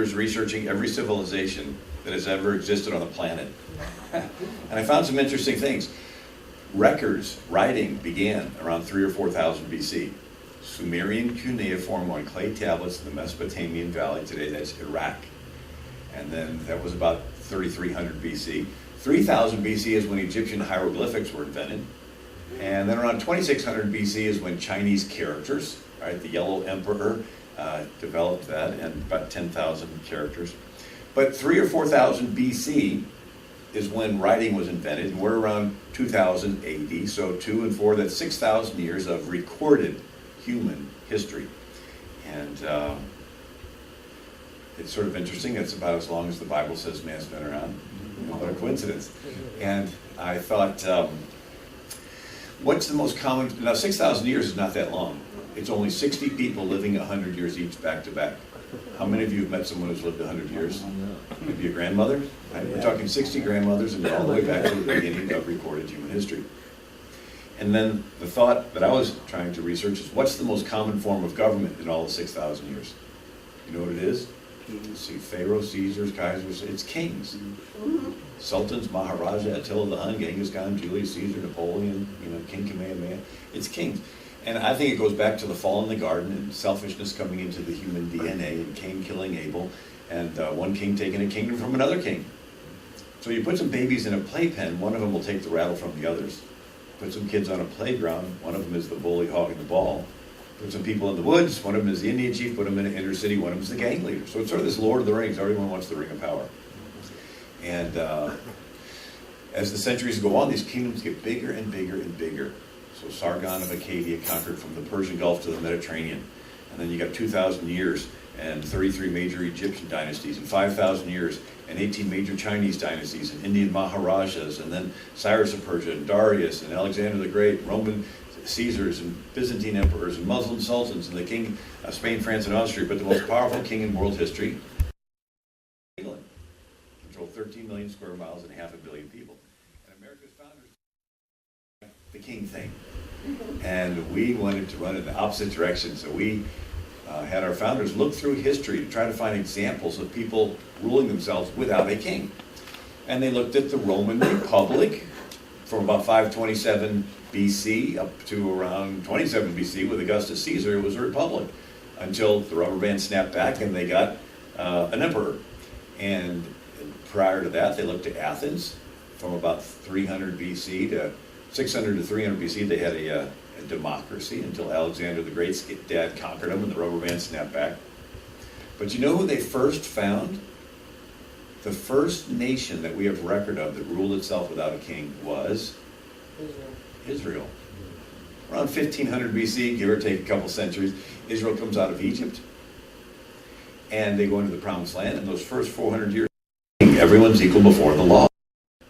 years researching every civilization that has ever existed on the planet. And I found some interesting things. Records, writing began around 3,000 or 4,000 BC. Sumerian cuneiform on clay tablets in the Mesopotamian Valley, today that's Iraq. And then that was about 3,300 BC. 3,000 BC is when Egyptian hieroglyphics were invented. And then around 2,600 BC is when Chinese characters, right, the Yellow Emperor developed that, and about 10,000 characters. But 3,000 or 4,000 BC is when writing was invented, and we're around 2000 AD, so 2 and 4, that's 6,000 years of recorded human history. And it's sort of interesting, it's about as long as the Bible says man's been around. You know, what a coincidence. And I thought, what's the most common, now 6,000 years is not that long. It's only 60 people living 100 years each back to back. How many of you have met someone who's lived 100 years? Maybe a grandmother? Right? We're talking 60 grandmothers and all the way back to the beginning of recorded human history. And then the thought that I was trying to research is, what's the most common form of government in all the 6,000 years? You know what it is? See, Pharaoh, Caesars, Kaisers, it's kings. Sultans, Maharaja, Attila the Hun, Genghis Khan, Julius Caesar, Napoleon, King Kamehameha. It's kings. And I think it goes back to the fall in the garden and selfishness coming into the human DNA, and Cain killing Abel, and one king taking a kingdom from another king. So you put some babies in a playpen, one of them will take the rattle from the others. Put some kids on a playground, one of them is the bully hogging the ball. Put some people in the woods, one of them is the Indian chief, put them in an inner city, one of them is the gang leader. So it's sort of this Lord of the Rings, everyone wants the ring of power. And as the centuries go on, these kingdoms get bigger and bigger and bigger. So Sargon of Acadia conquered from the Persian Gulf to the Mediterranean. And then you got 2,000 years and 33 major Egyptian dynasties, and 5,000 years and 18 major Chinese dynasties, and Indian Maharajas, and then Cyrus of Persia, and Darius, and Alexander the Great, Roman Caesars, and Byzantine emperors, and Muslim sultans, and the king of Spain, France, and Austria. But the most powerful king in world history, England, controlled 13 million square miles and 500 million people. And America's founders, the king thing. And we wanted to run in the opposite direction, so we had our founders look through history to try to find examples of people ruling themselves without a king. And they looked at the Roman Republic from about 527 BC up to around 27 BC with Augustus Caesar. It was a republic until the rubber band snapped back and they got an emperor. And prior to that, they looked at Athens from about 300 BC to 600 to 300 BC. They had a democracy until Alexander the Great's dad conquered them and the rubber band snapped back. But you know who they first found? The first nation that we have record of that ruled itself without a king was Israel. Around 1500 BC, give or take a couple centuries, Israel comes out of Egypt. And they go into the Promised Land. And those first 400 years, everyone's equal before the law.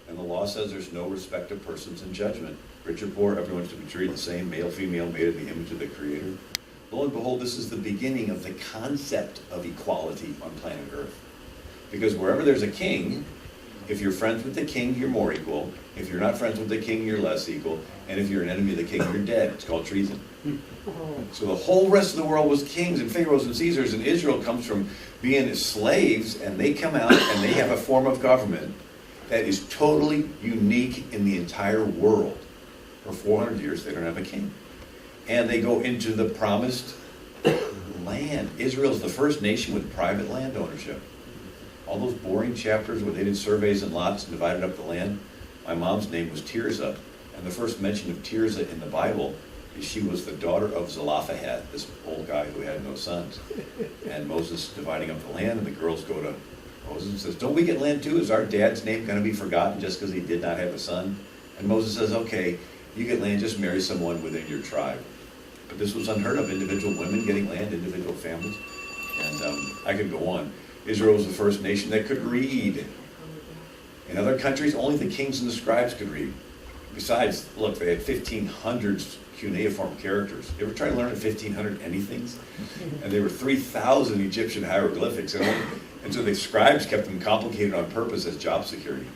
And the law says there's no respect of persons in judgment. Rich or poor, everyone's to be treated the same, male, female, made in the image of the Creator. Lo and behold, this is the beginning of the concept of equality on planet Earth. Because wherever there's a king, if you're friends with the king, you're more equal. If you're not friends with the king, you're less equal. And if you're an enemy of the king, you're dead. It's called treason. So the whole rest of the world was kings and pharaohs and Caesars, and Israel comes from being slaves, and they come out and they have a form of government that is totally unique in the entire world. For 400 years, they don't have a king. And they go into the promised land. Israel's the first nation with private land ownership. All those boring chapters where they did surveys and lots and divided up the land. My mom's name was Tirzah. And the first mention of Tirzah in the Bible is she was the daughter of Zelophehad, this old guy who had no sons. And Moses dividing up the land, and the girls go to Moses and says, don't we get land too? Is our dad's name going to be forgotten just because he did not have a son? And Moses says, okay, you get land, just marry someone within your tribe. But this was unheard of, individual women getting land, individual families. And I could go on. Israel was the first nation that could read. In other countries, only the kings and the scribes could read. Besides, look, they had 1,500 cuneiform characters. You ever try to learn 1,500 anythings? And there were 3,000 Egyptian hieroglyphics. And so the scribes kept them complicated on purpose as job security.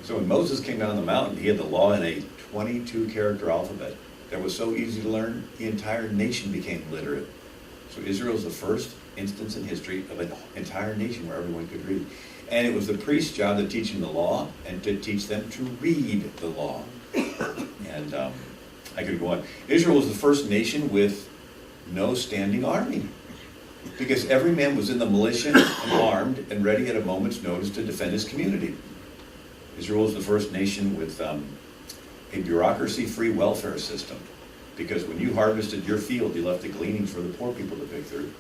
So when Moses came down the mountain, he had the law in a 22-character alphabet that was so easy to learn, the entire nation became literate. So Israel's the first instance in history of an entire nation where everyone could read. And it was the priest's job to teach them the law and to teach them to read the law. And I could go on. Israel was the first nation with no standing army, because every man was in the militia and armed and ready at a moment's notice to defend his community. Israel was the first nation with a bureaucracy-free welfare system, because when you harvested your field, you left the gleanings for the poor people to pick through.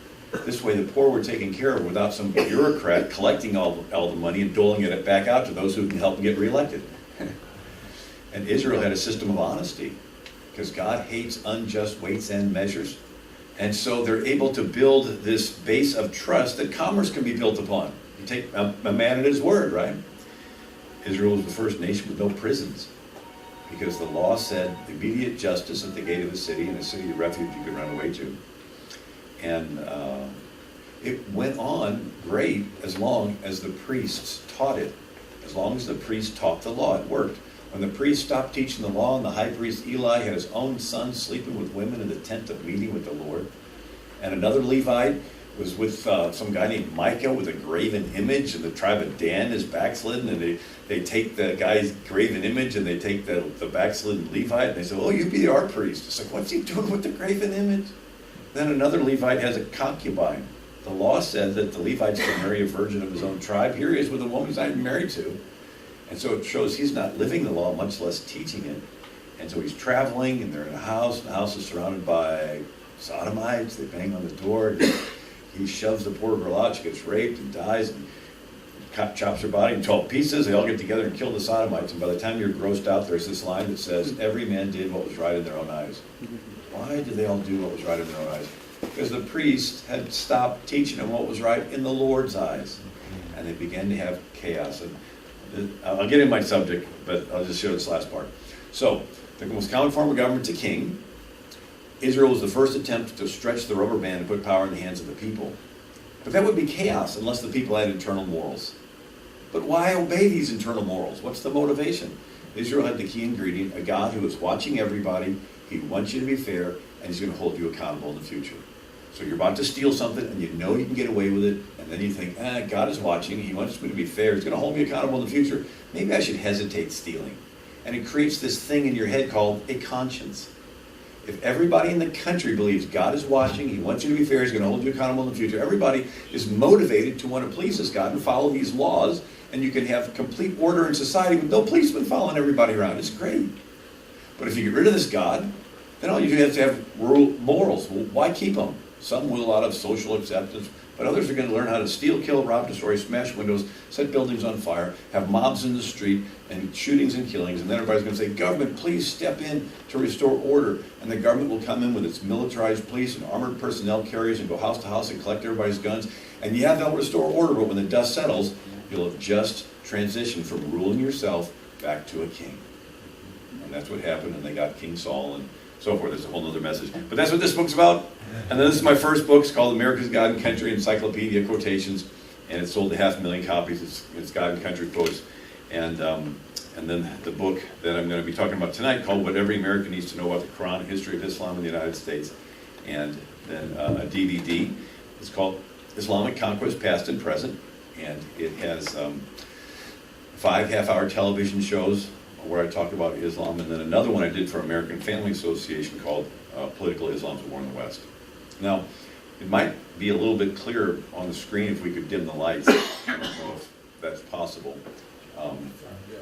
This way the poor were taken care of without some bureaucrat collecting all the money and doling it back out to those who can help them get reelected. And Israel had a system of honesty, because God hates unjust weights and measures. And so they're able to build this base of trust that commerce can be built upon. You take a man at his word, right? Israel was the first nation with no prisons, because the law said immediate justice at the gate of the city, and a city of refuge you could run away to. And it went on great as long as the priests taught it. As long as the priests taught the law, it worked. When the priest stopped teaching the law, and the high priest Eli had his own son sleeping with women in the tent of meeting with the Lord, and another Levite was with some guy named Micah with a graven image, and the tribe of Dan is backslidden, and they take the guy's graven image and they take the backslidden Levite, and they say, oh, you be our priest. It's like, what's he doing with the graven image? Then another Levite has a concubine. The law said that the Levites could marry a virgin of his own tribe. Here he is with a woman he's not even married to. And so it shows he's not living the law, much less teaching it. And so he's traveling, and they're in a house, and the house is surrounded by sodomites. They bang on the door. He shoves the poor girl out. She gets raped and dies, and chops her body in 12 pieces. They all get together and kill the sodomites. And by the time you're grossed out, there's this line that says, every man did what was right in their own eyes. Why did they all do what was right in their own eyes? Because the priest had stopped teaching them what was right in the Lord's eyes. And they began to have chaos. And I'll get in my subject, but I'll just show this last part. So, the most common form of government is a king. Israel was the first attempt to stretch the rubber band and put power in the hands of the people. But that would be chaos unless the people had internal morals. But why obey these internal morals? What's the motivation? Israel had the key ingredient, a God who is watching everybody. He wants you to be fair, and he's going to hold you accountable in the future. So you're about to steal something, and you know you can get away with it, and then you think, God is watching, he wants me to be fair, he's going to hold me accountable in the future. Maybe I should hesitate stealing. And it creates this thing in your head called a conscience. If everybody in the country believes God is watching, he wants you to be fair, he's going to hold you accountable in the future, everybody is motivated to want to please this God and follow these laws, and you can have complete order in society with no policemen following everybody around. It's great. But if you get rid of this God, then all you have to have morals. Well, why keep them? Some will out of social acceptance, but others are going to learn how to steal, kill, rob, destroy, smash windows, set buildings on fire, have mobs in the street, and shootings and killings. And then everybody's going to say, government, please step in to restore order. And the government will come in with its militarized police and armored personnel carriers and go house to house and collect everybody's guns. And yeah, they'll restore order, but when the dust settles, you'll have just transitioned from ruling yourself back to a king. And that's what happened, and they got King Saul and so forth. There's a whole other message. But that's what this book's about. And then this is my first book. It's called America's God and Country Encyclopedia Quotations. And it's sold to 500,000 copies. It's God and Country quotes. And then the book that I'm going to be talking about tonight called What Every American Needs to Know About the Quran, History of Islam in the United States. And then a DVD. It's called Islamic Conquest, Past and Present. And it has 5 half-hour television shows where I talk about Islam, and then another one I did for American Family Association called Political Islam's War in the West. Now, it might be a little bit clearer on the screen if we could dim the lights. I don't know if that's possible.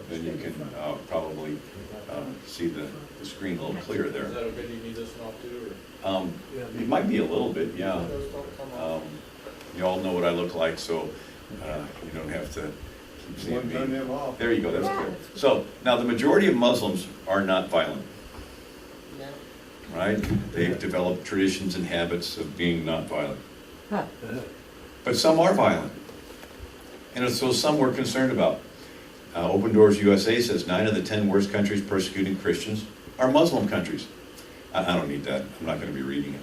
Then you can probably see the screen a little clearer there. Is that okay? Do you need this one off too? It might be a little bit, yeah. You all know what I look like, so you don't have to keep seeing me. There you go, that's good. So, now the majority of Muslims are not violent. Right? They've developed traditions and habits of being not violent. But some are violent. And so some we're concerned about. Open Doors USA says 9 of the 10 worst countries persecuting Christians are Muslim countries. I don't need that. I'm not going to be reading it.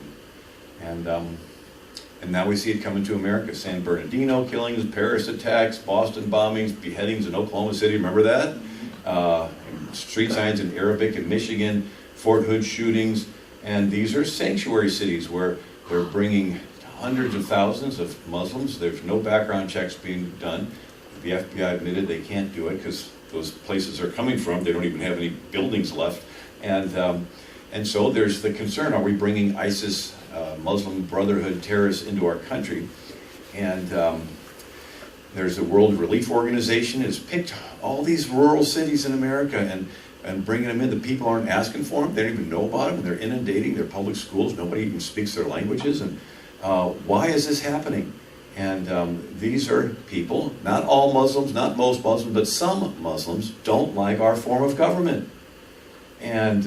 And now we see it coming to America. San Bernardino killings, Paris attacks, Boston bombings, beheadings in Oklahoma City. Remember that? Street signs in Arabic in Michigan, Fort Hood shootings. And these are sanctuary cities where they're bringing hundreds of thousands of Muslims. There's no background checks being done. The FBI admitted they can't do it because those places they're coming from, they don't even have any buildings left. And so there's the concern, are we bringing ISIS, Muslim Brotherhood terrorists into our country? And there's the World Relief Organization has picked all these rural cities in America and bringing them in. The people aren't asking for them. They don't even know about them. And they're inundating their public schools. Nobody even speaks their languages. And why is this happening? And these are people, not all Muslims, not most Muslims, but some Muslims don't like our form of government. And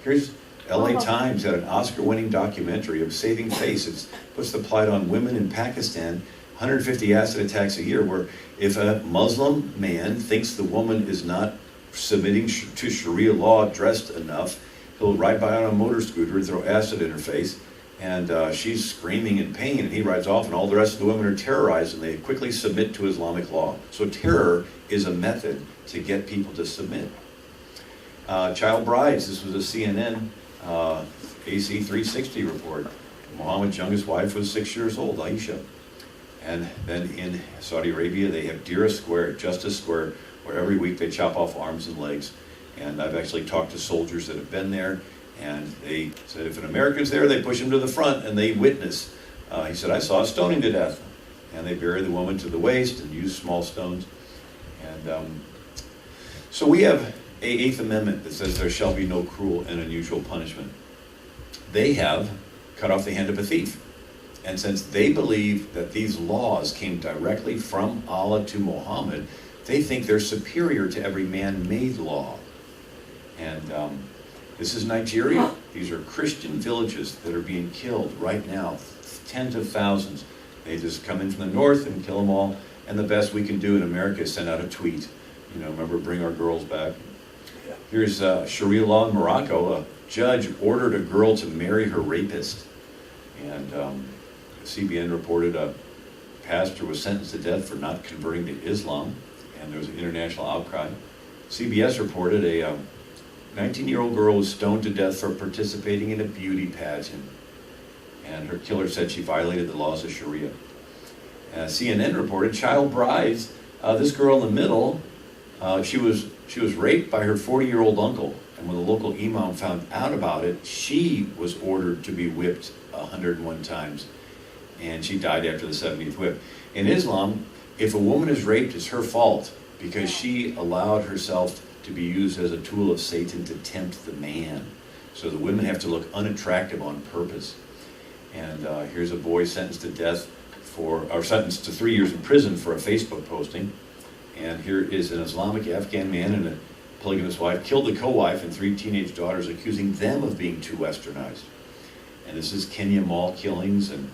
here's LA Times had an Oscar-winning documentary of saving face. It puts the plight on women in Pakistan, 150 acid attacks a year, where if a Muslim man thinks the woman is not submitting to Sharia law dressed enough, he'll ride by on a motor scooter and throw acid in her face. And she's screaming in pain, and he rides off, and all the rest of the women are terrorized, and they quickly submit to Islamic law. So terror is a method to get people to submit. Child brides, this was a CNN AC 360 report. Muhammad's youngest wife was 6 years old, Aisha. And then in Saudi Arabia, they have Justice Square, where every week they chop off arms and legs. And I've actually talked to soldiers that have been there, and they said if an American's there, they push him to the front and they witness. He said, I saw a stoning to death. And they bury the woman to the waist and use small stones. And so we have an Eighth Amendment that says there shall be no cruel and unusual punishment. They have cut off the hand of a thief. And since they believe that these laws came directly from Allah to Muhammad, they think they're superior to every man-made law. And this is Nigeria. These are Christian villages that are being killed right now, tens of thousands. They just come in from the north and kill them all. And the best we can do in America is send out a tweet. You know, remember, bring our girls back. Here's Sharia law in Morocco. A judge ordered a girl to marry her rapist. And CBN reported a pastor was sentenced to death for not converting to Islam. And there was an international outcry. CBS reported a 19-year-old girl was stoned to death for participating in a beauty pageant. And her killer said she violated the laws of Sharia. CNN reported child brides. This girl in the middle, she was raped by her 40-year-old uncle. And when the local imam found out about it, she was ordered to be whipped 101 times. And she died after the 70th whip. In Islam, if a woman is raped, it's her fault because she allowed herself to be used as a tool of Satan to tempt the man. So the women have to look unattractive on purpose. And here's a boy sentenced to death sentenced to 3 years in prison for a Facebook posting. And here is an Islamic Afghan man and a polygamous wife killed the co-wife and 3 teenage daughters, accusing them of being too westernized. And this is Kenya mall killings, and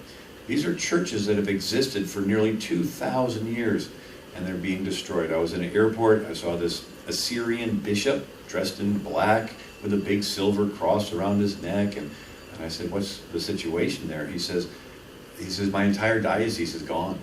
these are churches that have existed for nearly 2,000 years, and they're being destroyed. I was in an airport, I saw this Assyrian bishop dressed in black with a big silver cross around his neck, and I said, what's the situation there? He says, my entire diocese is gone.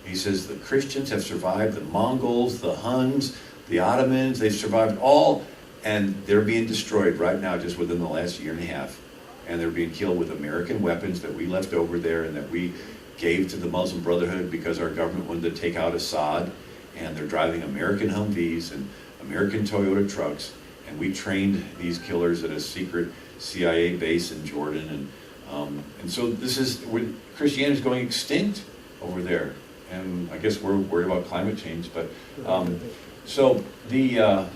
He says, the Christians have survived, the Mongols, the Huns, the Ottomans, they've survived all, and they're being destroyed right now just within the last year and a half. And they're being killed with American weapons that we left over there and that we gave to the Muslim Brotherhood because our government wanted to take out Assad. And they're driving American Humvees and American Toyota trucks. And we trained these killers at a secret CIA base in Jordan. And so this is where Christianity is going extinct over there. And I guess we're worried about climate change. But so the...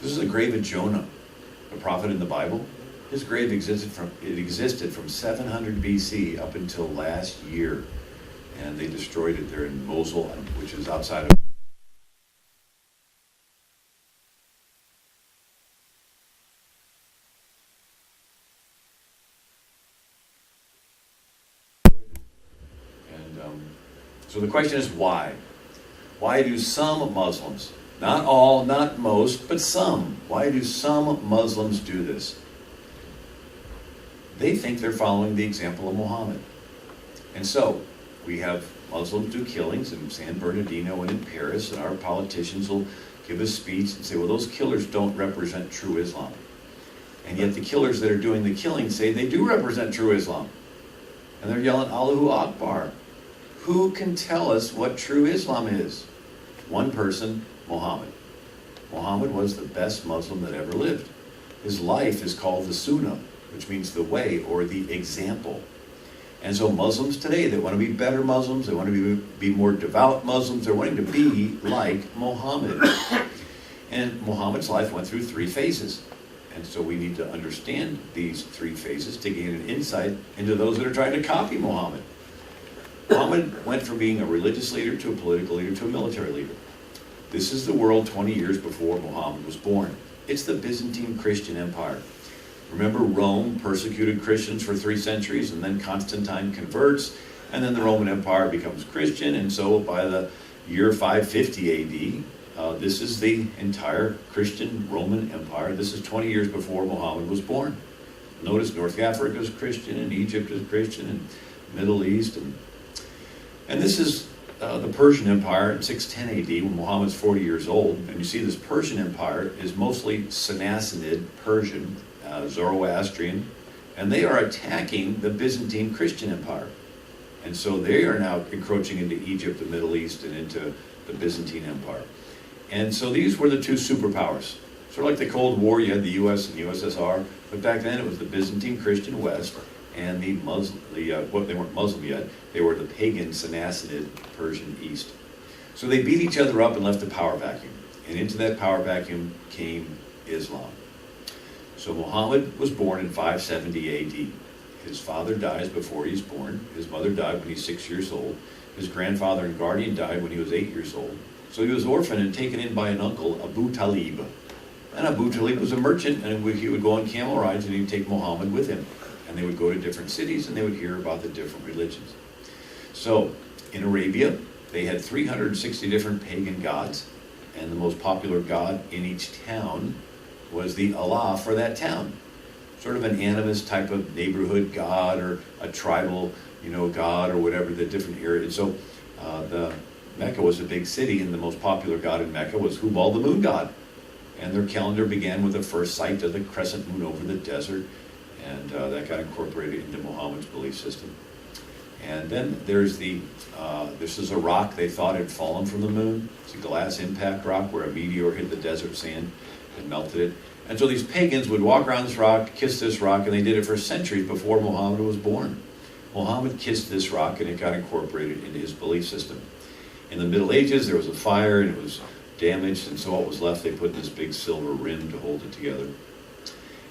This is the grave of Jonah, the prophet in the Bible. His grave existed from 700 BC up until last year. And they destroyed it there in Mosul, which is outside of... And so the question is why? Why do some Muslims... Not all, not most, but some. Why do some Muslims do this? They think they're following the example of Muhammad. And so, we have Muslims do killings in San Bernardino and in Paris, and our politicians will give a speech and say, well, those killers don't represent true Islam. And yet the killers that are doing the killing say they do represent true Islam. And they're yelling, Allahu Akbar. Who can tell us what true Islam is? One person, Muhammad. Muhammad was the best Muslim that ever lived. His life is called the Sunnah, which means the way or the example. And so Muslims today that want to be better Muslims, they want to be more devout Muslims, they're wanting to be like Muhammad. And Muhammad's life went through 3 phases. And so we need to understand these 3 phases to gain an insight into those that are trying to copy Muhammad. Muhammad went from being a religious leader to a political leader to a military leader. This is the world 20 years before Muhammad was born. It's the Byzantine Christian Empire. Remember, Rome persecuted Christians for 3 centuries, and then Constantine converts, and then the Roman Empire becomes Christian, and so by the year 550 AD, this is the entire Christian Roman Empire. This is 20 years before Muhammad was born. Notice North Africa is Christian, and Egypt is Christian, and Middle East, and this is the Persian Empire in 610 AD when Muhammad's 40 years old. And you see this Persian Empire is mostly Sassanid Persian, Zoroastrian, and they are attacking the Byzantine Christian Empire. And so they are now encroaching into Egypt, the Middle East, and into the Byzantine Empire. And so these were the 2 superpowers. Sort of like the Cold War, you had the US and the USSR, but back then it was the Byzantine Christian West and the Muslim, well, they weren't Muslim yet, they were the pagan Sassanid Persian East. So they beat each other up and left a power vacuum. And into that power vacuum came Islam. So Muhammad was born in 570 AD. His father dies before he's born. His mother died when he's 6 years old. His grandfather and guardian died when he was 8 years old. So he was orphaned and taken in by an uncle, Abu Talib. And Abu Talib was a merchant, and he would go on camel rides, and he'd take Muhammad with him. And they would go to different cities, and they would hear about the different religions. So in Arabia, they had 360 different pagan gods, and the most popular god in each town was the Allah for that town. Sort of an animist type of neighborhood god or a tribal, god or whatever, the different areas. So the Mecca was a big city, and the most popular god in Mecca was Hubal, the moon god. And their calendar began with the first sight of the crescent moon over the desert, and that got incorporated into Muhammad's belief system. And then there's this is a rock they thought had fallen from the moon. It's a glass impact rock where a meteor hit the desert sand and melted it. And so these pagans would walk around this rock, kiss this rock, and they did it for centuries before Muhammad was born. Muhammad kissed this rock, and it got incorporated into his belief system. In the Middle Ages, there was a fire, and it was damaged, and so what was left, they put in this big silver rim to hold it together.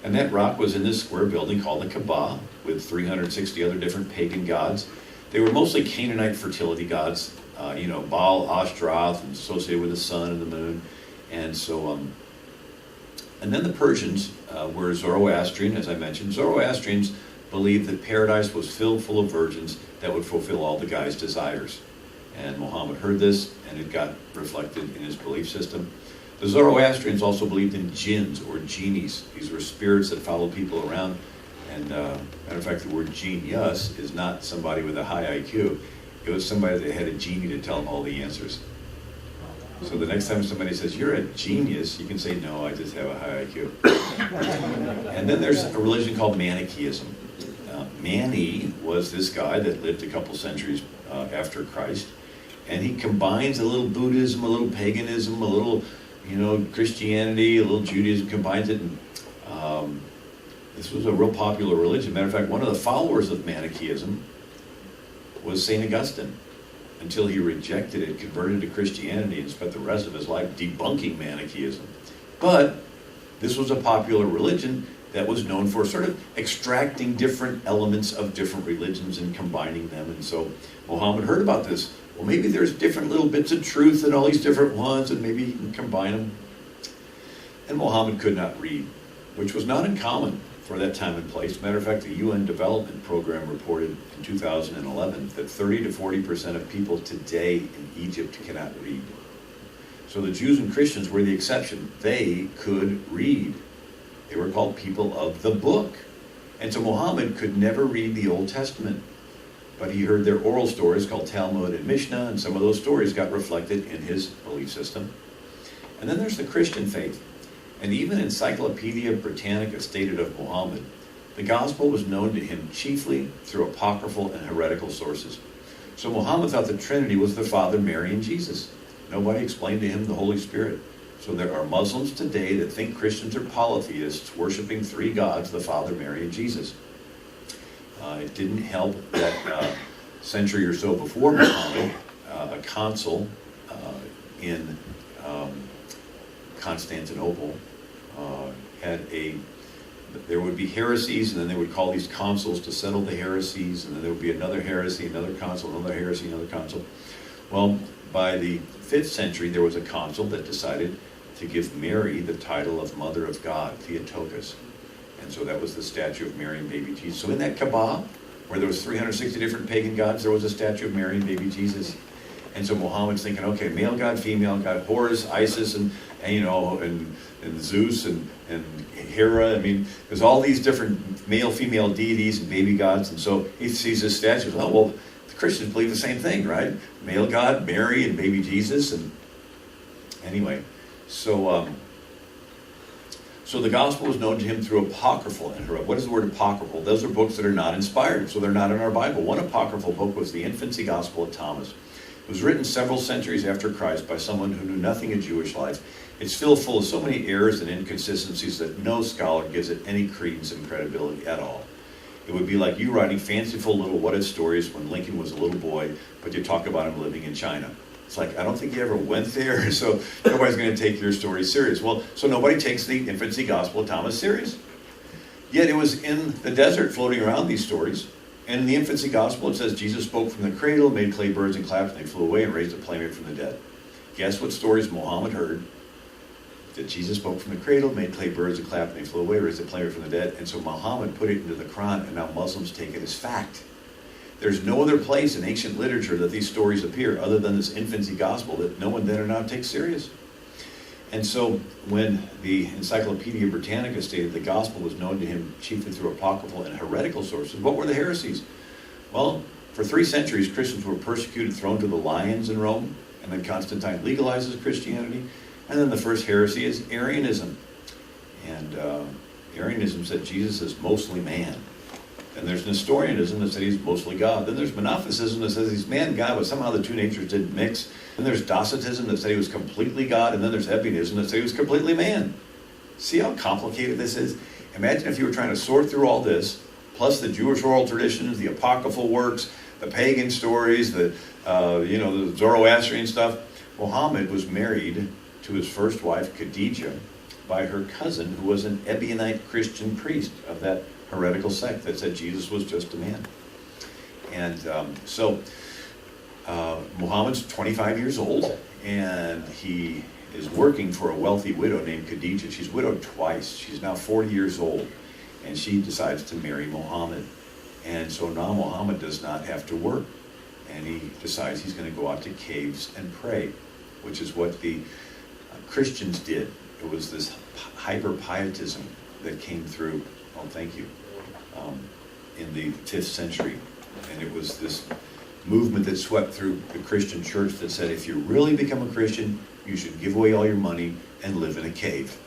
And that rock was in this square building called the Kaaba, with 360 other different pagan gods. They were mostly Canaanite fertility gods, Baal, Ashtaroth, and associated with the sun and the moon. And so, and then the Persians were Zoroastrian, as I mentioned. Zoroastrians believed that paradise was filled full of virgins that would fulfill all the guy's desires. And Muhammad heard this, and it got reflected in his belief system. The Zoroastrians also believed in jinns or genies. These were spirits that followed people around. And matter of fact, the word genius is not somebody with a high IQ. It was somebody that had a genie to tell them all the answers. So the next time somebody says, "You're a genius," you can say, "No, I just have a high IQ." And then there's a religion called Manichaeism. Mani was this guy that lived a couple centuries after Christ. And he combines a little Buddhism, a little paganism, a little, Christianity, a little Judaism, combines it. And this was a real popular religion. Matter of fact, one of the followers of Manichaeism was St. Augustine, until he rejected it, converted to Christianity, and spent the rest of his life debunking Manichaeism. But this was a popular religion that was known for sort of extracting different elements of different religions and combining them. And so Muhammad heard about this. Well, maybe there's different little bits of truth in all these different ones, and maybe you can combine them. And Muhammad could not read, which was not uncommon for that time and place. Matter of fact, the UN Development Program reported in 2011 that 30 to 40% of people today in Egypt cannot read. So the Jews and Christians were the exception. They could read. They were called people of the book. And so Muhammad could never read the Old Testament. But he heard their oral stories called Talmud and Mishnah, and some of those stories got reflected in his belief system. And then there's the Christian faith. And even Encyclopedia Britannica stated of Muhammad, the gospel was known to him chiefly through apocryphal and heretical sources. So Muhammad thought the Trinity was the Father, Mary, and Jesus. Nobody explained to him the Holy Spirit. So there are Muslims today that think Christians are polytheists, worshiping three gods, the Father, Mary, and Jesus. It didn't help that a century or so before Muhammad, a consul in Constantinople there would be heresies, and then they would call these consuls to settle the heresies, and then there would be another heresy, another consul, another heresy, another consul. Well, by the 5th century, there was a consul that decided to give Mary the title of Mother of God, Theotokos. And so that was the statue of Mary and baby Jesus. So in that Kaaba, where there was 360 different pagan gods, there was a statue of Mary and baby Jesus. And so Muhammad's thinking, okay, male god, female god, Horus, Isis, and Zeus, and Hera. I mean, there's all these different male, female deities and baby gods. And so he sees this statue. Oh, well, the Christians believe the same thing, right? Male god, Mary, and baby Jesus. And anyway, so the gospel was known to him through apocryphal and heretical. What is the word apocryphal? Those are books that are not inspired, so they're not in our Bible. One apocryphal book was the Infancy Gospel of Thomas. It was written several centuries after Christ by someone who knew nothing of Jewish life. It's filled full of so many errors and inconsistencies that no scholar gives it any credence and credibility at all. It would be like you writing fanciful little what-if stories when Lincoln was a little boy, but you talk about him living in China. It's like, I don't think you ever went there, so nobody's going to take your story serious. Well, so nobody takes the Infancy Gospel of Thomas serious. Yet it was in the desert floating around these stories. And in the Infancy Gospel, it says Jesus spoke from the cradle, made clay birds and clapped, and they flew away and raised a playmate from the dead. Guess what stories Muhammad heard? That Jesus spoke from the cradle, made clay birds and clapped, and they flew away, raised a playmate from the dead. And so Muhammad put it into the Quran, and now Muslims take it as fact. There's no other place in ancient literature that these stories appear other than this Infancy Gospel that no one then or now takes serious. And so when the Encyclopedia Britannica stated the gospel was known to him chiefly through apocryphal and heretical sources, what were the heresies? Well, for 3 centuries, Christians were persecuted, thrown to the lions in Rome, and then Constantine legalizes Christianity. And then the first heresy is Arianism. And Arianism said Jesus is mostly man. And there's Nestorianism that said he's mostly God. Then there's Monophysitism that says he's man, God, but somehow the two natures didn't mix. Then there's Docetism that said he was completely God. And then there's Ebionism that said he was completely man. See how complicated this is? Imagine if you were trying to sort through all this, plus the Jewish oral traditions, the apocryphal works, the pagan stories, the Zoroastrian stuff. Muhammad was married to his first wife, Khadijah, by her cousin, who was an Ebionite Christian priest of that heretical sect that said Jesus was just a man. And Muhammad's 25 years old, and he is working for a wealthy widow named Khadijah. She's widowed twice. She's now 40 years old, and she decides to marry Muhammad. And so now Muhammad does not have to work, and he decides he's going to go out to caves and pray, which is what the Christians did. It was this hyper-pietism that came through, thank you, in the 5th century. And it was this movement that swept through the Christian church that said, if you really become a Christian, you should give away all your money and live in a cave.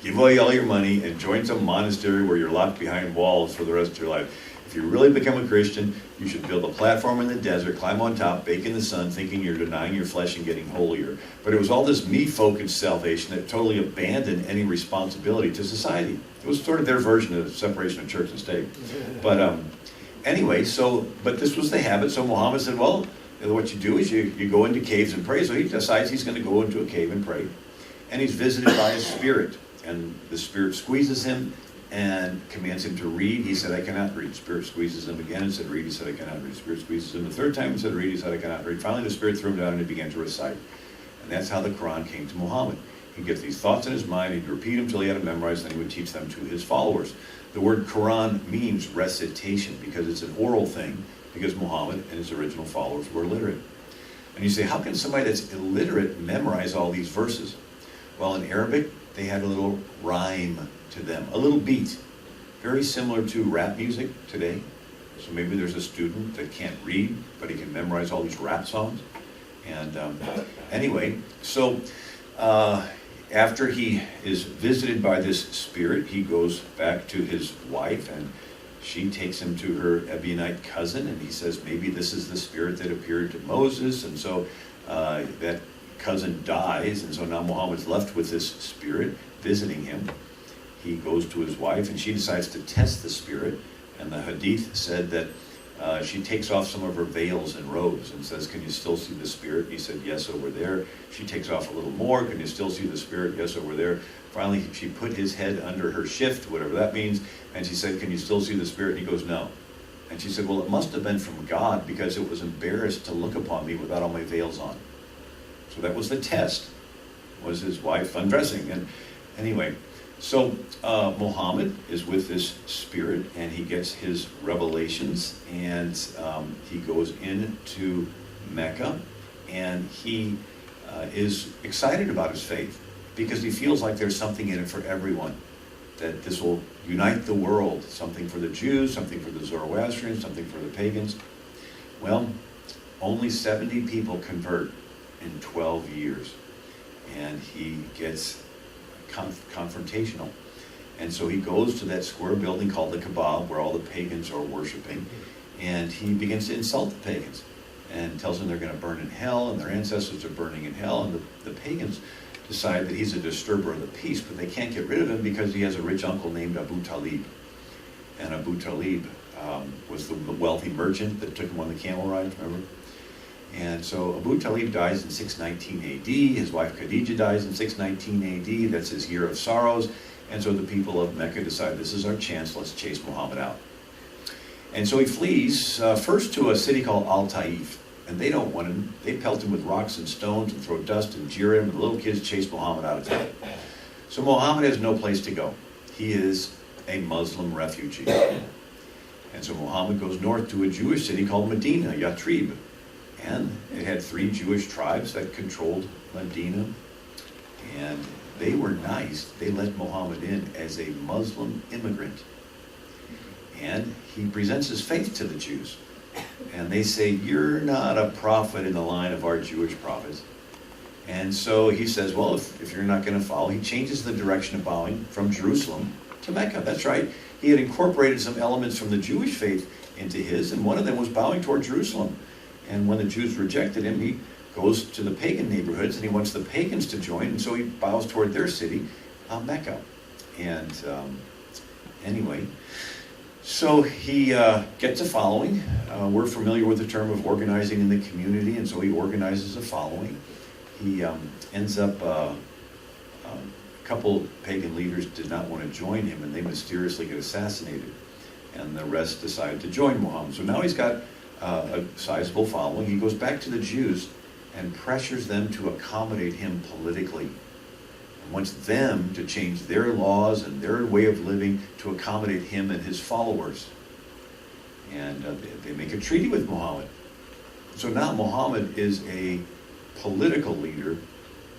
Give away all your money and join some monastery where you're locked behind walls for the rest of your life. If you really become a Christian, you should build a platform in the desert, climb on top, bake in the sun, thinking you're denying your flesh and getting holier. But it was all this me-focused salvation that totally abandoned any responsibility to society. It was sort of their version of the separation of church and state. But anyway, but this was the habit. So Muhammad said, well, what you do is you go into caves and pray. So he decides he's going to go into a cave and pray. And he's visited by a spirit. And the spirit squeezes him and commands him to read. He said, I cannot read. Spirit squeezes him again and said, read. He said, I cannot read. Spirit squeezes him the 3rd time and said, read. He said, I cannot read. Finally, the spirit threw him down and he began to recite. And that's how the Quran came to Muhammad. He'd get these thoughts in his mind, he'd repeat them until he had them memorized, then he would teach them to his followers. The word Quran means recitation because it's an oral thing, because Muhammad and his original followers were illiterate. And you say, how can somebody that's illiterate memorize all these verses? Well, in Arabic, they had a little rhyme to them, a little beat, very similar to rap music today. So maybe there's a student that can't read, but he can memorize all these rap songs. And anyway, so after he is visited by this spirit, he goes back to his wife, and she takes him to her Ebionite cousin, and he says, maybe this is the spirit that appeared to Moses, and so that cousin dies, and so now Muhammad's left with this spirit visiting him. He goes to his wife, and she decides to test the spirit, and the hadith said that she takes off some of her veils and robes and says, can you still see the spirit? He said, yes, over there. She takes off a little more. Can you still see the spirit? Yes, over there. Finally, she put his head under her shift, whatever that means, and she said, can you still see the spirit? And he goes, no. And she said, well, it must have been from God, because it was embarrassed to look upon me without all my veils on. So that was the test, was his wife undressing. And anyway, so Muhammad is with this spirit, and he gets his revelations, and he goes into Mecca, and he is excited about his faith, because he feels like there's something in it for everyone, that this will unite the world, something for the Jews, something for the Zoroastrians, something for the pagans. Well, only 70 people convert in 12 years, and he gets confrontational. And so he goes to that square building called the Kaaba, where all the pagans are worshiping, and he begins to insult the pagans and tells them they're going to burn in hell, and their ancestors are burning in hell, and the pagans decide that he's a disturber of the peace, but they can't get rid of him because he has a rich uncle named Abu Talib. And Abu Talib was the wealthy merchant that took him on the camel ride, remember? And so Abu Talib dies in 619 AD, his wife Khadijah dies in 619 AD, that's his year of sorrows, and so the people of Mecca decide, this is our chance, let's chase Muhammad out. And so he flees first to a city called Al-Taif, and they don't want him. They pelt him with rocks and stones and throw dust and jeer him, and the little kids chase Muhammad out of town. So Muhammad has no place to go. He is a Muslim refugee. And so Muhammad goes north to a Jewish city called Medina, Yathrib. And it had 3 Jewish tribes that controlled Medina. And they were nice. They let Muhammad in as a Muslim immigrant. And he presents his faith to the Jews. And they say, you're not a prophet in the line of our Jewish prophets. And so he says, well, if you're not going to follow, he changes the direction of bowing from Jerusalem to Mecca. That's right. He had incorporated some elements from the Jewish faith into his, and one of them was bowing toward Jerusalem. And when the Jews rejected him, he goes to the pagan neighborhoods, and he wants the pagans to join, and so he bows toward their city, Mecca. And anyway, so he gets a following. We're familiar with the term of organizing in the community, and so he organizes a following. He ends up, a couple pagan leaders did not want to join him, and they mysteriously get assassinated. And the rest decide to join Muhammad. So now he's got a sizable following. He goes back to the Jews and pressures them to accommodate him politically, and wants them to change their laws and their way of living to accommodate him and his followers. And they make a treaty with Muhammad. So now Muhammad is a political leader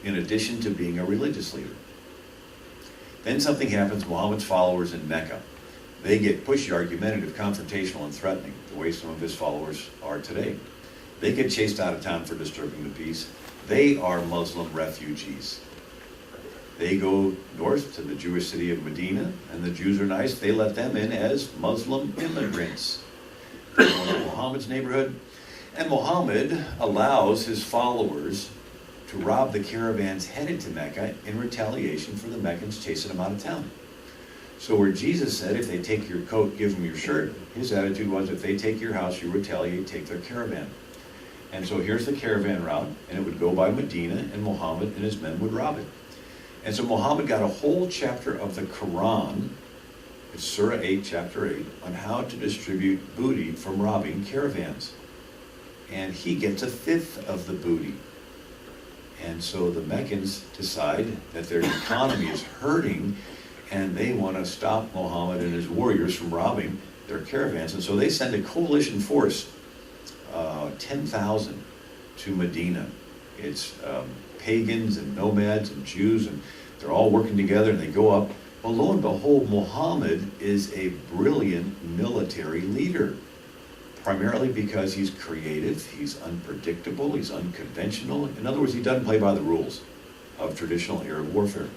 in addition to being a religious leader. Then something happens. Muhammad's followers in Mecca, they get pushy, argumentative, confrontational, and threatening, the way some of his followers are today. They get chased out of town for disturbing the peace. They are Muslim refugees. They go north to the Jewish city of Medina, and the Jews are nice. They let them in as Muslim immigrants. They go to Muhammad's neighborhood, and Muhammad allows his followers to rob the caravans headed to Mecca in retaliation for the Meccans chasing them out of town. So where Jesus said, if they take your coat, give them your shirt, his attitude was, if they take your house, you retaliate, take their caravan. And so here's the caravan route, and it would go by Medina, and Muhammad and his men would rob it. And so Muhammad got a whole chapter of the Quran, it's Surah 8, chapter 8, on how to distribute booty from robbing caravans. And he gets 1/5 of the booty. And so the Meccans decide that their economy is hurting, and they want to stop Muhammad and his warriors from robbing their caravans. And so they send a coalition force, 10,000, to Medina. It's pagans and nomads and Jews, and they're all working together, and they go up. Well, lo and behold, Muhammad is a brilliant military leader, primarily because he's creative, he's unpredictable, he's unconventional. In other words, he doesn't play by the rules. of traditional Arab warfare.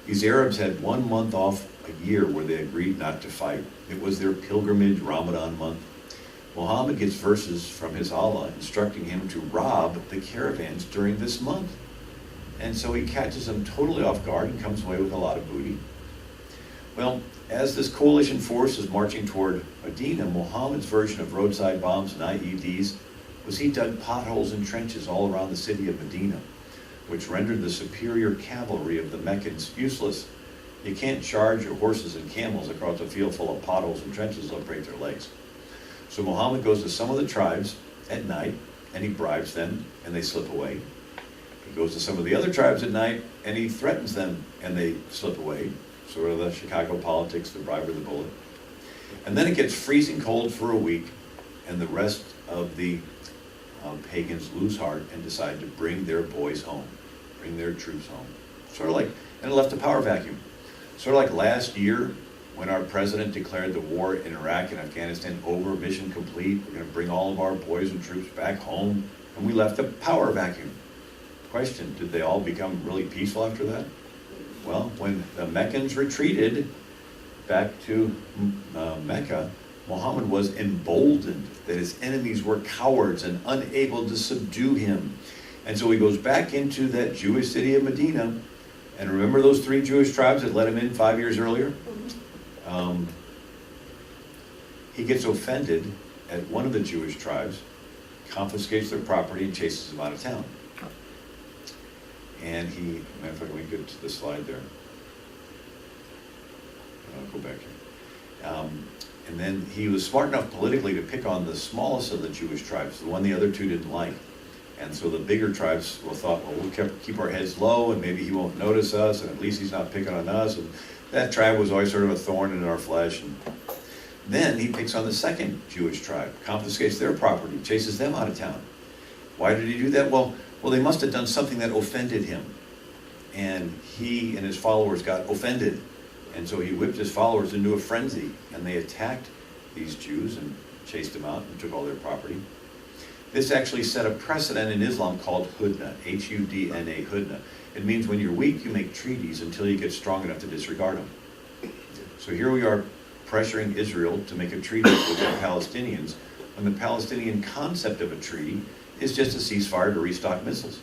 These Arabs had 1 month off a year where they agreed not to fight. It was their pilgrimage Ramadan month. Muhammad gets verses from his Allah instructing him to rob the caravans during this month. And so he catches them totally off guard and comes away with a lot of booty. Well, as this coalition force is marching toward Medina, Muhammad's version of roadside bombs and IEDs was he dug potholes and trenches all around the city of Medina, which rendered the superior cavalry of the Meccans useless. You can't charge your horses and camels across a field full of potholes and trenches, they'll break their legs. So Muhammad goes to some of the tribes at night, and he bribes them, and they slip away. He goes to some of the other tribes at night, and he threatens them, and they slip away. Sort of the Chicago politics, the bribe or the bullet. And then it gets freezing cold for a week, and the rest of the pagans lose heart and decide to bring their boys home, bring their troops home. Sort of like, and it left a power vacuum. Sort of like last year when our president declared the war in Iraq and Afghanistan over, mission complete, we're going to bring all of our boys and troops back home, and we left a power vacuum. Question, did they all become really peaceful after that? Well, when the Meccans retreated back to Mecca, Muhammad was emboldened that his enemies were cowards and unable to subdue him. And so he goes back into that Jewish city of Medina. And remember those 3 Jewish tribes that let him in 5 years earlier? He gets offended at one of the Jewish tribes, confiscates their property, and chases them out of town. And he, matter of fact, let me get to the slide there. I'll go back here. And then he was smart enough politically to pick on the smallest of the Jewish tribes, the one the other 2 didn't like. And so the bigger tribes thought, well, we'll keep our heads low, and maybe he won't notice us, and at least he's not picking on us. And that tribe was always sort of a thorn in our flesh. And then he picks on the second Jewish tribe, confiscates their property, chases them out of town. Why did he do that? Well, they must have done something that offended him. And he and his followers got offended. And so he whipped his followers into a frenzy, and they attacked these Jews and chased them out and took all their property. This actually set a precedent in Islam called hudna, H-U-D-N-A, hudna. It means when you're weak, you make treaties until you get strong enough to disregard them. So here we are pressuring Israel to make a treaty with the Palestinians, when the Palestinian concept of a treaty is just a ceasefire to restock missiles.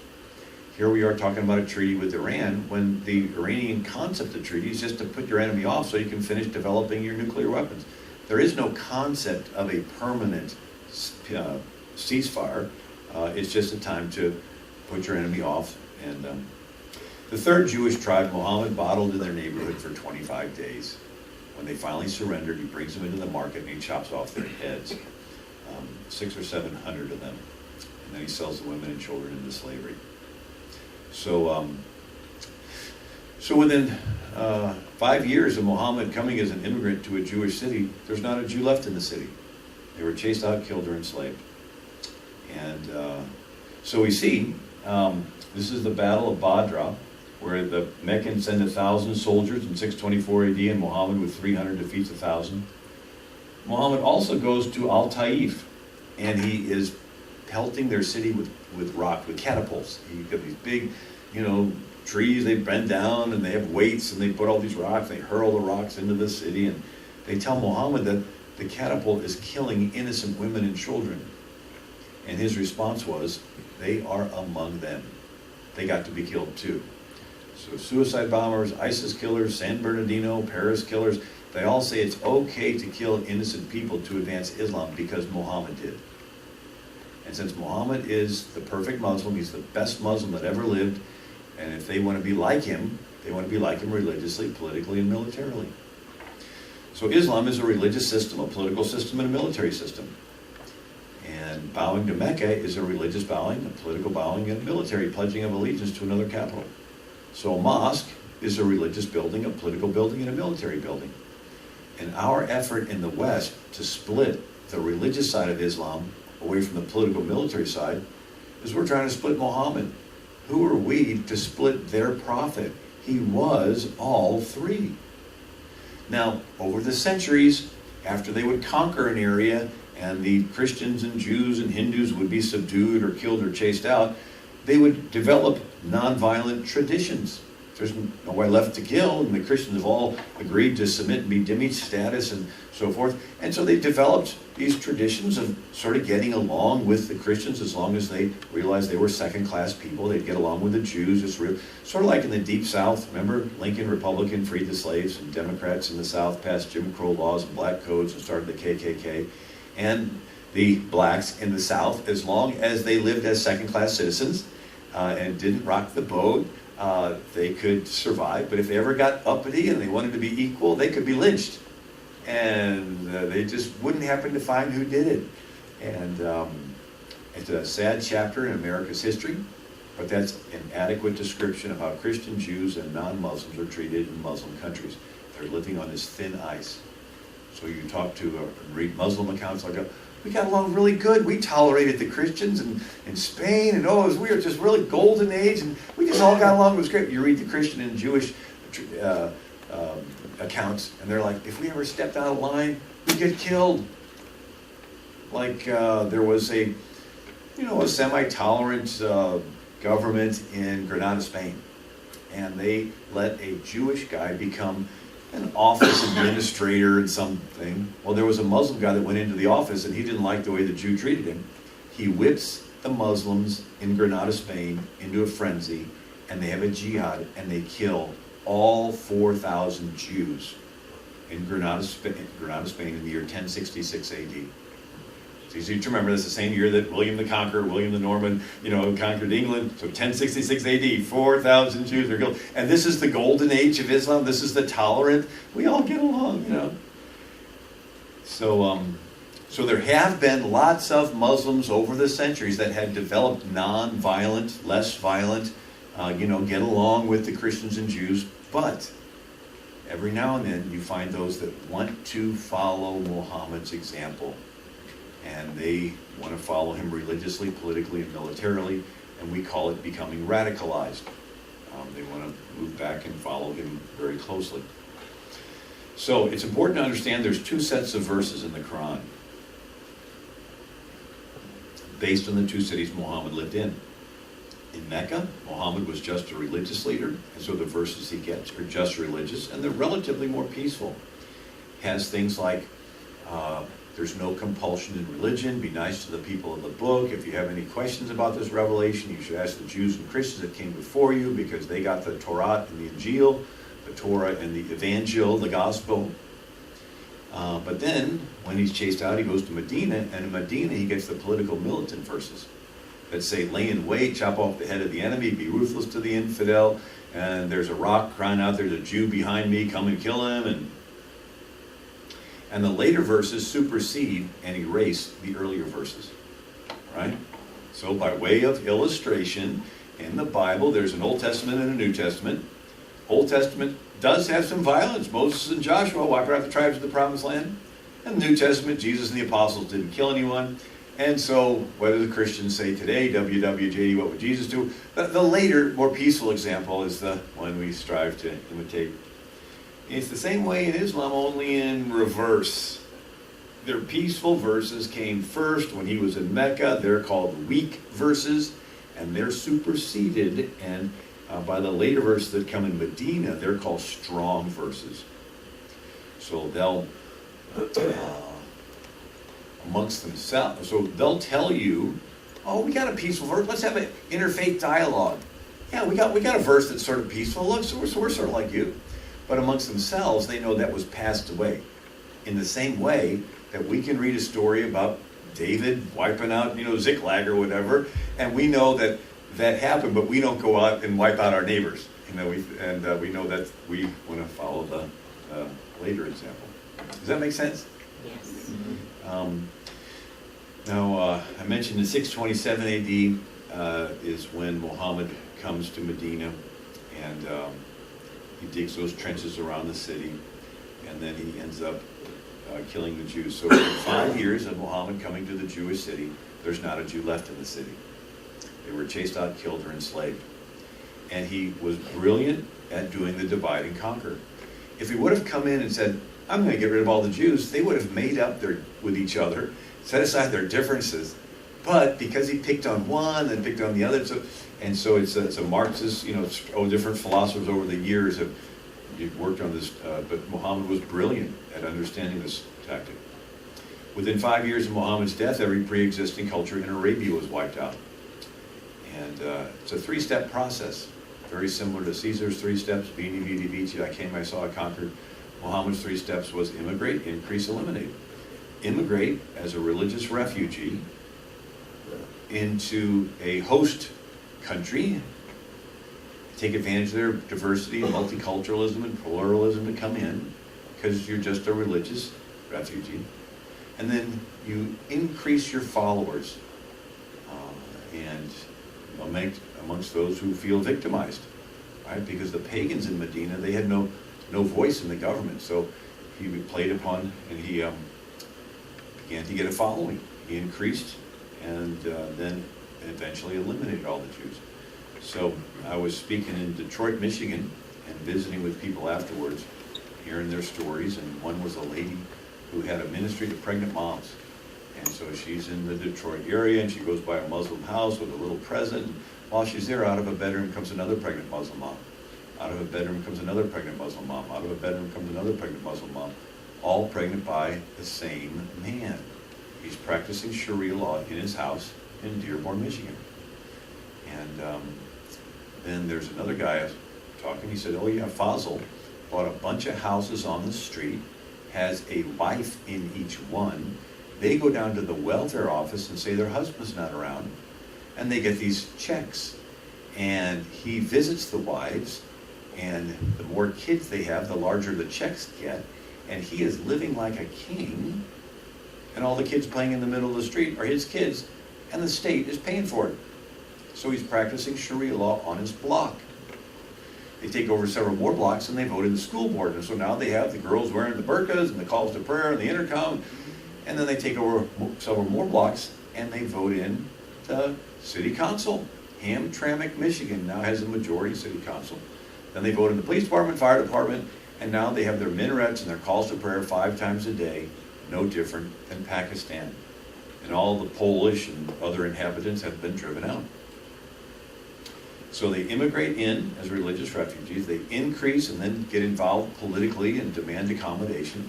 Here we are talking about a treaty with Iran, when the Iranian concept of treaty is just to put your enemy off so you can finish developing your nuclear weapons. There is no concept of a permanent ceasefire. It's just a time to put your enemy off. And the third Jewish tribe, Muhammad, bottled in their neighborhood for 25 days. When they finally surrendered, he brings them into the market and he chops off their heads, 600 or 700 of them. And then he sells the women and children into slavery. So within 5 years of Muhammad coming as an immigrant to a Jewish city, there's not a Jew left in the city. They were chased out, killed, or enslaved. And so we see, this is the Battle of Badra, where the Meccans send 1,000 soldiers in 624 AD, and Muhammad with 300 defeats 1,000. Muhammad also goes to Al-Taif, and he is pelting their city with rock, with catapults. You've got these big, trees they bend down, and they have weights, and they put all these rocks, they hurl the rocks into the city, and they tell Muhammad that the catapult is killing innocent women and children. And his response was, they are among them. They got to be killed too. So suicide bombers, ISIS killers, San Bernardino, Paris killers, they all say it's okay to kill innocent people to advance Islam because Muhammad did. And since Muhammad is the perfect Muslim, he's the best Muslim that ever lived, and if they want to be like him, they want to be like him religiously, politically, and militarily. So Islam is a religious system, a political system, and a military system. And bowing to Mecca is a religious bowing, a political bowing, and a military pledging of allegiance to another capital. So a mosque is a religious building, a political building, and a military building. And our effort in the West to split the religious side of Islam away from the political military side is we're trying to split Muhammad. Who are we to split their prophet? He was all three. Now, over the centuries, after they would conquer an area and the Christians and Jews and Hindus would be subdued or killed or chased out, they would develop nonviolent traditions. There's nobody left to kill, and the Christians have all agreed to submit and be dhimmi status and so forth. And so they developed these traditions of sort of getting along with the Christians as long as they realized they were second-class people. They'd get along with the Jews. It's real, sort of like in the Deep South. Remember, Lincoln, Republican, freed the slaves, and Democrats in the South passed Jim Crow laws and black codes and started the KKK. And the blacks in the South, as long as they lived as second-class citizens and didn't rock the boat, they could survive. But if they ever got uppity and they wanted to be equal, they could be lynched. And they just wouldn't happen to find who did it. And it's a sad chapter in America's history, but that's an adequate description of how Christian Jews and non-Muslims are treated in Muslim countries. They're living on this thin ice. So you talk to read Muslim accounts, like, we got along really good. We tolerated the Christians in Spain, and we were just really golden age, and we just all got along. It was great. You read the Christian and Jewish accounts, and they're like, if we ever stepped out of line, we'd get killed. Like there was a semi-tolerant government in Granada, Spain, and they let a Jewish guy become an office administrator and something. Well, there was a Muslim guy that went into the office, and he didn't like the way the Jew treated him. He whips the Muslims in Granada, Spain, into a frenzy, and they have a jihad, and they kill all 4,000 Jews in Granada, Spain in the year 1066 AD. It's easy to remember, that's the same year that William the Conqueror, William the Norman, conquered England. So 1066 AD, 4,000 Jews are killed. And this is the golden age of Islam. This is the tolerant. We all get along, So there have been lots of Muslims over the centuries that have developed non-violent, less violent, get along with the Christians and Jews. But every now and then you find those that want to follow Muhammad's example. And they want to follow him religiously, politically, and militarily, and we call it becoming radicalized. They want to move back and follow him very closely. So it's important to understand there's two sets of verses in the Quran based on the two cities Muhammad lived in. In Mecca, Muhammad was just a religious leader, and so the verses he gets are just religious, and they're relatively more peaceful. Has things like, there's no compulsion in religion. Be nice to the people of the book. If you have any questions about this revelation, you should ask the Jews and Christians that came before you, because they got the Torah and the Injil, the Torah and the Evangel, the Gospel. But then, when he's chased out, he goes to Medina, and in Medina he gets the political militant verses that say, lay in wait, chop off the head of the enemy, be ruthless to the infidel, and there's a rock crying out, there's a Jew behind me, come and kill him, and the later verses supersede and erase the earlier verses, right? So by way of illustration, in the Bible, there's an Old Testament and a New Testament. Old Testament does have some violence. Moses and Joshua wiped out the tribes of the Promised Land. And the New Testament, Jesus and the apostles didn't kill anyone. And so, whether the Christians say today, WWJD, what would Jesus do? The later, more peaceful example is the one we strive to imitate. It's the same way in Islam, only in reverse. Their peaceful verses came first when he was in Mecca. They're called weak verses, and they're superseded. And by the later verses that come in Medina, they're called strong verses. So they'll, amongst themselves, so they'll tell you, oh, we got a peaceful verse. Let's have an interfaith dialogue. Yeah, we got a verse that's sort of peaceful. Look, so we're sort of like you. But amongst themselves, they know that was passed away. In the same way that we can read a story about David wiping out, Ziklag or whatever, and we know that that happened, but we don't go out and wipe out our neighbors. We know that we want to follow the later example. Does that make sense? Yes. Now, I mentioned in 627 AD is when Muhammad comes to Medina, and he digs those trenches around the city, and then he ends up killing the Jews. So in 5 years of Muhammad coming to the Jewish city, there's not a Jew left in the city. They were chased out, killed, or enslaved. And he was brilliant at doing the divide and conquer. If he would have come in and said, I'm going to get rid of all the Jews, they would have made up with each other, set aside their differences, But because he picked on one and picked on the other, so it's a Marxist, different philosophers over the years have worked on this, but Muhammad was brilliant at understanding this tactic. Within 5 years of Muhammad's death, every pre-existing culture in Arabia was wiped out. And it's a three-step process, very similar to Caesar's three steps: Veni, Vidi, Vici, I came, I saw, I conquered. Muhammad's three steps was immigrate, increase, eliminate. Immigrate as a religious refugee into a host country, take advantage of their diversity and multiculturalism and pluralism to come in, because you're just a religious refugee. And then you increase your followers and amongst those who feel victimized, right? Because the pagans in Medina, they had no voice in the government. So he played upon, and he began to get a following. He increased and then eventually eliminated all the Jews. So I was speaking in Detroit, Michigan, and visiting with people afterwards, hearing their stories, and one was a lady who had a ministry to pregnant moms. And so she's in the Detroit area, and she goes by a Muslim house with a little present. And while she's there, out of a bedroom comes another pregnant Muslim mom. Out of a bedroom comes another pregnant Muslim mom. Out of a bedroom comes another pregnant Muslim mom. All pregnant by the same man. He's practicing Sharia law in his house in Dearborn, Michigan. And then there's another guy talking. He said, oh yeah, Fazl bought a bunch of houses on the street, has a wife in each one. They go down to the welfare office and say their husband's not around, and they get these checks. And he visits the wives, and the more kids they have, the larger the checks get. And he is living like a king, and all the kids playing in the middle of the street are his kids, and the state is paying for it. So he's practicing Sharia law on his block. They take over several more blocks, and they vote in the school board. And so now they have the girls wearing the burqas and the calls to prayer and the intercom. And then they take over several more blocks, and they vote in the city council. Hamtramck, Michigan now has a majority city council. Then they vote in the police department, fire department, and now they have their minarets and their calls to prayer 5 times a day, no different than Pakistan. And all the Polish and other inhabitants have been driven out. So they immigrate in as religious refugees, they increase and then get involved politically and demand accommodation,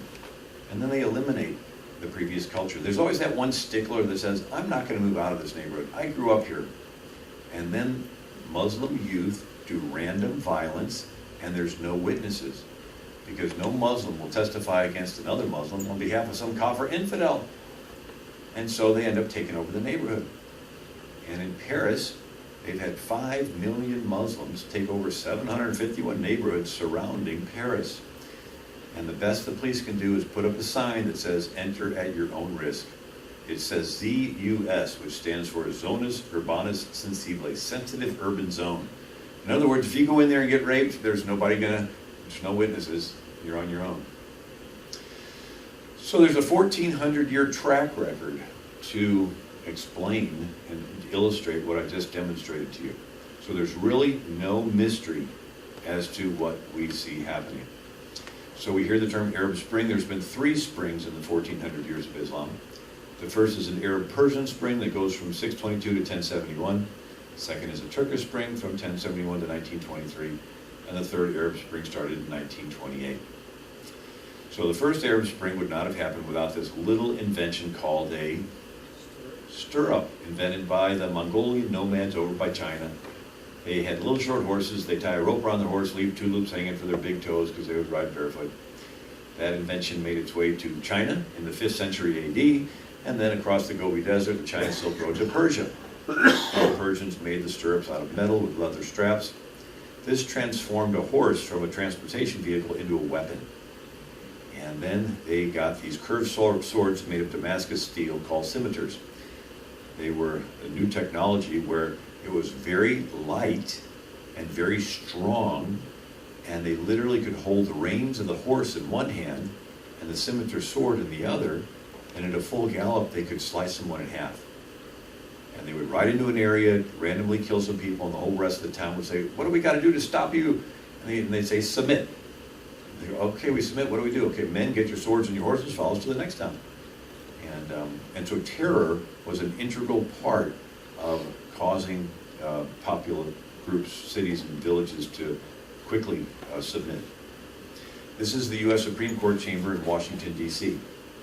and then they eliminate the previous culture. There's always that one stickler that says, I'm not going to move out of this neighborhood. I grew up here. And then Muslim youth do random violence, and there's no witnesses, because no Muslim will testify against another Muslim on behalf of some kafir infidel. And so they end up taking over the neighborhood. And in Paris, they've had 5 million Muslims take over 751 neighborhoods surrounding Paris. And the best the police can do is put up a sign that says, enter at your own risk. It says ZUS, which stands for Zonas Urbanas Sensibles, sensitive urban zone. In other words, if you go in there and get raped, there's no witnesses, you're on your own. So there's a 1,400-year track record to explain and illustrate what I just demonstrated to you. So there's really no mystery as to what we see happening. So we hear the term Arab Spring. There's been 3 springs in the 1,400 years of Islam. The first is an Arab-Persian spring that goes from 622 to 1071. The second is a Turkish spring from 1071 to 1923. And the third Arab Spring started in 1928. So the first Arab Spring would not have happened without this little invention called a stirrup, invented by the Mongolian nomads over by China. They had little short horses. They tie a rope around their horse, leave 2 loops hanging for their big toes because they would ride barefoot. That invention made its way to China in the 5th century AD, and then across the Gobi Desert, the China Silk Road to Persia. The Persians made the stirrups out of metal with leather straps. This transformed a horse from a transportation vehicle into a weapon. And then they got these curved swords made of Damascus steel called scimitars. They were a new technology where it was very light and very strong, and they literally could hold the reins of the horse in one hand and the scimitar sword in the other, and at a full gallop they could slice someone in half. And they would ride into an area, randomly kill some people, and the whole rest of the town would say, what do we got to do to stop you? And they'd say, submit. And they go, okay, we submit, what do we do? Okay, men, get your swords and your horses, follow us to the next town. And so terror was an integral part of causing popular groups, cities, and villages to quickly submit. This is the U.S. Supreme Court chamber in Washington, D.C.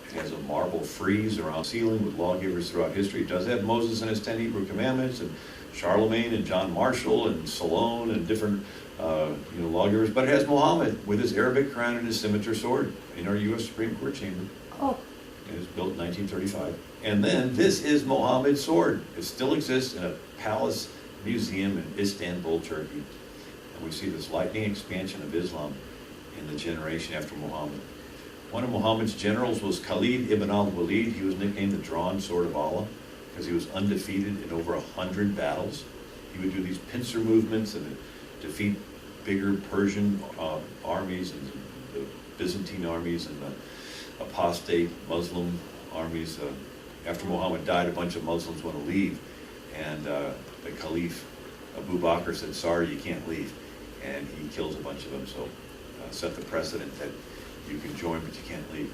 It has a marble frieze around the ceiling with lawgivers throughout history. It does have Moses and his 10 Hebrew commandments, and Charlemagne and John Marshall and Solon and different lawgivers, but it has Muhammad with his Arabic crown and his scimitar sword in our U.S. Supreme Court chamber. Oh, It was built in 1935. And then this is Muhammad's sword. It still exists in a palace museum in Istanbul, Turkey. And we see this lightning expansion of Islam in the generation after Muhammad. One of Muhammad's generals was Khalid ibn al-Walid. He was nicknamed the Drawn Sword of Allah because he was undefeated in over 100 battles. He would do these pincer movements and defeat bigger Persian armies and the Byzantine armies and the apostate Muslim armies. After Muhammad died, a bunch of Muslims want to leave, and the Caliph Abu Bakr said, "Sorry, you can't leave," and he kills a bunch of them. So set the precedent that you can join, but you can't leave.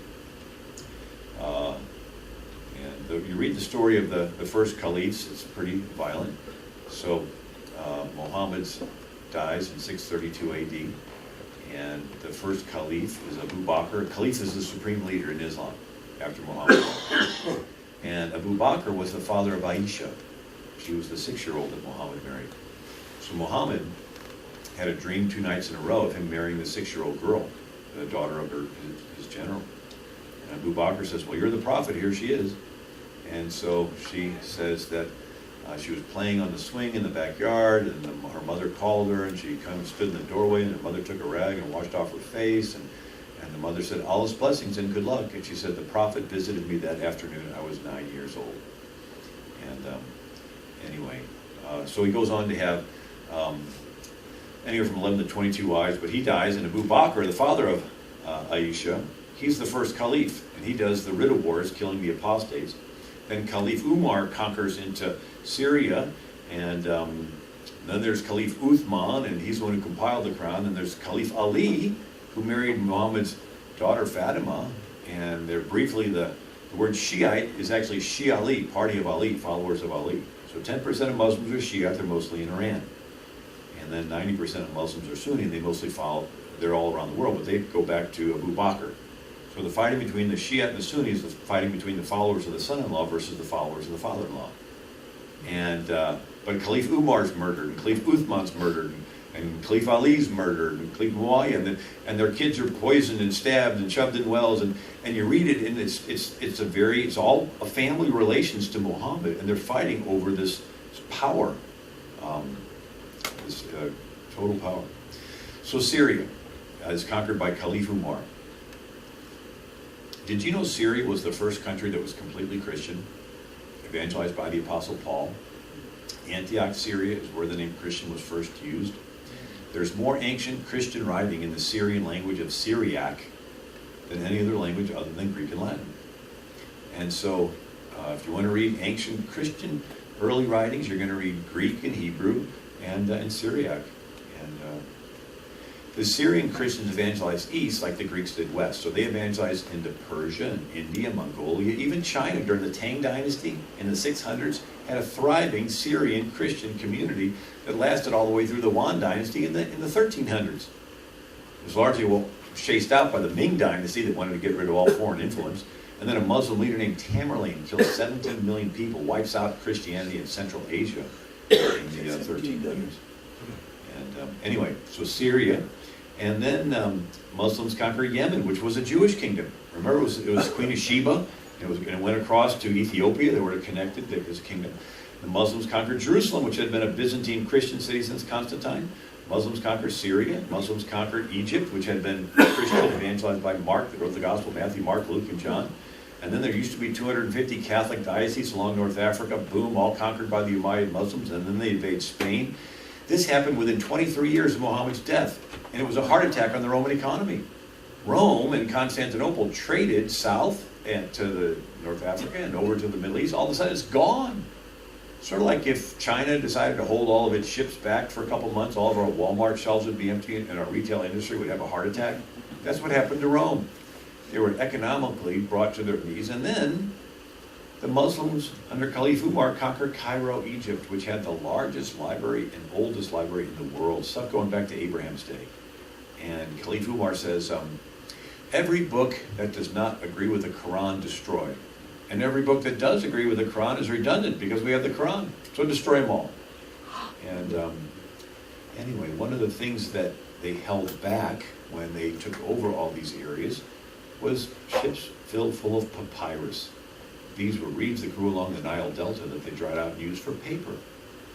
You read the story of the first caliphs, it's pretty violent. So Muhammad dies in 632 AD, and the first caliph is Abu Bakr. Caliph is the supreme leader in Islam after Muhammad. And Abu Bakr was the father of Aisha. She was the 6-year-old that Muhammad married. So Muhammad had a dream 2 nights in a row of him marrying the 6-year-old girl, the daughter of his general. And Abu Bakr says, "Well, you're the prophet, here she is." And so she says that she was playing on the swing in the backyard, and her mother called her, and she kind of stood in the doorway, and her mother took a rag and washed off her face, and the mother said, "Allah's blessings and good luck." And she said, "The prophet visited me that afternoon. I was 9 years old." And anyway, so he goes on to have anywhere from 11 to 22 wives, but he dies, and Abu Bakr, the father of Aisha, he's the first caliph, and he does the Ridda Wars, killing the apostates. Then Caliph Umar conquers into Syria, and then there's Caliph Uthman, and he's the one who compiled the Quran. And there's Caliph Ali, who married Muhammad's daughter Fatima, and they're briefly, the word Shiite is actually Shi'ali, party of Ali, followers of Ali. So 10% of Muslims are Shiite, they're mostly in Iran. And then 90% of Muslims are Sunni, and they mostly follow, they're all around the world, but they go back to Abu Bakr. So the fighting between the Shiite and the Sunnis is the fighting between the followers of the son-in-law versus the followers of the father-in-law. And but Caliph Umar's murdered, and Caliph Uthman's murdered, and Caliph Ali's murdered, and Caliph Muawiyah, and their kids are poisoned and stabbed and shoved in wells, and you read it, and it's all a family relations to Muhammad, and they're fighting over this power, this total power. So Syria is conquered by Caliph Umar. Did you know Syria was the first country that was completely Christian, evangelized by the Apostle Paul? Antioch, Syria is where the name Christian was first used. There's more ancient Christian writing in the Syrian language of Syriac than any other language other than Greek and Latin. And so if you want to read ancient Christian early writings, you're going to read Greek and Hebrew and Syriac. And the Syrian Christians evangelized east like the Greeks did west. So they evangelized into Persia and India, Mongolia, even China during the Tang Dynasty in the 600s had a thriving Syrian Christian community that lasted all the way through the Yuan Dynasty in the 1300s. It was largely chased out by the Ming Dynasty that wanted to get rid of all foreign influence. And then a Muslim leader named Tamerlane killed 17 million people, wipes out Christianity in Central Asia in the 1300s. And anyway, so Syria. And then Muslims conquered Yemen, which was a Jewish kingdom. Remember, it was Queen of Sheba. It went across to Ethiopia. They were connected. There was a kingdom. The Muslims conquered Jerusalem, which had been a Byzantine Christian city since Constantine. Muslims conquered Syria. Muslims conquered Egypt, which had been Christian, evangelized by Mark, that wrote the Gospel, Matthew, Mark, Luke, and John. And then there used to be 250 Catholic dioceses along North Africa. Boom, all conquered by the Umayyad Muslims. And then they invade Spain. This happened within 23 years of Muhammad's death, and it was a heart attack on the Roman economy. Rome and Constantinople traded south and to the North Africa and over to the Middle East. All of a sudden, it's gone. Sort of like if China decided to hold all of its ships back for a couple months, all of our Walmart shelves would be empty, and our retail industry would have a heart attack. That's what happened to Rome. They were economically brought to their knees, and then The Muslims under Caliph Umar conquered Cairo, Egypt, which had the largest library and oldest library in the world, stuff going back to Abraham's day. And Caliph Umar says, every book that does not agree with the Quran, destroy. And every book that does agree with the Quran is redundant because we have the Quran. So destroy them all. And anyway, one of the things that they held back when they took over all these areas was ships filled full of papyrus. These were reeds that grew along the Nile Delta that they dried out and used for paper.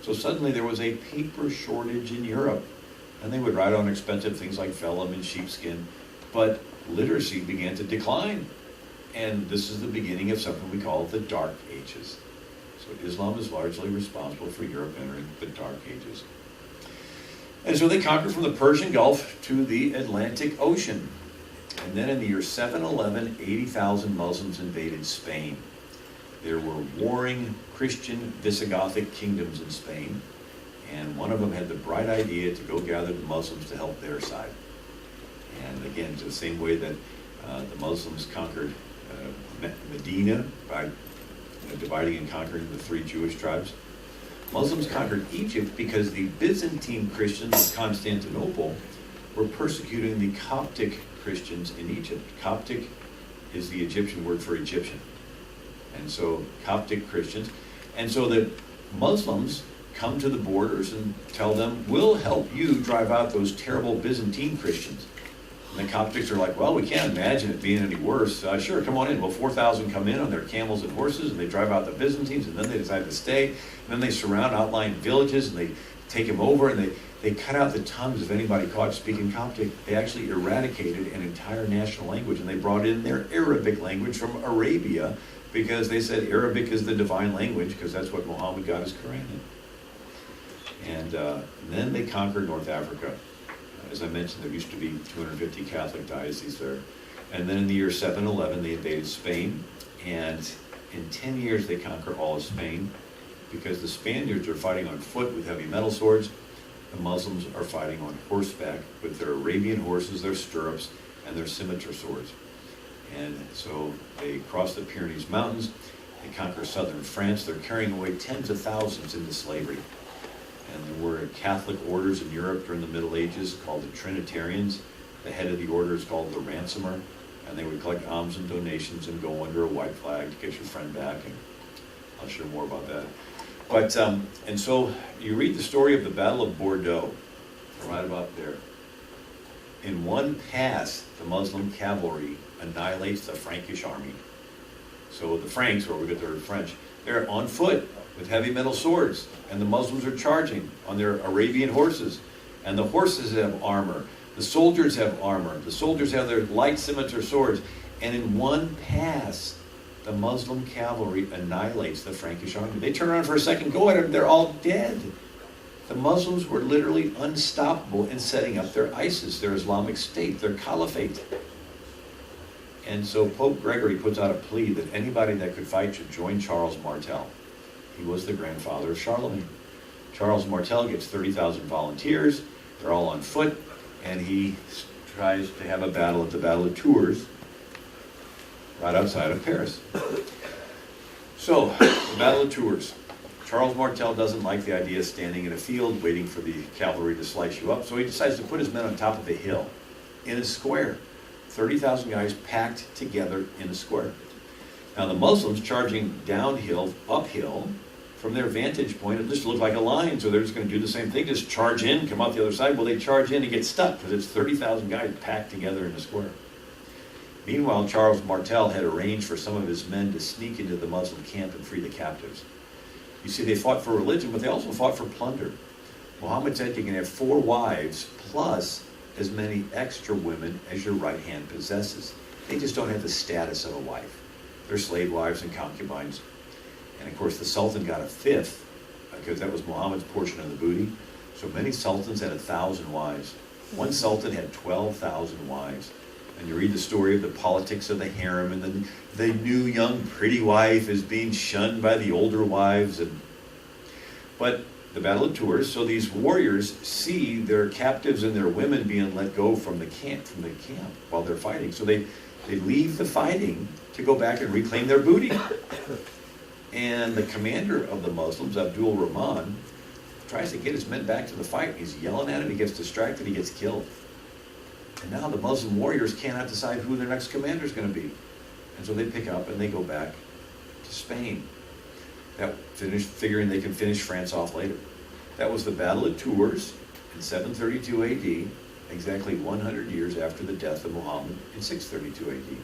So suddenly there was a paper shortage in Europe. And they would write on expensive things like vellum and sheepskin. But literacy began to decline. And this is the beginning of something we call the Dark Ages. So Islam is largely responsible for Europe entering the Dark Ages. And so they conquered from the Persian Gulf to the Atlantic Ocean. And then in the year 711, 80,000 Muslims invaded Spain. There were warring Christian Visigothic kingdoms in Spain, and one of them had the bright idea to go gather the Muslims to help their side. And again, the same way that the Muslims conquered Medina by dividing and conquering the 3 Jewish tribes. Muslims conquered Egypt because the Byzantine Christians of Constantinople were persecuting the Coptic Christians in Egypt. Coptic is the Egyptian word for Egyptian. And so Coptic Christians. And so the Muslims come to the borders and tell them, we'll help you drive out those terrible Byzantine Christians. And the Coptics are like, well, we can't imagine it being any worse. Sure, come on in. Well, 4,000 come in on their camels and horses, and they drive out the Byzantines, and then they decide to stay. And then they surround outlying villages, and they take them over, and they cut out the tongues of anybody caught speaking Coptic. They actually eradicated an entire national language, and they brought in their Arabic language from Arabia, because they said Arabic is the divine language, because that's what Muhammad got his Quran in. And then they conquered North Africa. As I mentioned, there used to be 250 Catholic dioceses there. And then in the year 711, they invaded Spain. And in 10 years, they conquer all of Spain, because the Spaniards are fighting on foot with heavy metal swords. The Muslims are fighting on horseback with their Arabian horses, their stirrups, and their scimitar swords. And so they cross the Pyrenees Mountains. They conquer southern France. They're carrying away tens of thousands into slavery. And there were Catholic orders in Europe during the Middle Ages called the Trinitarians. The head of the order is called the ransomer. And they would collect alms and donations and go under a white flag to get your friend back. And I'll share more about that. But, and so you read the story of the Battle of Bordeaux, right about there. In one pass, the Muslim cavalry annihilates the Frankish army. So the Franks, where we get their French, they're on foot with heavy metal swords, and the Muslims are charging on their Arabian horses. And the horses have armor. The soldiers have armor. The soldiers have their light scimitar swords. And in one pass, the Muslim cavalry annihilates the Frankish army. They turn around for a second, go at them, they're all dead. The Muslims were literally unstoppable in setting up their ISIS, their Islamic State, their caliphate. And so Pope Gregory puts out a plea that anybody that could fight should join Charles Martel. He was the grandfather of Charlemagne. Charles Martel gets 30,000 volunteers. They're all on foot, and he tries to have a battle at the Battle of Tours, right outside of Paris. So, the Battle of Tours. Charles Martel doesn't like the idea of standing in a field waiting for the cavalry to slice you up, so he decides to put his men on top of a hill in a square. 30,000 guys packed together in a square. Now the Muslims charging downhill, uphill, from their vantage point, it just looked like a line, so they're just going to do the same thing, just charge in, come out the other side. Well, they charge in and get stuck because it's 30,000 guys packed together in a square. Meanwhile, Charles Martel had arranged for some of his men to sneak into the Muslim camp and free the captives. You see, they fought for religion, but they also fought for plunder. Muhammad said you can have 4 wives plus as many extra women as your right hand possesses. They just don't have the status of a wife. They're slave wives and concubines. And of course, the Sultan got a 5th, because that was Muhammad's portion of the booty. So many sultans had 1,000 wives. One sultan had 12,000 wives. And you read the story of the politics of the harem, and then the new young pretty wife is being shunned by the older wives. But the Battle of Tours, so these warriors see their captives and their women being let go from the camp while they're fighting. So they leave the fighting to go back and reclaim their booty. And the commander of the Muslims, Abdul Rahman, tries to get his men back to the fight. He's yelling at him, he gets distracted, he gets killed. And now the Muslim warriors cannot decide who their next commander is going to be. And so they pick up and they go back to Spain. Figuring they can finish France off later. That was the Battle of Tours in 732 AD, exactly 100 years after the death of Muhammad in 632 AD.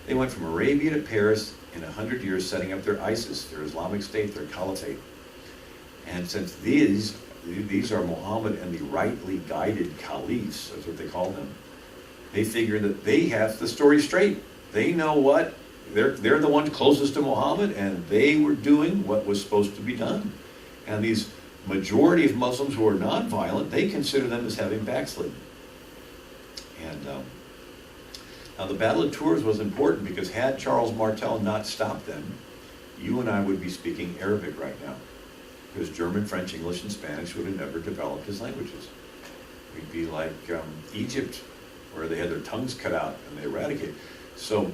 They went from Arabia to Paris in 100 years, setting up their ISIS, their Islamic State, their caliphate. And since these are Muhammad and the rightly guided caliphs, that's what they call them, they figure that they have the story straight. They know what, they're the ones closest to Muhammad, and they were doing what was supposed to be done. And these majority of Muslims who are non-violent, they consider them as having backslidden. And now the Battle of Tours was important because had Charles Martel not stopped them, you and I would be speaking Arabic right now. Because German, French, English, and Spanish would have never developed as languages. We'd be like Egypt, where they had their tongues cut out and they eradicated. So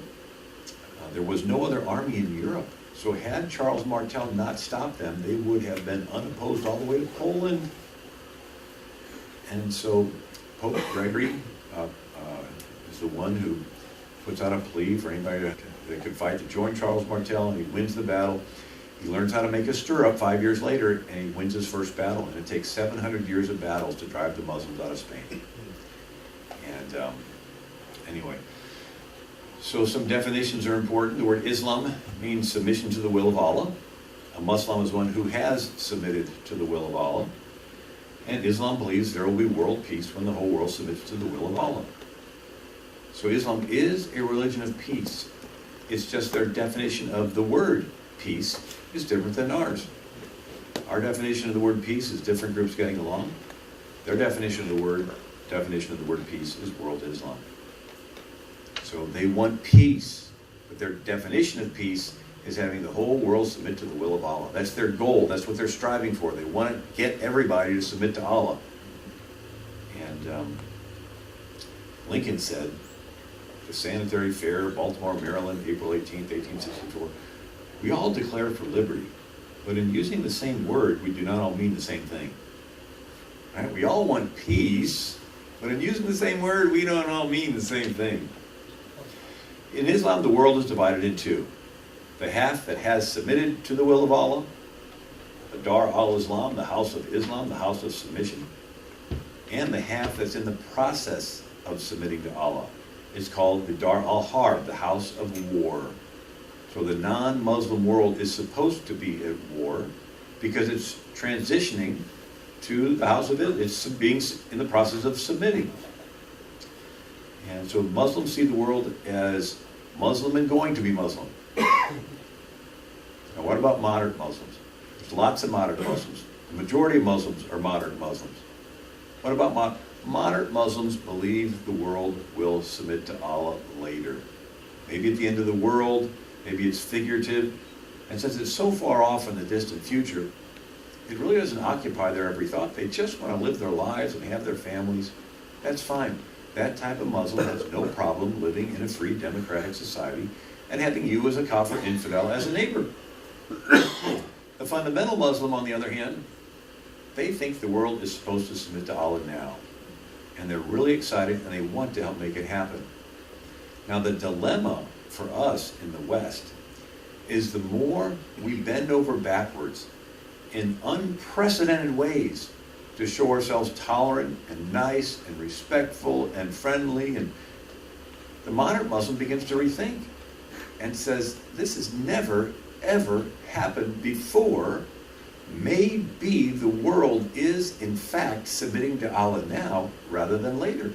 there was no other army in Europe. So had Charles Martel not stopped them, they would have been unopposed all the way to Poland. And so Pope Gregory is the one who puts out a plea for anybody that could fight to join Charles Martel, and he wins the battle. He learns how to make a stirrup 5 years later, and he wins his first battle. And it takes 700 years of battles to drive the Muslims out of Spain. And anyway, so some definitions are important. The word Islam means submission to the will of Allah. A Muslim is one who has submitted to the will of Allah. And Islam believes there will be world peace when the whole world submits to the will of Allah. So Islam is a religion of peace. It's just their definition of the word peace is different than ours. Our definition of the word peace is different groups getting along. Their definition of the word peace is world Islam. So they want peace, but their definition of peace is having the whole world submit to the will of Allah. That's their goal. That's what they're striving for. They want to get everybody to submit to Allah. And Lincoln said, the Sanitary Fair, Baltimore, Maryland, April 18th, 1864, we all declare for liberty, but in using the same word, we do not all mean the same thing. Right? We all want peace, but in using the same word, we don't all mean the same thing. In Islam, the world is divided in two. The half that has submitted to the will of Allah, the Dar al-Islam, the house of Islam, the house of submission, and the half that's in the process of submitting to Allah. It's called the Dar al-Harb, the house of war. So the non-Muslim world is supposed to be at war because it's transitioning to the house of Islam. It's being in the process of submitting. And so Muslims see the world as Muslim and going to be Muslim. Now what about moderate Muslims? There's lots of moderate Muslims. The majority of Muslims are moderate Muslims. What about moderate Muslims believe the world will submit to Allah later? Maybe at the end of the world, maybe it's figurative. And since it's so far off in the distant future, it really doesn't occupy their every thought. They just want to live their lives and have their families. That's fine. That type of Muslim has no problem living in a free democratic society and having you as a kafir infidel as a neighbor. The fundamental Muslim, on the other hand, they think the world is supposed to submit to Allah now. And they're really excited and they want to help make it happen. Now the dilemma for us in the West is the more we bend over backwards in unprecedented ways to show ourselves tolerant and nice and respectful and friendly, and the moderate Muslim begins to rethink and says, this has never, ever happened before. Maybe the world is, in fact, submitting to Allah now rather than later.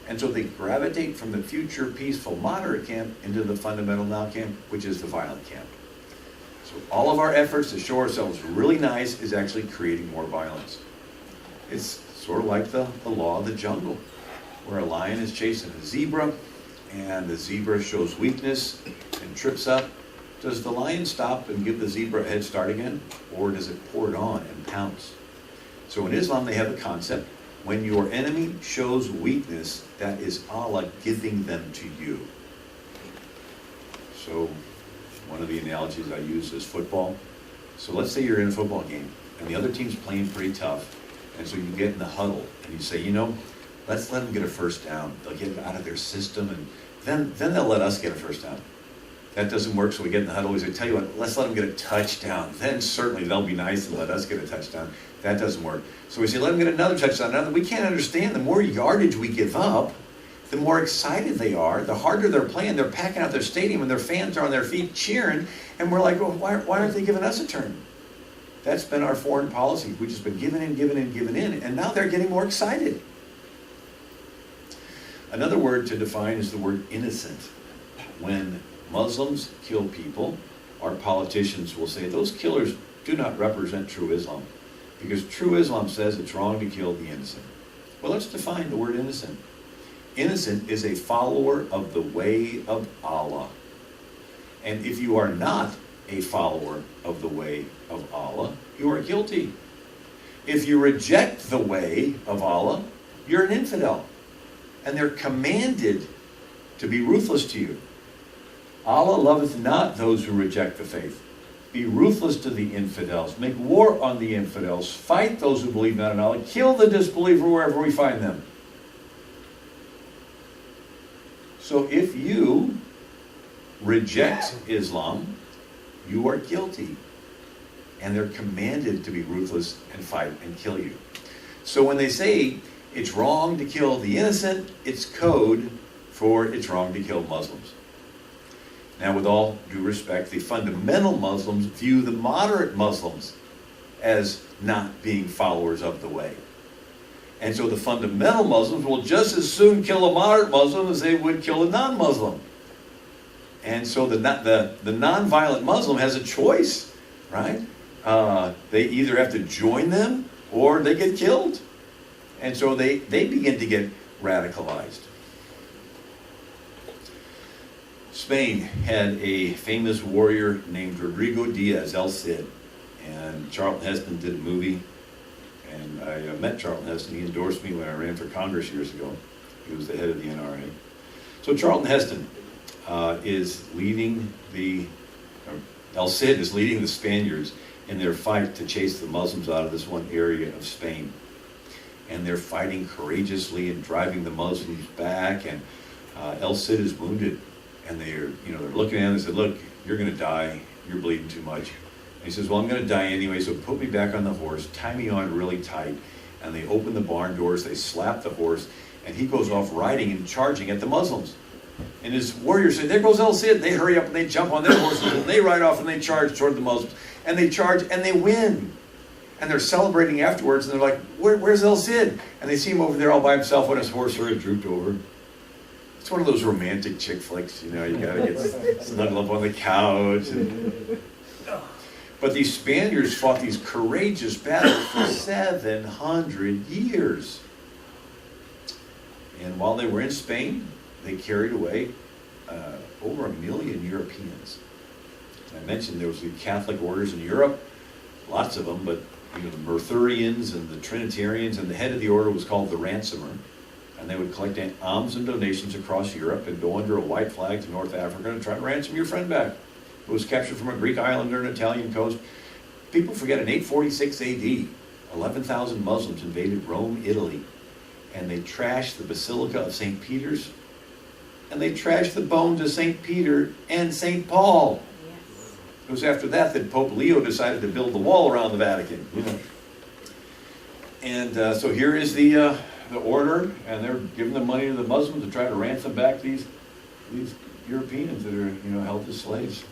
And so they gravitate from the future peaceful moderate camp into the fundamental now camp, which is the violent camp. So all of our efforts to show ourselves really nice is actually creating more violence. It's sort of like the law of the jungle, where a lion is chasing a zebra, and the zebra shows weakness and trips up. Does the lion stop and give the zebra a head start again, or does it pour it on and pounce? So in Islam, they have a concept: when your enemy shows weakness, that is Allah giving them to you. So One of the analogies I use is football. So let's say you're in a football game and the other team's playing pretty tough. And so you get in the huddle and you say, you know, let's let them get a first down. They'll get it out of their system and then they'll let us get a first down. That doesn't work, so we get in the huddle. We say, tell you what, let's let them get a touchdown. Then certainly they'll be nice and let us get a touchdown. That doesn't work. So we say, let them get another touchdown. Now, we can't understand, the more yardage we give up, the more excited they are, the harder they're playing. They're packing out their stadium and their fans are on their feet cheering. And we're like, well, why aren't they giving us a turn? That's been our foreign policy. We've just been giving in, and now they're getting more excited. Another word to define is the word innocent. When Muslims kill people, our politicians will say those killers do not represent true Islam, because true Islam says it's wrong to kill the innocent. Well, let's define the word innocent. Innocent is a follower of the way of Allah. And if you are not a follower of the way of Allah, you are guilty. If you reject the way of Allah, you're an infidel. And they're commanded to be ruthless to you. Allah loveth not those who reject the faith. Be ruthless to the infidels. Make war on the infidels. Fight those who believe not in Allah. Kill the disbeliever wherever we find them. So if you reject Islam, you are guilty. And they're commanded to be ruthless and fight and kill you. So when they say it's wrong to kill the innocent, it's code for it's wrong to kill Muslims. Now, with all due respect, the fundamental Muslims view the moderate Muslims as not being followers of the way. And so the fundamental Muslims will just as soon kill a moderate Muslim as they would kill a non-Muslim. And so the non-violent Muslim has a choice, right? They either have to join them or they get killed. And so they begin to get radicalized. Spain had a famous warrior named Rodrigo Diaz, El Cid. And Charlton Heston did a movie. And I met Charlton Heston. He endorsed me when I ran for Congress years ago. He was the head of the NRA. So Charlton Heston is leading El Cid is leading the Spaniards in their fight to chase the Muslims out of this one area of Spain. And they're fighting courageously and driving the Muslims back. And El Cid is wounded. And they're looking at him and said, look, you're going to die. You're bleeding too much. And he says, well, I'm going to die anyway, so put me back on the horse, tie me on really tight. And they open the barn doors, they slap the horse, and he goes off riding and charging at the Muslims. And his warriors say, there goes El Cid. They hurry up and they jump on their horses and they ride off and they charge toward the Muslims. And they charge and they win. And they're celebrating afterwards and they're like, where's El Cid? And they see him over there all by himself when his horse sort of drooped over. It's one of those romantic chick flicks, you gotta get snuggled up on the couch. But these Spaniards fought these courageous battles for 700 years. And while they were in Spain, they carried away over 1 million Europeans. I mentioned there was the Catholic orders in Europe, lots of them, but the Merthurians and the Trinitarians, and the head of the order was called the Ransomer. And they would collect alms and donations across Europe and go under a white flag to North Africa and try to ransom your friend back, who was captured from a Greek island or an Italian coast. People forget in 846 AD, 11,000 Muslims invaded Rome, Italy, and they trashed the Basilica of St. Peter's, and they trashed the bones of St. Peter and St. Paul. Yes. It was after that Pope Leo decided to build the wall around the Vatican. And so here is the order, and they're giving the money to the Muslims to try to ransom back these Europeans that are held as slaves.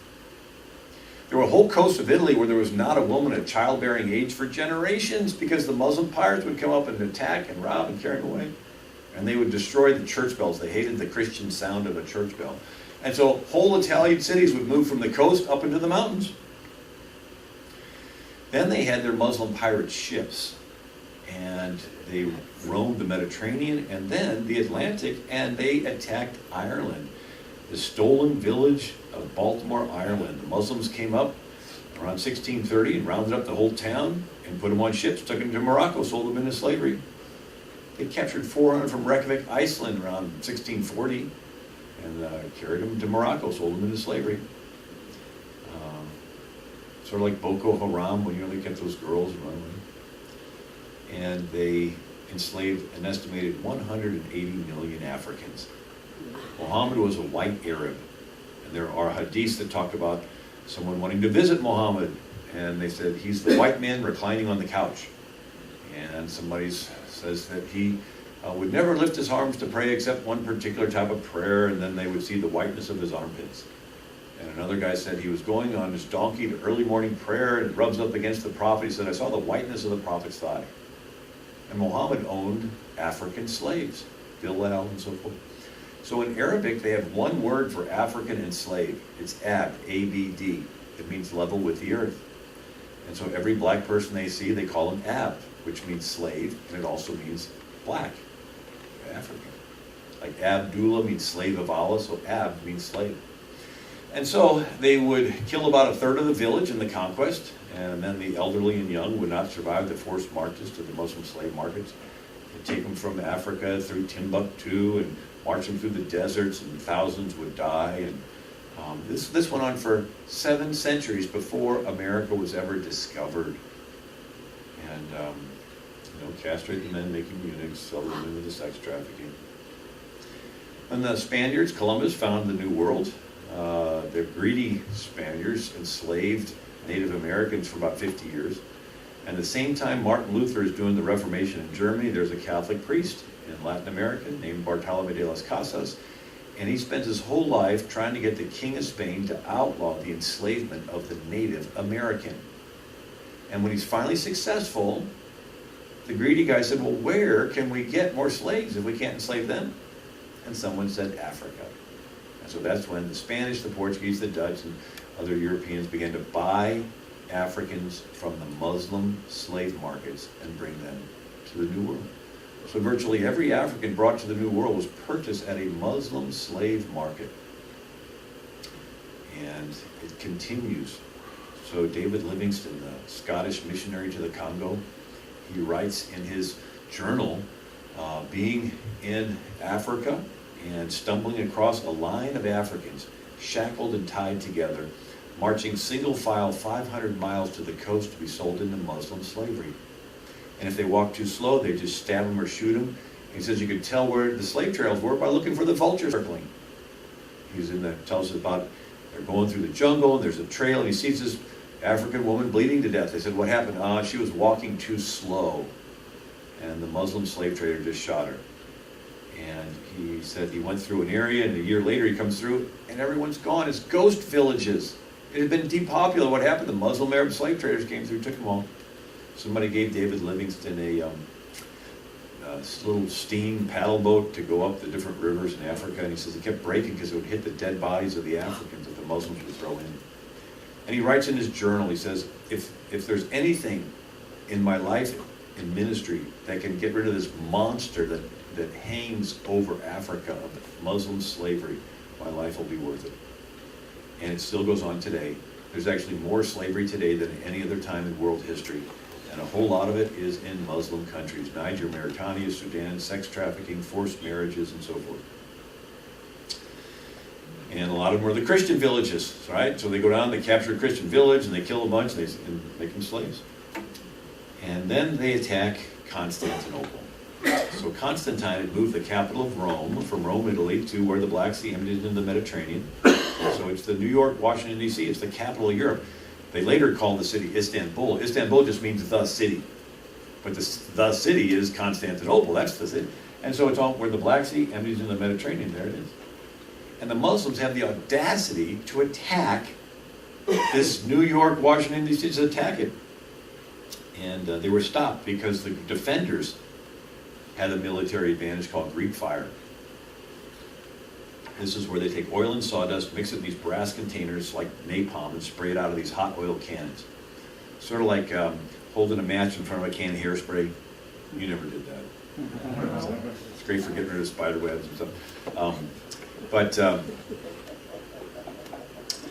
There were whole coasts of Italy where there was not a woman at childbearing age for generations because the Muslim pirates would come up and attack and rob and carry them away. And they would destroy the church bells. They hated the Christian sound of a church bell. And so whole Italian cities would move from the coast up into the mountains. Then they had their Muslim pirate ships. And they roamed the Mediterranean and then the Atlantic, and they attacked Ireland, the stolen village of Baltimore, Ireland. The Muslims came up around 1630 and rounded up the whole town and put them on ships, took them to Morocco, sold them into slavery. They captured 400 from Reykjavik, Iceland around 1640 and carried them to Morocco, sold them into slavery. sort of like Boko Haram, when they kept those girls running. And they enslaved an estimated 180 million Africans. Muhammad was a white Arab. And there are hadiths that talk about someone wanting to visit Muhammad, and they said he's the white man reclining on the couch. And somebody says that he would never lift his arms to pray except one particular type of prayer, and then they would see the whiteness of his armpits. And another guy said he was going on his donkey to early morning prayer and rubs up against the prophet. He said, I saw the whiteness of the prophet's thigh. And Muhammad owned African slaves, Bilal and so forth. So in Arabic, they have one word for African and slave. It's abd, A-B-D. It means level with the earth. And so every black person they see, they call him abd, which means slave, and it also means black, African. Like Abdullah means slave of Allah, so abd means slave. And so they would kill about a third of the village in the conquest, and then the elderly and young would not survive the forced marches to the Muslim slave markets. They'd take them from Africa through Timbuktu and march them through the deserts, and thousands would die. And this went on for 7 centuries before America was ever discovered. And castrate the men, make them eunuchs, sell them into the sex trafficking. When the Spaniards, Columbus, found the New World, the greedy Spaniards enslaved Native Americans for about 50 years. And at the same time Martin Luther is doing the Reformation in Germany, there's a Catholic priest in Latin America named Bartolomé de las Casas, and he spends his whole life trying to get the King of Spain to outlaw the enslavement of the Native American. And when he's finally successful, the greedy guy said, well, where can we get more slaves if we can't enslave them? And someone said Africa. And so that's when the Spanish, the Portuguese, the Dutch, and other Europeans began to buy Africans from the Muslim slave markets and bring them to the New World. So virtually every African brought to the New World was purchased at a Muslim slave market. And it continues. So David Livingstone, the Scottish missionary to the Congo, he writes in his journal, being in Africa and stumbling across a line of Africans shackled and tied together, marching single file 500 miles to the coast to be sold into Muslim slavery. And if they walked too slow, they just stab them or shoot them. And he says you could tell where the slave trails were by looking for the vultures circling. He's tells us about they're going through the jungle, and there's a trail, and he sees this African woman bleeding to death. They said, what happened? She was walking too slow. And the Muslim slave trader just shot her. And he said he went through an area, and a year later he comes through, and everyone's gone. It's ghost villages. It had been depopulated. What happened? The Muslim Arab slave traders came through, took them all. Somebody gave David Livingstone a little steam paddle boat to go up the different rivers in Africa, and he says it kept breaking because it would hit the dead bodies of the Africans that the Muslims would throw in. And he writes in his journal, he says, if there's anything in my life in ministry that can get rid of this monster that hangs over Africa of Muslim slavery, my life will be worth it. And it still goes on today. There's actually more slavery today than any other time in world history. And a whole lot of it is in Muslim countries. Niger, Mauritania, Sudan, sex trafficking, forced marriages, and so forth. And a lot of them are the Christian villages, right? So they go down, they capture a Christian village, and they kill a bunch, and make them slaves. And then they attack Constantinople. So Constantine had moved the capital of Rome, from Rome, Italy, to where the Black Sea emptied into the Mediterranean. So it's the New York, Washington, D.C., it's the capital of Europe. They later called the city Istanbul. Istanbul just means the city. But the city is Constantinople, that's the city. And so it's all where the Black Sea empties into the Mediterranean, there it is. And the Muslims have the audacity to attack this New York, Washington, D.C., to attack it. And they were stopped because the defenders had a military advantage called Greek fire. This is where they take oil and sawdust, mix it in these brass containers like napalm, and spray it out of these hot oil cannons. Sort of like holding a match in front of a can of hairspray. You never did that. It's great for getting rid of spider webs and stuff.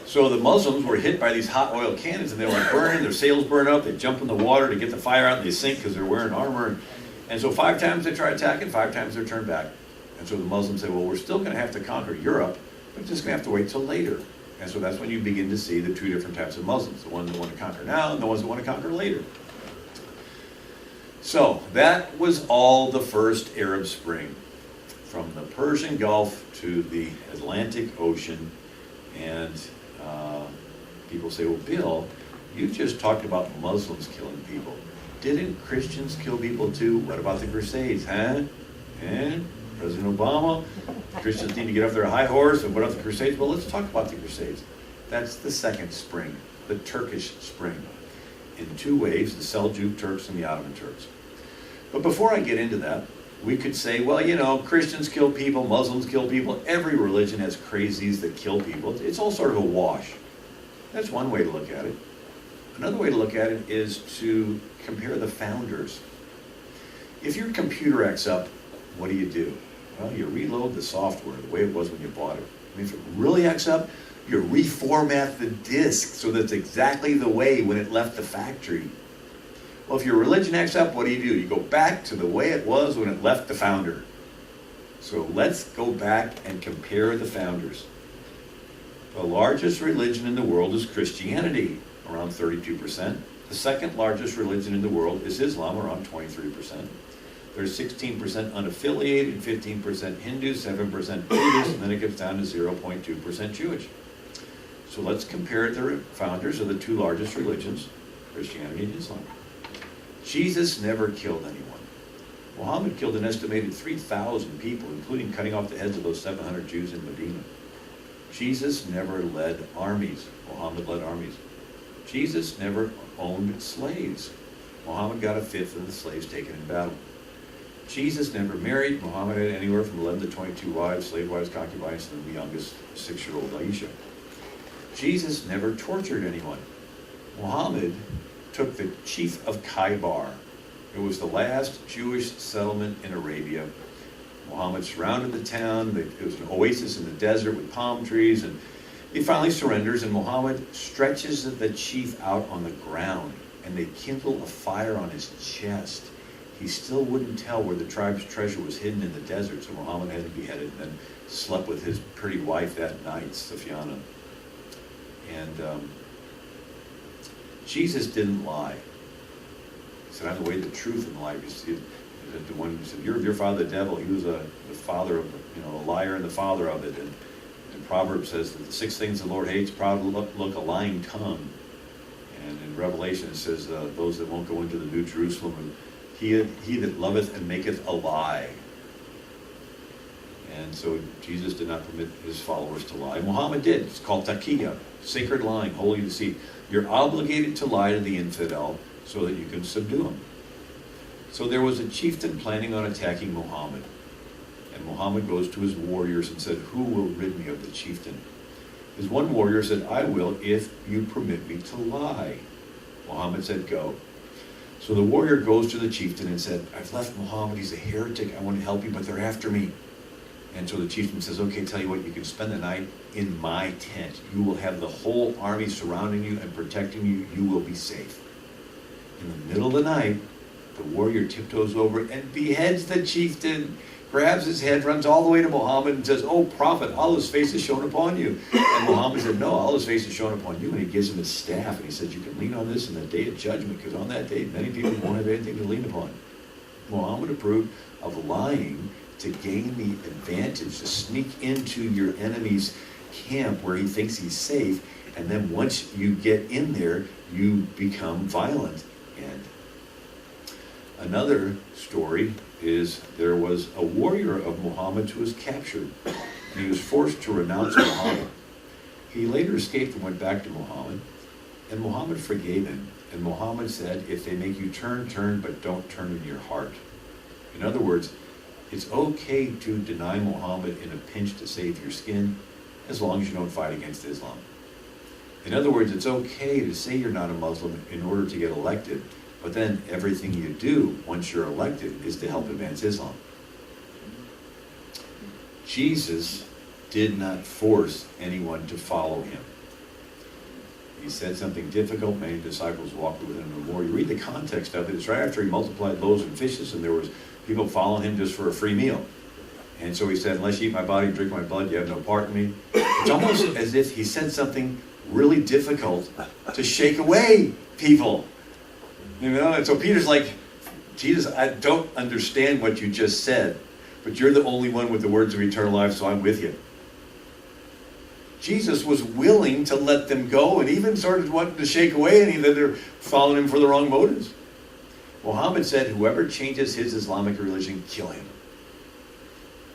So the Muslims were hit by these hot oil cannons, and they were burning, their sails burn up, they jump in the water to get the fire out, and they sink because they're wearing armor. And so 5 times they try attacking, 5 times they're turned back. And so the Muslims say, well, we're still going to have to conquer Europe, but just going to have to wait till later. And so that's when you begin to see the two different types of Muslims, the ones that want to conquer now and the ones that want to conquer later. So that was all the first Arab Spring, from the Persian Gulf to the Atlantic Ocean. And people say, well, Bill, you just talked about Muslims killing people. Didn't Christians kill people too? What about the Crusades, huh? And President Obama, Christians need to get off their high horse and put up the Crusades. Well, let's talk about the Crusades. That's the second spring, the Turkish Spring, in two waves, the Seljuk Turks and the Ottoman Turks. But before I get into that, we could say, well, you know, Christians kill people, Muslims kill people, every religion has crazies that kill people. It's all sort of a wash. That's one way to look at it. Another way to look at it is to compare the founders. If your computer acts up, what do? Well, you reload the software the way it was when you bought it. I mean, if it really acts up, you reformat the disk so that it's exactly the way when it left the factory. Well, if your religion acts up, what do? You go back to the way it was when it left the founder. So let's go back and compare the founders. The largest religion in the world is Christianity, around 32%. The second largest religion in the world is Islam, around 23%. There's 16% unaffiliated, 15% Hindu, 7% Buddhist, and then it gets down to 0.2% Jewish. So let's compare the founders of the two largest religions, Christianity and Islam. Jesus never killed anyone. Muhammad killed an estimated 3,000 people, including cutting off the heads of those 700 Jews in Medina. Jesus never led armies. Muhammad led armies. Jesus never owned slaves. Muhammad got a fifth of the slaves taken in battle. Jesus never married. Muhammad had anywhere from 11 to 22 wives, slave wives, concubines, and the youngest 6-year-old Aisha. Jesus never tortured anyone. Muhammad took the chief of Khaybar. It was the last Jewish settlement in Arabia. Muhammad surrounded the town. It was an oasis in the desert with palm trees, and he finally surrenders, and Muhammad stretches the chief out on the ground, and they kindle a fire on his chest. He still wouldn't tell where the tribe's treasure was hidden in the desert, so Muhammad had to be beheaded and then slept with his pretty wife that night, Sufyana. And Jesus didn't lie. He said, I'm the way, the truth, and the life. The one who said, your father the devil, he was the father of, a liar and the father of it. And Proverbs says that the 6 things the Lord hates, proud look, a lying tongue. And in Revelation it says, those that won't go into the New Jerusalem, he that loveth and maketh a lie. And so Jesus did not permit his followers to lie. Muhammad did. It's called taqiyya, sacred lying, holy deceit. You're obligated to lie to the infidel so that you can subdue him. So there was a chieftain planning on attacking Muhammad. And Muhammad goes to his warriors and said, who will rid me of the chieftain? His one warrior said, I will if you permit me to lie. Muhammad said, go. So the warrior goes to the chieftain and said, I've left Muhammad, he's a heretic, I want to help you, but they're after me. And so the chieftain says, okay, tell you what, you can spend the night in my tent. You will have the whole army surrounding you and protecting you. You will be safe. In the middle of the night, the warrior tiptoes over and beheads the chieftain, grabs his head, runs all the way to Muhammad and says, oh, prophet, Allah's face is shown upon you. And Muhammad said, no, Allah's face is shown upon you. And he gives him his staff, and he says, you can lean on this in the day of judgment, because on that day, many people won't have anything to lean upon. Muhammad approved of lying to gain the advantage, to sneak into your enemy's camp where he thinks he's safe, and then once you get in there, you become violent. And another story is there was a warrior of Muhammad's who was captured, and he was forced to renounce Muhammad. He later escaped and went back to Muhammad, and Muhammad forgave him. And Muhammad said, if they make you turn, turn, but don't turn in your heart. In other words, it's okay to deny Muhammad in a pinch to save your skin, as long as you don't fight against Islam. In other words, it's okay to say you're not a Muslim in order to get elected, but then everything you do once you're elected is to help advance Islam. Jesus did not force anyone to follow him. He said something difficult. Many disciples walked with him no more. You read the context of it. It's right after he multiplied loaves and fishes, and there was people following him just for a free meal. And so he said, unless you eat my body and drink my blood, you have no part in me. It's almost as if he said something really difficult to shake away people. You know, and so Peter's like, Jesus, I don't understand what you just said, but you're the only one with the words of eternal life, so I'm with you. Jesus was willing to let them go and even started wanting to shake away any that are following him for the wrong motives. Muhammad said, whoever changes his Islamic religion, kill him.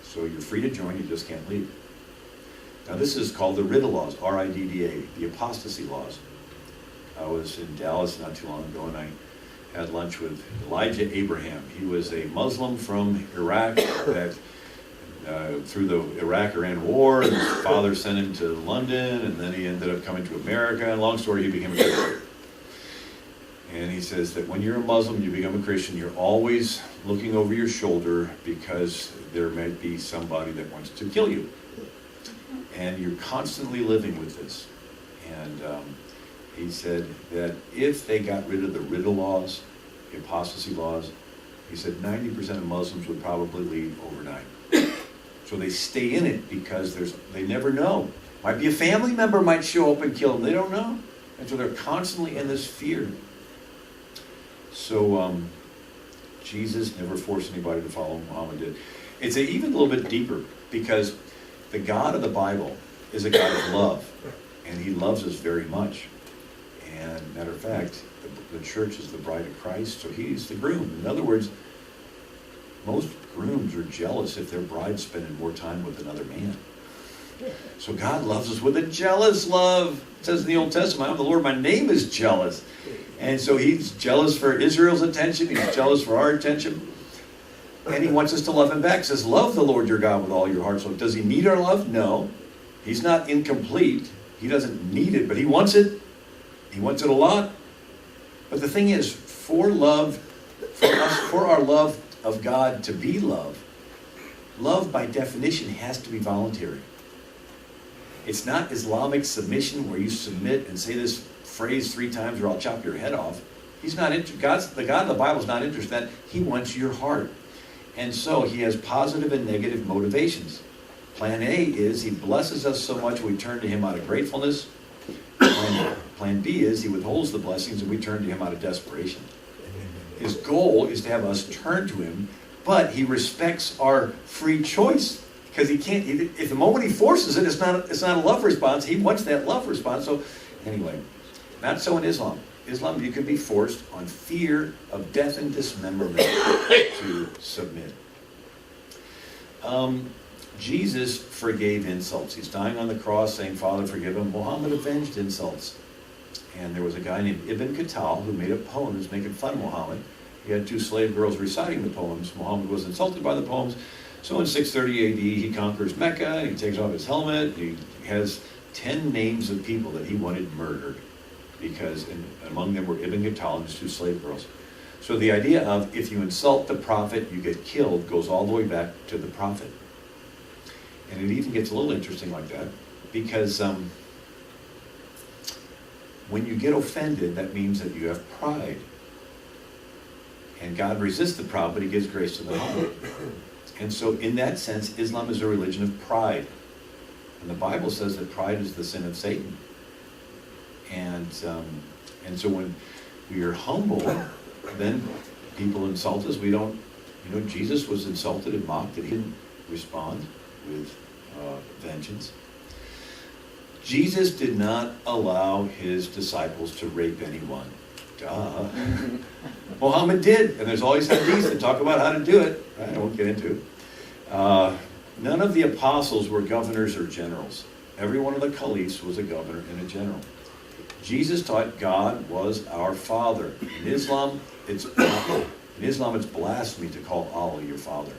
So you're free to join, you just can't leave. Now this is called the Ridda laws, R-I-D-D-A, the apostasy laws. I was in Dallas not too long ago and I had lunch with Elijah Abraham. He was a Muslim from Iraq that through the Iraq-Iran war, and his father sent him to London, and then he ended up coming to America. And long story, he became a Christian. And he says that when you're a Muslim, you become a Christian, you're always looking over your shoulder because there might be somebody that wants to kill you. And you're constantly living with this. And he said that if they got rid of the Ridda laws, the apostasy laws, he said 90% of Muslims would probably leave overnight. So they stay in it because they never know. Might be a family member might show up and kill them. They don't know. And so they're constantly in this fear. So Jesus never forced anybody to follow him. Muhammad did. It's even a little bit deeper because the God of the Bible is a God of love. And he loves us very much. And matter of fact, the church is the bride of Christ, so he's the groom. In other words, most grooms are jealous if their bride's spending more time with another man. So God loves us with a jealous love. It says in the Old Testament, I'm the Lord, my name is jealous. And so he's jealous for Israel's attention, he's jealous for our attention. And he wants us to love him back. He says, love the Lord your God with all your heart. So does he need our love? No. He's not incomplete. He doesn't need it, but he wants it. He wants it a lot. But the thing is, for our love of God to be love by definition has to be voluntary. It's not Islamic submission where you submit and say this phrase 3 times or I'll chop your head off. He's not the God of the Bible is not interested in that. He wants your heart. And so he has positive and negative motivations. Plan A is he blesses us so much we turn to him out of gratefulness. Plan B is he withholds the blessings and we turn to him out of desperation. His goal is to have us turn to him, but he respects our free choice because he can't. If the moment he forces it, it's not a love response. He wants that love response. So, anyway, not so in Islam. Islam, you can be forced on fear of death and dismemberment to submit. Jesus forgave insults. He's dying on the cross, saying, "Father, forgive him." Muhammad avenged insults. And there was a guy named Ibn Khattal who made up poems making fun of Muhammad. He had 2 slave girls reciting the poems. Muhammad was insulted by the poems. So in 630 AD, he conquers Mecca, and he takes off his helmet. He has 10 names of people that he wanted murdered, because among them were Ibn Khattal and his 2 slave girls. So the idea of if you insult the prophet, you get killed, goes all the way back to the prophet. And it even gets a little interesting like that, because when you get offended, that means that you have pride. And God resists the proud, but he gives grace to the humble. And so in that sense, Islam is a religion of pride. And the Bible says that pride is the sin of Satan. And so when we are humble, then people insult us. We don't, Jesus was insulted and mocked, and he didn't respond with vengeance. Jesus did not allow his disciples to rape anyone. Duh. Muhammad did, and there's always hadiths that talk about how to do it. I won't get into it. None of the apostles were governors or generals. Every one of the caliphs was a governor and a general. Jesus taught God was our Father. In Islam, it's blasphemy to call Allah your Father.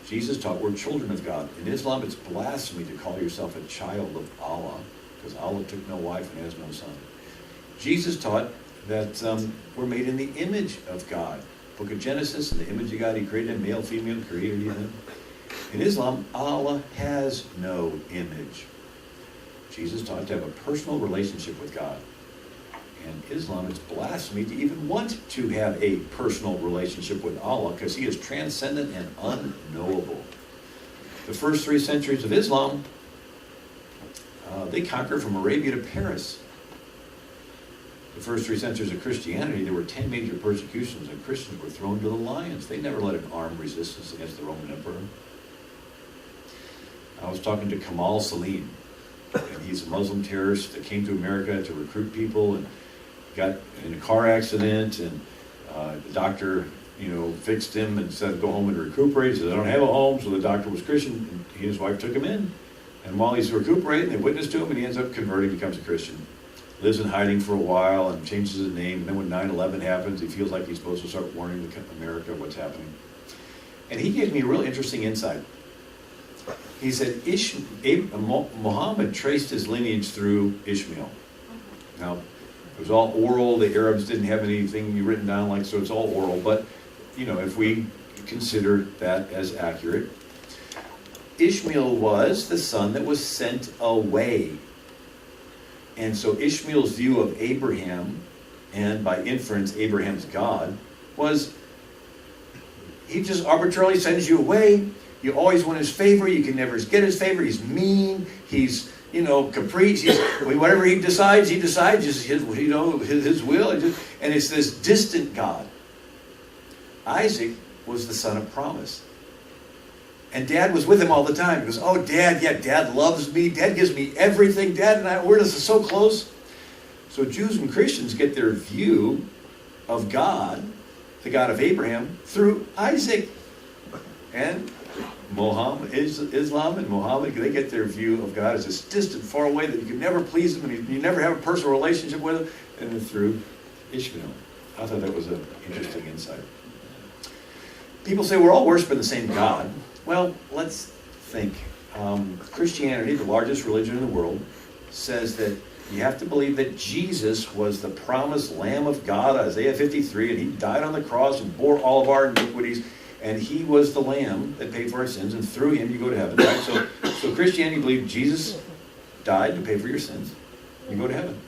Jesus taught we're children of God. In Islam, it's blasphemy to call yourself a child of Allah, because Allah took no wife and has no son. Jesus taught that we're made in the image of God. Book of Genesis, in the image of God, he created him, male, female, created him. In Islam, Allah has no image. Jesus taught to have a personal relationship with God. In Islam, it's blasphemy to even want to have a personal relationship with Allah, because he is transcendent and unknowable. The first 3 centuries of Islam, They conquered from Arabia to Paris. The first 3 centuries of Christianity, there were 10 major persecutions, and Christians were thrown to the lions. They never led an armed resistance against the Roman Emperor. I was talking to Kamal Salim, and he's a Muslim terrorist that came to America to recruit people and got in a car accident, and the doctor, fixed him and said, go home and recuperate. He said, I don't have a home, so the doctor was Christian, and he and his wife took him in. And while he's recuperating, they witness to him, and he ends up converting, becomes a Christian. Lives in hiding for a while and changes his name. And then when 9/11 happens, he feels like he's supposed to start warning America of what's happening. And he gave me a real interesting insight. He said Muhammad traced his lineage through Ishmael. Now, it was all oral. The Arabs didn't have anything written down, so it's all oral. But, if we consider that as accurate, Ishmael was the son that was sent away. And so Ishmael's view of Abraham, and by inference, Abraham's God, was he just arbitrarily sends you away. You always want his favor. You can never get his favor. He's mean. He's, caprice. Whatever he decides, just his will. And it's this distant God. Isaac was the son of promise. And Dad was with him all the time. He goes, oh, Dad, yeah, Dad loves me. Dad gives me everything. Dad and I, we're just so close. So Jews and Christians get their view of God, the God of Abraham, through Isaac. And Islam and Muhammad, they get their view of God as this distant, far away, that you can never please him, and you never have a personal relationship with him, and through Ishmael. I thought that was an interesting insight. People say we're all worshiping the same God. Well, let's think. Christianity, the largest religion in the world, says that you have to believe that Jesus was the promised Lamb of God, Isaiah 53, and he died on the cross and bore all of our iniquities, and he was the Lamb that paid for our sins, and through him you go to heaven. Right? So Christianity believes Jesus died to pay for your sins. You go to heaven.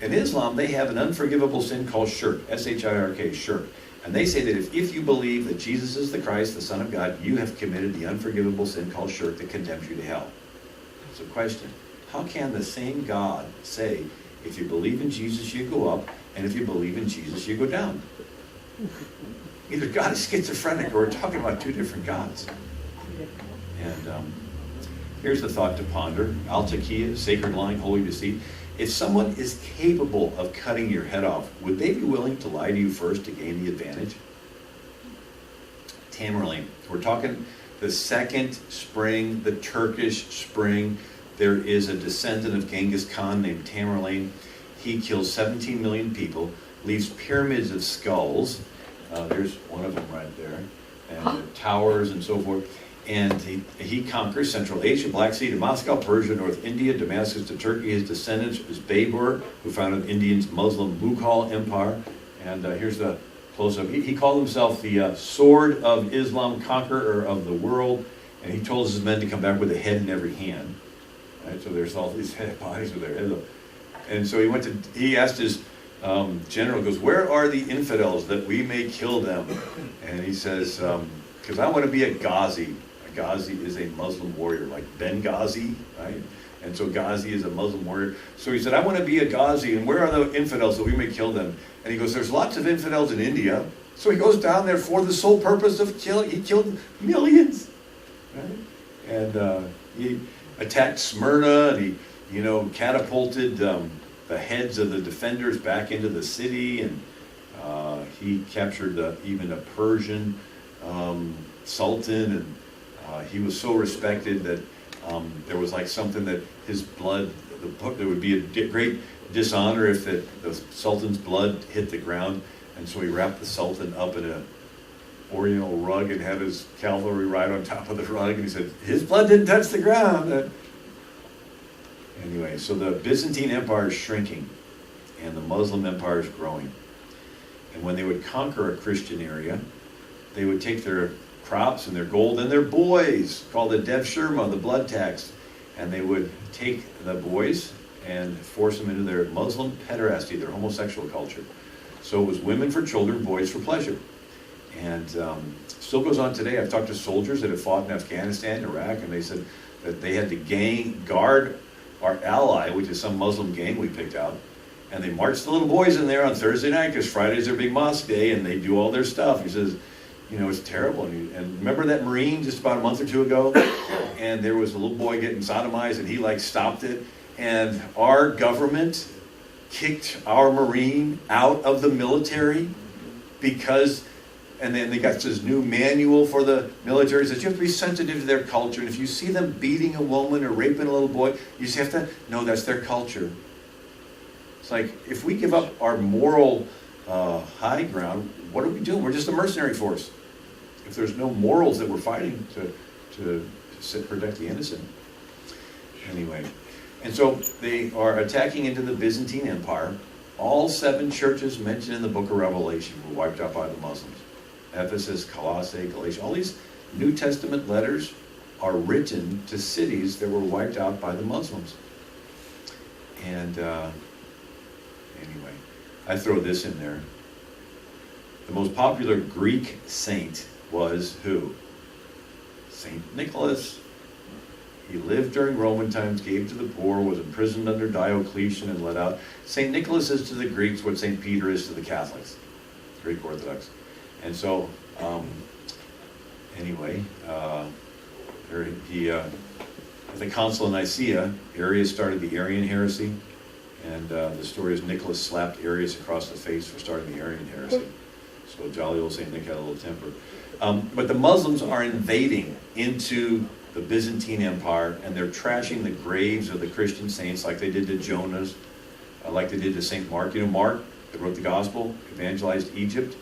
In Islam, they have an unforgivable sin called shirk, S-H-I-R-K, shirk. And they say that if you believe that Jesus is the Christ, the Son of God, you have committed the unforgivable sin called shirk that condemns you to hell. So question, how can the same God say, if you believe in Jesus, you go up, and if you believe in Jesus, you go down? Either God is schizophrenic, or we're talking about two different gods. And here's the thought to ponder. Al-Taqiyya, sacred line, holy deceit. If someone is capable of cutting your head off, would they be willing to lie to you first to gain the advantage? Tamerlane. We're talking the second spring, the Turkish spring. There is a descendant of Genghis Khan named Tamerlane. He kills 17 million people, leaves pyramids of skulls. There's one of them right there. And towers and so forth. And he conquers Central Asia, Black Sea to Moscow, Persia, North India, Damascus to Turkey. His descendants is Babur, who founded Indians' Muslim Mughal Empire. And here's the close-up. He called himself the Sword of Islam, Conqueror of the world. And he told his men to come back with a head in every hand. Right? So there's all these head bodies with their heads. And so he asked his general, goes, where are the infidels that we may kill them? And he says, because I want to be a Ghazi. Ghazi is a Muslim warrior, like Benghazi, right? And so Ghazi is a Muslim warrior. So he said, I want to be a Ghazi, and where are the infidels that we may kill them? And he goes, there's lots of infidels in India. So he goes down there for the sole purpose of killing. He killed millions, right? And he attacked Smyrna, and he, catapulted the heads of the defenders back into the city, and he captured even a Persian sultan, and he was so respected that there was like something that his blood, there would be a great dishonor if the sultan's blood hit the ground, and so he wrapped the sultan up in an oriental rug and had his cavalry ride on top of the rug, and he said, his blood didn't touch the ground. Anyway, so the Byzantine Empire is shrinking, and the Muslim Empire is growing. And when they would conquer a Christian area, they would take their crops and their gold and their boys, called the Dev Shurma, the blood tax, and they would take the boys and force them into their Muslim pederasty, their homosexual culture. So it was women for children, boys for pleasure. And still goes on today. I've talked to soldiers that have fought in Afghanistan, Iraq, and they said that they had to guard our ally, which is some Muslim gang we picked out, and they march the little boys in there on Thursday night because Friday's their big mosque day, and they do all their stuff. He says, you know, it's terrible. And remember that Marine just about a month or two ago? And there was a little boy getting sodomized, and he like stopped it. And our government kicked our Marine out of the military because, and then they got this new manual for the military that says you have to be sensitive to their culture. And if you see them beating a woman or raping a little boy, you just have to know that's their culture. It's like, if we give up our moral high ground, what are we doing? We're just a mercenary force. If there's no morals that we're fighting to protect the innocent. Anyway, and so they are attacking into the Byzantine Empire. All 7 churches mentioned in the book of Revelation were wiped out by the Muslims. Ephesus, Colossae, Galatia, all these New Testament letters are written to cities that were wiped out by the Muslims. And anyway, I throw this in there. The most popular Greek saint was who? Saint Nicholas. He lived during Roman times, gave to the poor, was imprisoned under Diocletian and let out. Saint Nicholas is to the Greeks what Saint Peter is to the Catholics, Greek Orthodox. And so, anyway, at the Council of Nicaea, Arius started the Arian heresy, and the story is Nicholas slapped Arius across the face for starting the Arian heresy. So jolly old Saint Nick had a little temper. But the Muslims are invading into the Byzantine Empire, and they're trashing the graves of the Christian saints like they did to Jonah's, like they did to St. Mark. You know, Mark, that wrote the gospel, evangelized Egypt,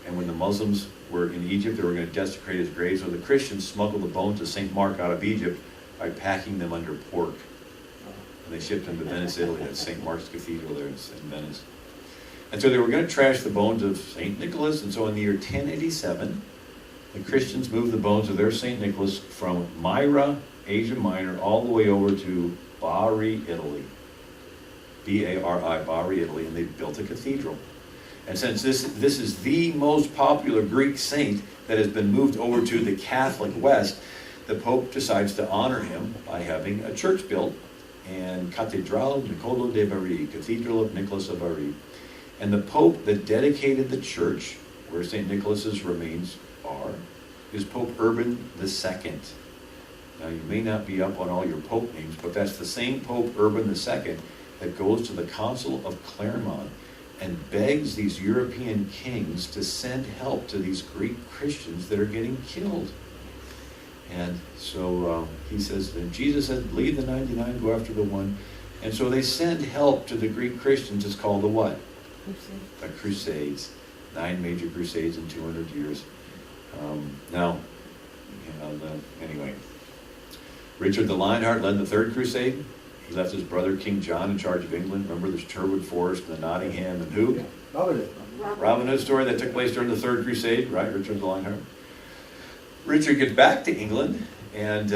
and when the Muslims were in Egypt, they were going to desecrate his grave, so the Christians smuggled the bones of St. Mark out of Egypt by packing them under pork. And they shipped them to Venice, Italy. That's St. Mark's Cathedral there in Venice. And so they were going to trash the bones of St. Nicholas, and so in the year 1087, the Christians moved the bones of their St. Nicholas from Myra, Asia Minor, all the way over to Bari, Italy. B-A-R-I, Bari, Italy, and they built a cathedral. And since this is the most popular Greek saint that has been moved over to the Catholic West, the Pope decides to honor him by having a church built, and Cattedrale Niccolò de Bari, Cathedral of Nicholas of Bari. And the Pope that dedicated the church, where St. Nicholas's remains are, is Pope Urban II. Now, you may not be up on all your Pope names, but that's the same Pope Urban II that goes to the Council of Clermont and begs these European kings to send help to these Greek Christians that are getting killed. And so he says, and Jesus said, leave the 99, go after the one. And so they send help to the Greek Christians. It's called the what? The Crusades. 9 major crusades in 200 years. Anyway, Richard the Lionheart led the 3rd crusade. He left his brother King John in charge of England. Remember the Sherwood Forest and the Nottingham and who? Robin Hood story that took place during the 3rd crusade, right? Richard the Lionheart. Richard gets back to England and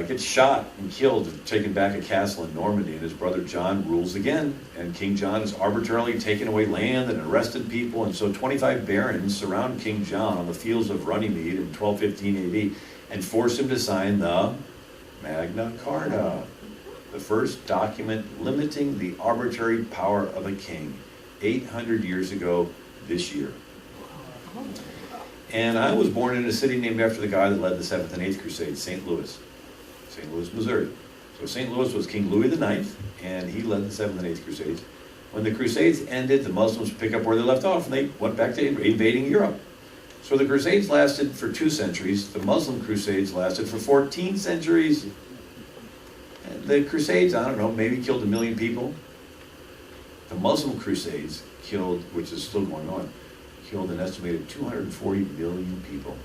gets shot and killed, taken back a castle in Normandy, and his brother John rules again, and King John has arbitrarily taken away land and arrested people, and so 25 barons surround King John on the fields of Runnymede in 1215 AD and force him to sign the Magna Carta, the first document limiting the arbitrary power of a king, 800 years ago this year. And I was born in a city named after the guy that led the 7th and 8th Crusades, St. Louis, Missouri. So St. Louis was King Louis IX, and he led the 7th and 8th Crusades. When the Crusades ended, the Muslims pick up where they left off, and they went back to invading Europe. So the Crusades lasted for 2 centuries. The Muslim Crusades lasted for 14 centuries. And the Crusades, I don't know, maybe killed 1 million people. The Muslim Crusades killed, which is still going on, killed an estimated 240 million people.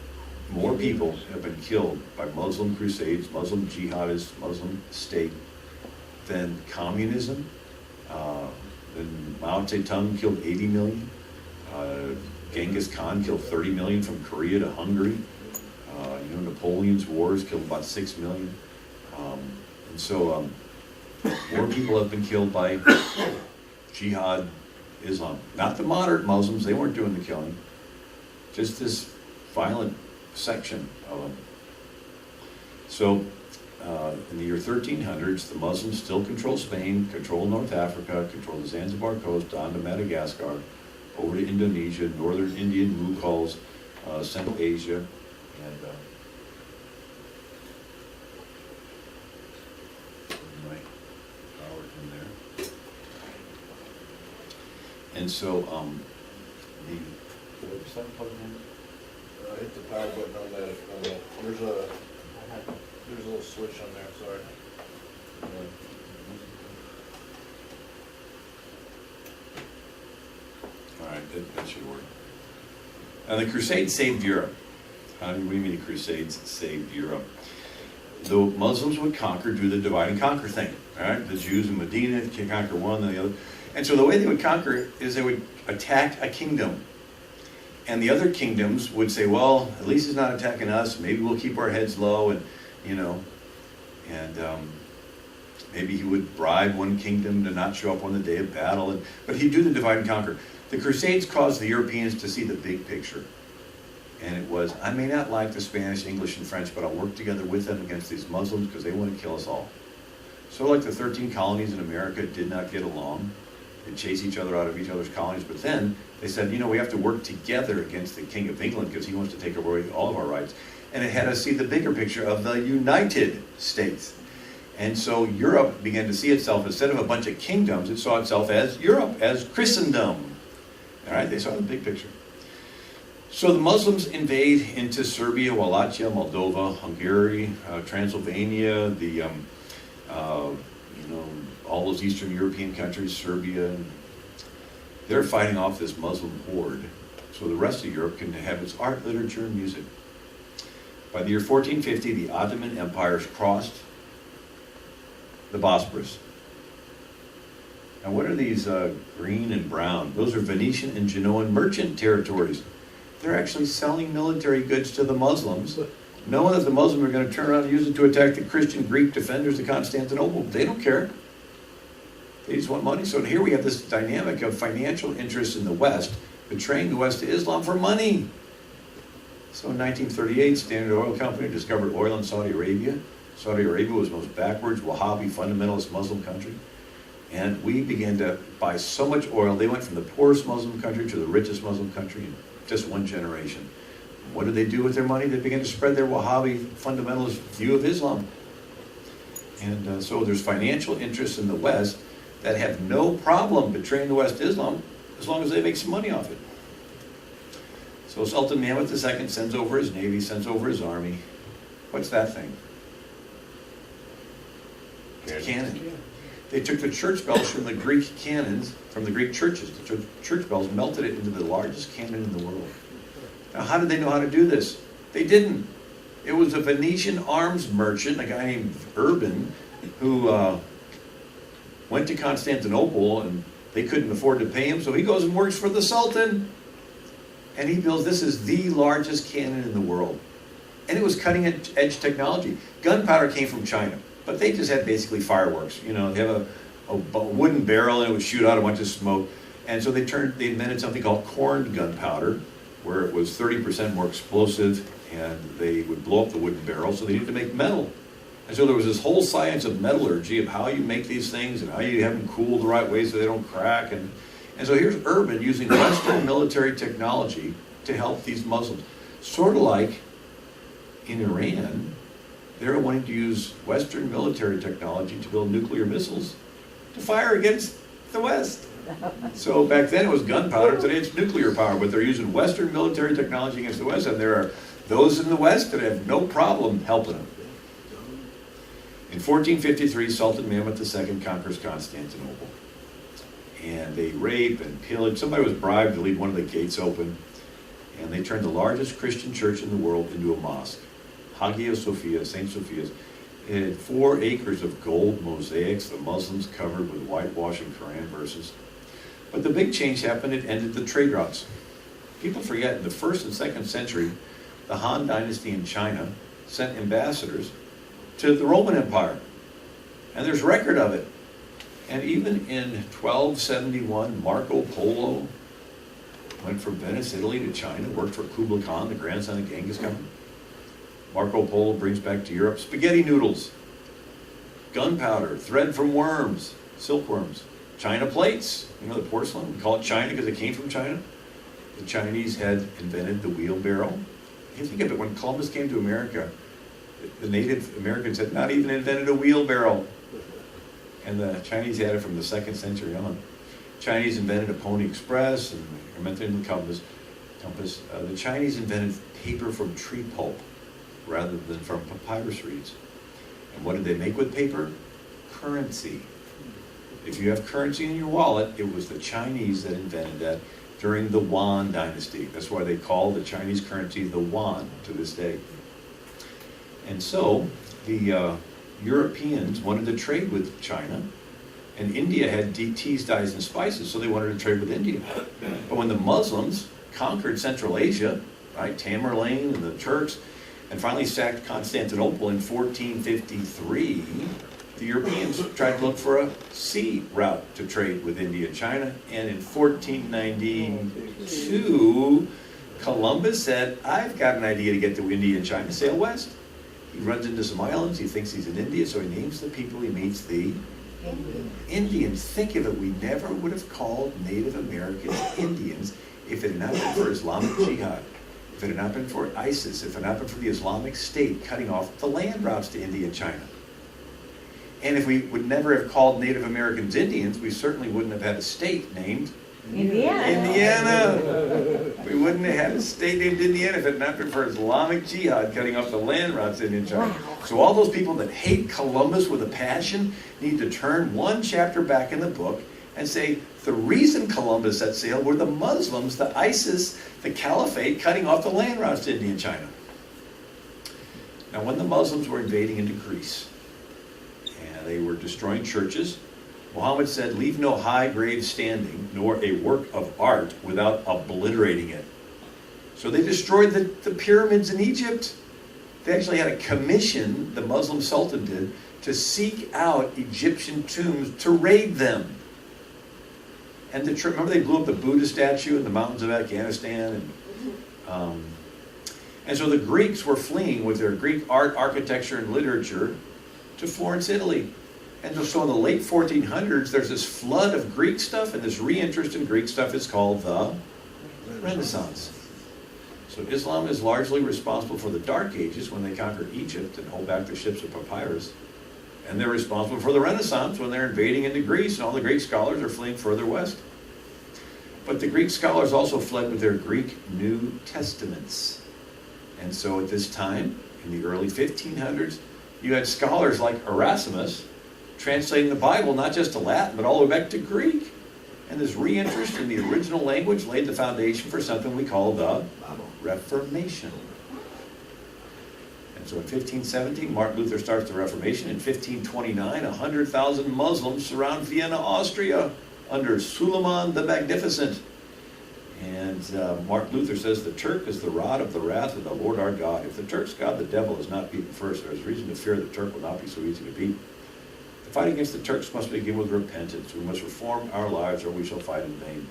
More people have been killed by Muslim crusades, Muslim jihadists, Muslim state than communism. Then Mao Zedong killed 80 million. Genghis Khan killed 30 million from Korea to Hungary. Napoleon's wars killed about 6 million. And so more people have been killed by jihad Islam. Not the moderate Muslims, they weren't doing the killing. Just this violent section of them. So in the year 1300s, the Muslims still control Spain, control North Africa, control the Zanzibar coast down to Madagascar, over to Indonesia, northern Indian Mughals, Central Asia, and my power in there. And so the website plugging in. Hit the power button on that. There's a little switch on there, sorry. All right, that should work. The Crusades saved Europe. What do you mean the Crusades saved Europe? The Muslims would conquer, do the divide and conquer thing. All right, the Jews in Medina can conquer one, then the other. And so the way they would conquer is they would attack a kingdom. And the other kingdoms would say, well, at least he's not attacking us. Maybe we'll keep our heads low, and maybe he would bribe one kingdom to not show up on the day of battle. But he'd do the divide and conquer. The Crusades caused the Europeans to see the big picture. And it was, I may not like the Spanish, English, and French, but I'll work together with them against these Muslims because they want to kill us all. So like the 13 colonies in America did not get along. They chase each other out of each other's colonies. But then they said, we have to work together against the King of England because he wants to take away all of our rights. And it had us see the bigger picture of the United States. And so Europe began to see itself, instead of a bunch of kingdoms, it saw itself as Europe, as Christendom. All right, they saw the big picture. So the Muslims invade into Serbia, Wallachia, Moldova, Hungary, Transylvania, all those Eastern European countries, Serbia. They're fighting off this Muslim horde, so the rest of Europe can have its art, literature, and music. By the year 1450, the Ottoman empires crossed the Bosporus. Now, what are these green and brown? Those are Venetian and Genoan merchant territories. They're actually selling military goods to the Muslims, knowing that the Muslims are going to turn around and use it to attack the Christian Greek defenders of Constantinople. They don't care. They just want money. So here we have this dynamic of financial interests in the West betraying the West to Islam for money. So in 1938, Standard Oil Company discovered oil in Saudi Arabia. Saudi Arabia was the most backwards, Wahhabi, fundamentalist Muslim country. And we began to buy so much oil. They went from the poorest Muslim country to the richest Muslim country in just one generation. What did they do with their money? They began to spread their Wahhabi fundamentalist view of Islam. And so there's financial interests in the West that have no problem betraying the West to Islam as long as they make some money off it. So Sultan Mehmed II sends over his navy, sends over his army. What's that thing? It's a cannon. They took the church bells from the Greek cannons, from the Greek churches. The church bells melted it into the largest cannon in the world. Now, how did they know how to do this? They didn't. It was a Venetian arms merchant, a guy named Urban, who went to Constantinople, and they couldn't afford to pay him, so he goes and works for the Sultan. And he builds, this is the largest cannon in the world. And it was cutting edge technology. Gunpowder came from China, but they just had basically fireworks. They have a wooden barrel and it would shoot out a bunch of smoke. And so they invented something called corned gunpowder, where it was 30% more explosive, and they would blow up the wooden barrel, so they needed to make metal. And so there was this whole science of metallurgy, of how you make these things and how you have them cooled the right way so they don't crack. And so here's Urban using Western military technology to help these Muslims. Sort of like in Iran, they're wanting to use Western military technology to build nuclear missiles to fire against the West. So back then it was gunpowder, today it's nuclear power, but they're using Western military technology against the West, and there are those in the West that have no problem helping them. In 1453, Sultan Mehmed II conquers Constantinople. And they rape and pillage. Somebody was bribed to leave one of the gates open. And they turned the largest Christian church in the world into a mosque. Hagia Sophia, St. Sophia's. It had 4 acres of gold mosaics, the Muslims covered with whitewashing Quran verses. But the big change happened, it ended the trade routes. People forget, in the 1st and 2nd century, the Han Dynasty in China sent ambassadors to the Roman Empire. And there's record of it. And even in 1271, Marco Polo went from Venice, Italy to China, worked for Kublai Khan, the grandson of Genghis Khan. Marco Polo brings back to Europe spaghetti noodles. gunpowder, thread from worms, silkworms, China plates, the porcelain, we call it China because it came from China. The Chinese had invented the wheelbarrow. You think of it, when Columbus came to America, the Native Americans had not even invented a wheelbarrow. And the Chinese had it from the 2nd century on. Chinese invented a Pony Express and invented the compass. The Chinese invented paper from tree pulp rather than from papyrus reeds. And what did they make with paper? Currency. If you have currency in your wallet, it was the Chinese that invented that during the Yuan dynasty. That's why they call the Chinese currency the yuan to this day. And so the Europeans wanted to trade with China, and India had teas, dyes, and spices, so they wanted to trade with India. But when the Muslims conquered Central Asia, right, Tamerlane and the Turks, and finally sacked Constantinople in 1453, the Europeans tried to look for a sea route to trade with India and China, and in 1492, Columbus said, I've got an idea to get to India and China, sail west. He runs into some islands, he thinks he's in India, so he names the people he meets the Indians. Think of it, we never would have called Native Americans Indians if it had not been for Islamic Jihad, if it had not been for ISIS, if it had not been for the Islamic State cutting off the land routes to India and China. And if we would never have called Native Americans Indians, we certainly wouldn't have had a state named Indiana. We wouldn't have had a state named Indiana if it had not been for Islamic Jihad cutting off the land routes in India and China. Wow. So all those people that hate Columbus with a passion need to turn one chapter back in the book and say, the reason Columbus set sail were the Muslims, the ISIS, the Caliphate, cutting off the land routes to India and China. Now, when the Muslims were invading into Greece, and they were destroying churches, Muhammad said, leave no high grave standing, nor a work of art without obliterating it. So they destroyed the pyramids in Egypt. They actually had a commission, the Muslim Sultan did, to seek out Egyptian tombs to raid them. And remember they blew up the Buddha statue in the mountains of Afghanistan? And so the Greeks were fleeing with their Greek art, architecture, and literature to Florence, Italy. And so in the late 1400s, there's this flood of Greek stuff, and this reinterest in Greek stuff is called the Renaissance. So Islam is largely responsible for the Dark Ages when they conquered Egypt and hold back the ships of papyrus. And they're responsible for the Renaissance when they're invading into Greece, and all the Greek scholars are fleeing further west. But the Greek scholars also fled with their Greek New Testaments. And so at this time, in the early 1500s, you had scholars like Erasmus translating the Bible not just to Latin, but all the way back to Greek. And this reinterest in the original language laid the foundation for something we call the Reformation. And so in 1517, Martin Luther starts the Reformation. In 1529, 100,000 Muslims surround Vienna, Austria, under Suleiman the Magnificent. And Martin Luther says, the Turk is the rod of the wrath of the Lord our God. If the Turk's God, the devil, is not beaten first, there is reason to fear the Turk will not be so easy to beat. The fight against the Turks must begin with repentance. We must reform our lives, or we shall fight in vain.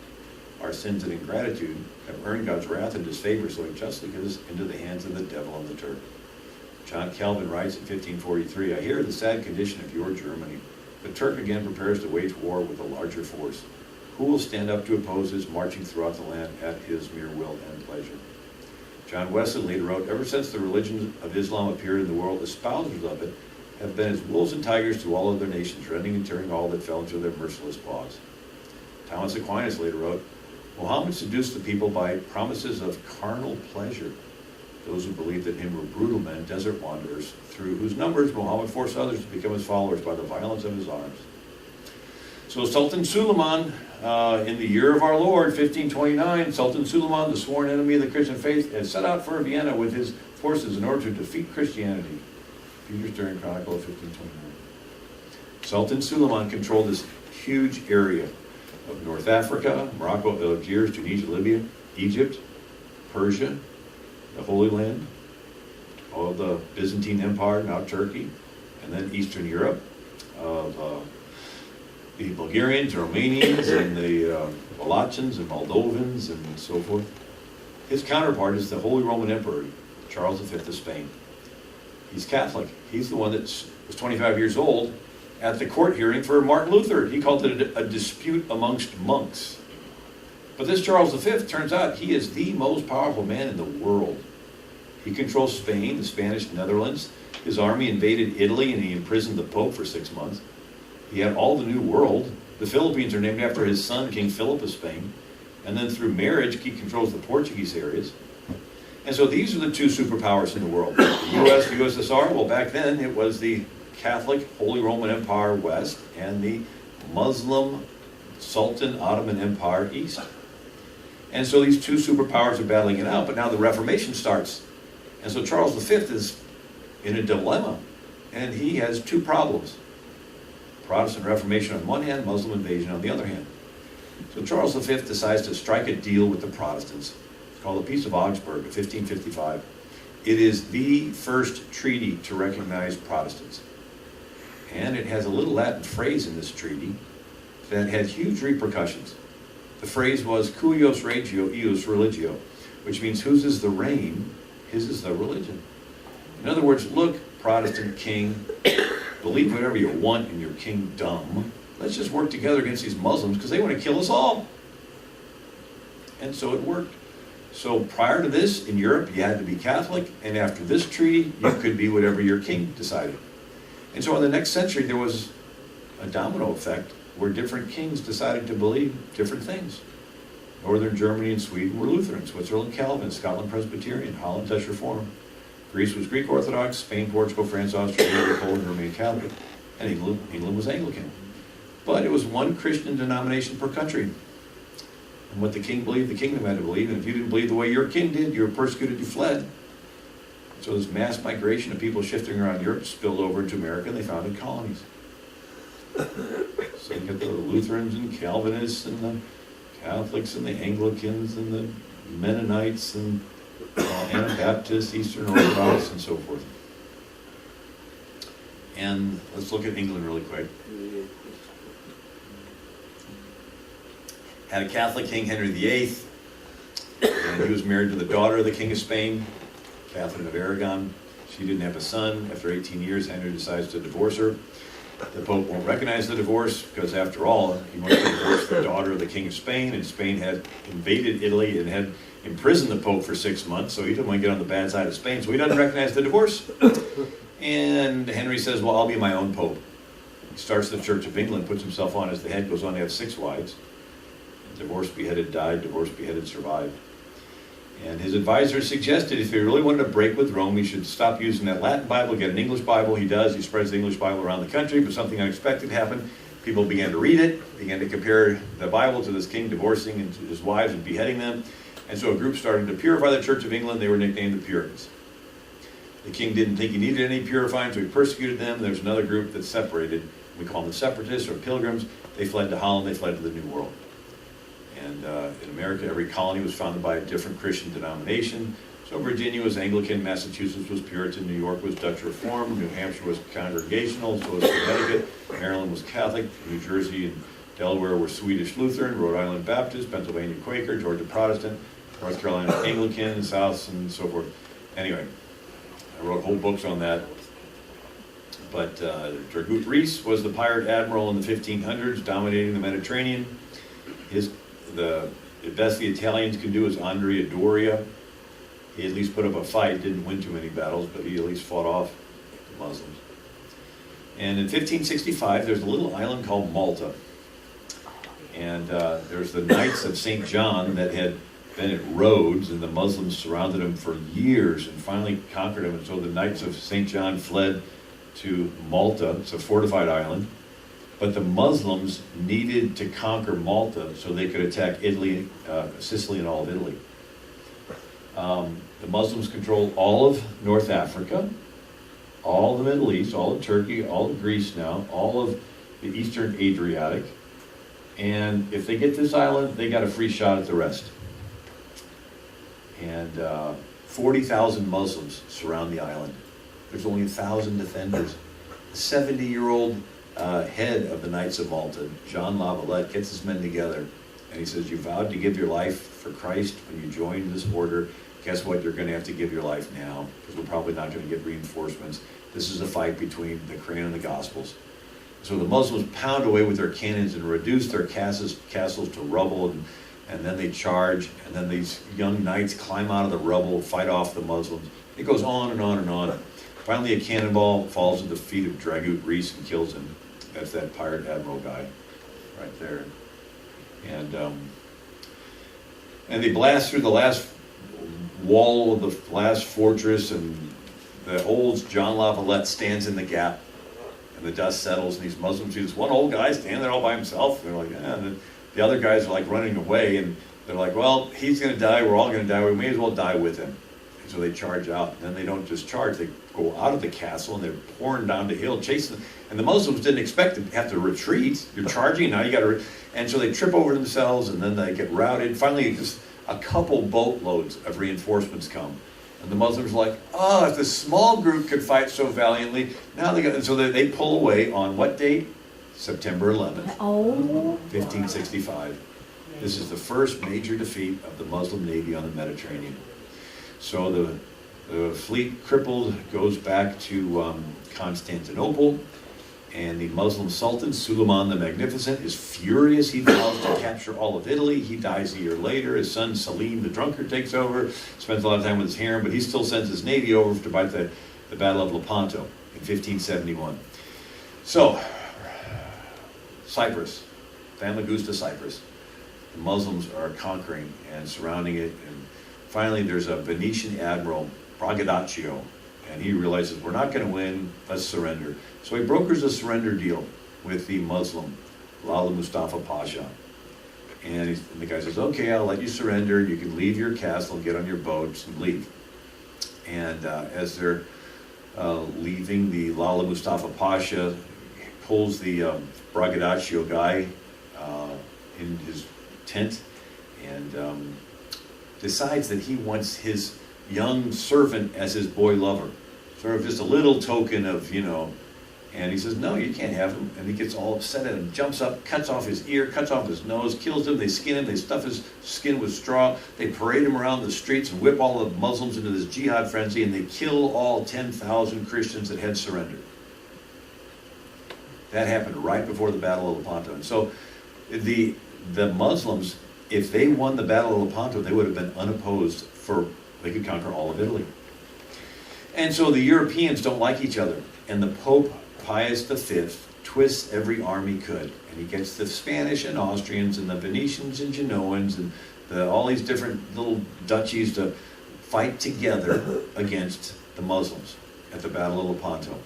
Our sins and ingratitude have earned God's wrath and disfavor, so he justly gives us into the hands of the devil and the Turk. John Calvin writes in 1543, I hear the sad condition of your Germany. The Turk again prepares to wage war with a larger force. Who will stand up to oppose his marching throughout the land at his mere will and pleasure? John Wesley later wrote, ever since the religion of Islam appeared in the world, the espousers of it have been as wolves and tigers to all other nations, rending and tearing all that fell into their merciless paws. Thomas Aquinas later wrote, Muhammad seduced the people by promises of carnal pleasure. Those who believed in him were brutal men, desert wanderers, through whose numbers Muhammad forced others to become his followers by the violence of his arms. So Sultan Suleiman, in the year of our Lord, 1529, Sultan Suleiman, the sworn enemy of the Christian faith, had set out for Vienna with his forces in order to defeat Christianity. Peter's During Chronicle of 1529. Sultan Suleiman controlled this huge area of North Africa, Morocco, Algiers, Tunisia, Libya, Egypt, Persia, the Holy Land, all of the Byzantine Empire, now Turkey, and then Eastern Europe, of the Bulgarians, Romanians, and the Wallachians and Moldovans, and so forth. His counterpart is the Holy Roman Emperor, Charles V of Spain. He's Catholic. He's the one that was 25 years old at the court hearing for Martin Luther. He called it a dispute amongst monks. But this Charles V, turns out he is the most powerful man in the world. He controls Spain, the Spanish Netherlands. His army invaded Italy and he imprisoned the Pope for 6 months. He had all the New World. The Philippines are named after his son, King Philip of Spain. And then through marriage, he controls the Portuguese areas. And so these are the two superpowers in the world. The US, the USSR, well, back then it was the Catholic Holy Roman Empire West and the Muslim Sultan Ottoman Empire East. And so these two superpowers are battling it out, but now the Reformation starts. And so Charles V is in a dilemma, and he has two problems. Protestant Reformation on one hand, Muslim invasion on the other hand. So Charles V decides to strike a deal with the Protestants. It's called the Peace of Augsburg of 1555. It is the first treaty to recognize Protestants. And it has a little Latin phrase in this treaty that had huge repercussions. The phrase was, cuius regio, ius religio, which means whose is the reign, his is the religion. In other words, look, Protestant king, believe whatever you want in your kingdom. Let's just work together against these Muslims because they want to kill us all. And so it worked. So prior to this, in Europe, you had to be Catholic, and after this treaty, you could be whatever your king decided. And so in the next century, there was a domino effect where different kings decided to believe different things. Northern Germany and Sweden were Lutheran, Switzerland Calvin, Scotland Presbyterian, Holland Dutch Reform. Greece was Greek Orthodox, Spain, Portugal, France, Austria, Italy, Poland remained Catholic, and England was Anglican. But it was one Christian denomination per country. And what the king believed, the kingdom had to believe, and if you didn't believe the way your king did, you were persecuted, you fled. So this mass migration of people shifting around Europe spilled over into America, and they founded colonies. So you get the Lutherans and Calvinists and the Catholics and the Anglicans and the Mennonites and Anabaptists, Eastern Orthodox, and so forth. And let's look at England really quick. Had a Catholic king, Henry VIII, and he was married to the daughter of the King of Spain, Catherine of Aragon. She didn't have a son. After 18 years, Henry decides to divorce her. The Pope won't recognize the divorce because, after all, he wants to divorce the daughter of the King of Spain, and Spain had invaded Italy and had imprisoned the Pope for 6 months, so he didn't want to get on the bad side of Spain, so he doesn't recognize the divorce. And Henry says, well, I'll be my own Pope. He starts the Church of England, puts himself on as the head, goes on to have 6 wives. Divorced, beheaded, died. Divorced, beheaded, survived. And his advisors suggested if he really wanted to break with Rome, he should stop using that Latin Bible, get an English Bible. He does. He spreads the English Bible around the country, but something unexpected happened. People began to read it, began to compare the Bible to this king divorcing and to his wives and beheading them. And so a group started to purify the Church of England. They were nicknamed the Puritans. The king didn't think he needed any purifying, so he persecuted them. There's another group that separated. We call them the separatists or pilgrims. They fled to Holland. They fled to the New World. And in America, every colony was founded by a different Christian denomination. So Virginia was Anglican, Massachusetts was Puritan, New York was Dutch Reformed, New Hampshire was Congregational, so was Connecticut, Maryland was Catholic, New Jersey and Delaware were Swedish Lutheran, Rhode Island Baptist, Pennsylvania Quaker, Georgia Protestant, North Carolina Anglican, South, and so forth. Anyway, I wrote whole books on that. But Dragut Reis was the pirate admiral in the 1500s, dominating the Mediterranean. The best the Italians can do is Andrea Doria. He at least put up a fight, didn't win too many battles, but he at least fought off the Muslims. And in 1565, there's a little island called Malta. And there's the Knights of St. John that had been at Rhodes, and the Muslims surrounded them for years and finally conquered them. And so the Knights of St. John fled to Malta. It's a fortified island. But the Muslims needed to conquer Malta so they could attack Italy, Sicily, and all of Italy. The Muslims control all of North Africa, all of the Middle East, all of Turkey, all of Greece now, all of the Eastern Adriatic. And if they get this island, they got a free shot at the rest. And 40,000 Muslims surround the island. There's only 1,000 defenders. A 70-year-old head of the Knights of Malta, John Lavalette, gets his men together, and he says, you vowed to give your life for Christ when you joined this order. Guess what? You're going to have to give your life now, because we're probably not going to get reinforcements. This is a fight between the Quran and the Gospels. So the Muslims pound away with their cannons and reduce their castles to rubble, and then they charge, and then these young knights climb out of the rubble, fight off the Muslims. It goes on and on and on. Finally, a cannonball falls at the feet of Dragut Reis and kills him. That's that pirate admiral guy right there. And they blast through the last wall of the last fortress, and the old John La Valette stands in the gap, and the dust settles, and these Muslims see this one old guy standing there all by himself. And they're like, yeah. And then the other guys are like running away, and they're like, well, he's going to die, we're all going to die, we may as well die with him. And so they charge out. And then they don't just charge, they go out of the castle, and they're pouring down the hill, chasing them. And the Muslims didn't expect to have to retreat. You're charging, now you got to... And so they trip over themselves, and then they get routed. Finally, just a couple boatloads of reinforcements come. And the Muslims are like, oh, if this small group could fight so valiantly, now they got... And so they pull away on what date? September 11th, 1565. This is the first major defeat of the Muslim Navy on the Mediterranean. So the fleet, crippled, goes back to Constantinople, and the Muslim Sultan, Suleiman the Magnificent, is furious. He vows to capture all of Italy. He dies a year later. His son Salim the Drunkard takes over, spends a lot of time with his harem, but he still sends his navy over to fight the Battle of Lepanto in 1571. So, Cyprus, Famagusta, Cyprus. The Muslims are conquering and surrounding it, and finally there's a Venetian admiral, Braggadocchio, and he realizes we're not going to win, let's surrender. So he brokers a surrender deal with the Muslim, Lala Mustafa Pasha. And the guy says, okay, I'll let you surrender, you can leave your castle, get on your boats and leave. And as they're leaving, the Lala Mustafa Pasha pulls the Braggadocchio guy in his tent and decides that he wants his young servant as his boy lover. Sort of just a little token of, and he says, no, you can't have him. And he gets all upset at him, jumps up, cuts off his ear, cuts off his nose, kills him, they skin him, they stuff his skin with straw, they parade him around the streets and whip all the Muslims into this jihad frenzy, and they kill all 10,000 Christians that had surrendered. That happened right before the Battle of Lepanto. And so the Muslims, if they won the Battle of Lepanto, they would have been unopposed they could conquer all of Italy. And so the Europeans don't like each other. And the Pope, Pius V, twists every arm he could. And he gets the Spanish and Austrians and the Venetians and Genoans and all these different little duchies to fight together against the Muslims at the Battle of Lepanto.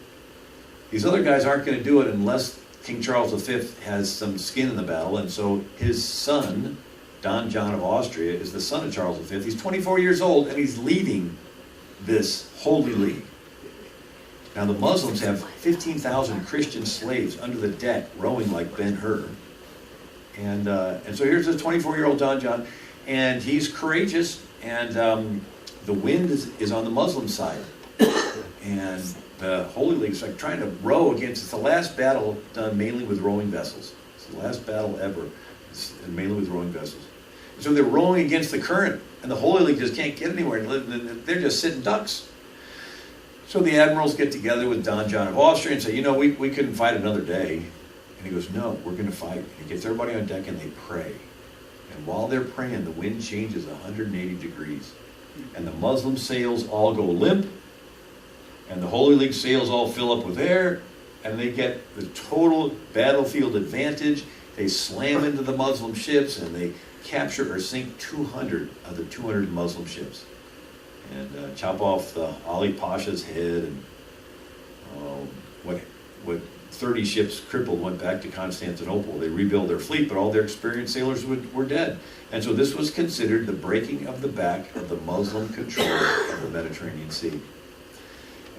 These other guys aren't going to do it unless King Charles V has some skin in the battle, and so his son, Don John of Austria, is the son of Charles V. He's 24 years old, and he's leading this Holy League. Now the Muslims have 15,000 Christian slaves under the deck rowing like Ben-Hur. And so here's this 24-year-old Don John, and he's courageous, and the wind is on the Muslim side. And the Holy League is like trying to row against, it's the last battle done mainly with rowing vessels. It's the last battle ever, mainly with rowing vessels. And so they're rowing against the current, and the Holy League just can't get anywhere. They're just sitting ducks. So the admirals get together with Don John of Austria and say, we couldn't fight another day. And he goes, no, we're going to fight. And he gets everybody on deck and they pray. And while they're praying, the wind changes 180 degrees. And the Muslim sails all go limp. And the Holy League sails all fill up with air, and they get the total battlefield advantage. They slam into the Muslim ships, and they capture or sink 200 of the 200 Muslim ships. And chop off the Ali Pasha's head, and what 30 ships crippled went back to Constantinople. They rebuilt their fleet, but all their experienced sailors were dead. And so this was considered the breaking of the back of the Muslim control of the Mediterranean Sea.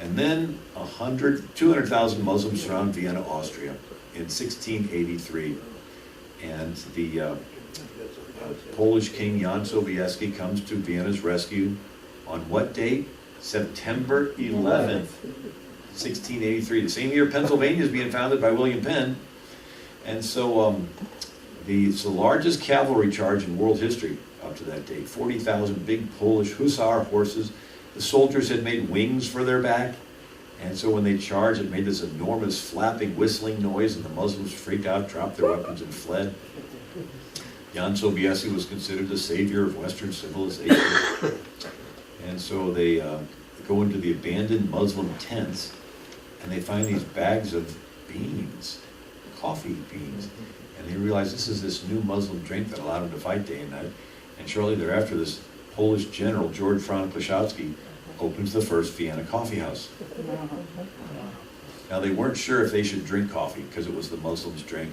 And then 200,000 Muslims surround Vienna, Austria in 1683. And the Polish king Jan Sobieski comes to Vienna's rescue on what date? September 11th, 1683. The same year Pennsylvania is being founded by William Penn. And so it's the largest cavalry charge in world history up to that date. 40,000 big Polish hussar horses. The soldiers had made wings for their back, And so when they charged, it made this enormous flapping, whistling noise, and the Muslims freaked out, dropped their weapons, and fled. Jan Sobieski was considered the savior of Western civilization. And so they go into the abandoned Muslim tents, and they find these bags of beans, coffee beans. And they realize this is this new Muslim drink that allowed them to fight day and night. And shortly thereafter, this Polish general, George Franz Klaszczewski, opens the first Vienna coffee house. Now they weren't sure if they should drink coffee because it was the Muslims' drink.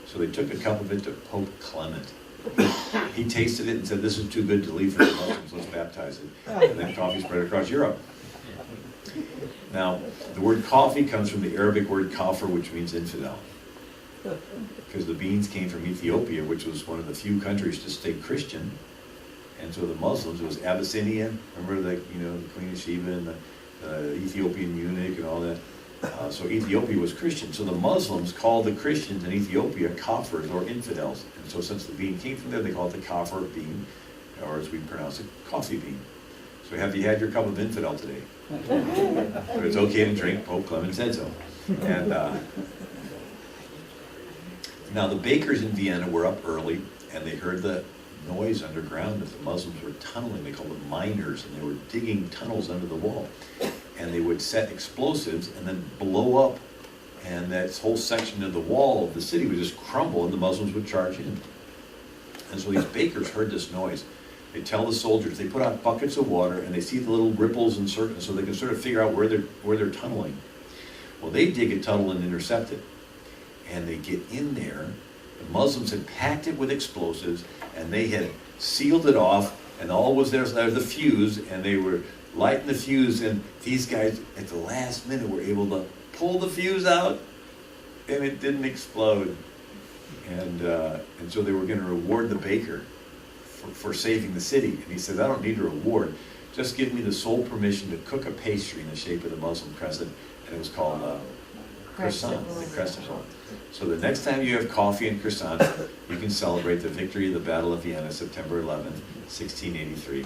So they took a cup of it to Pope Clement. He tasted it and said, "This is too good to leave for the Muslims, let's baptize it." And then coffee spread across Europe. Now, the word coffee comes from the Arabic word kafir, which means infidel. Because the beans came from Ethiopia, which was one of the few countries to stay Christian. And so the Muslims, it was Abyssinia, remember the Queen of Sheba and the Ethiopian eunuch and all that. So Ethiopia was Christian. So the Muslims called the Christians in Ethiopia kafirs or infidels. And so since the bean came from there, they call it the kafir bean, or as we pronounce it, coffee bean. So have you had your cup of infidel today? But it's okay to drink. Pope Clement said so. And now the bakers in Vienna were up early, and they heard the noise underground that the Muslims were tunneling. They called them miners, and they were digging tunnels under the wall. And they would set explosives and then blow up, and that whole section of the wall of the city would just crumble, and the Muslims would charge in. And so these bakers heard this noise. They tell the soldiers, they put out buckets of water, and they see the little ripples and circles, so they can sort of figure out where they're tunneling. Well, they dig a tunnel and intercept it, and they get in there. The Muslims had packed it with explosives, and they had sealed it off, and all was there was the fuse, and they were lighting the fuse, and these guys at the last minute were able to pull the fuse out, and it didn't explode. And so they were going to reward the baker for saving the city. And he said, "I don't need a reward. Just give me the sole permission to cook a pastry in the shape of the Muslim crescent." And it was called croissant, the crescent. So the next time you have coffee and croissant, you can celebrate the victory of the Battle of Vienna, September 11th, 1683.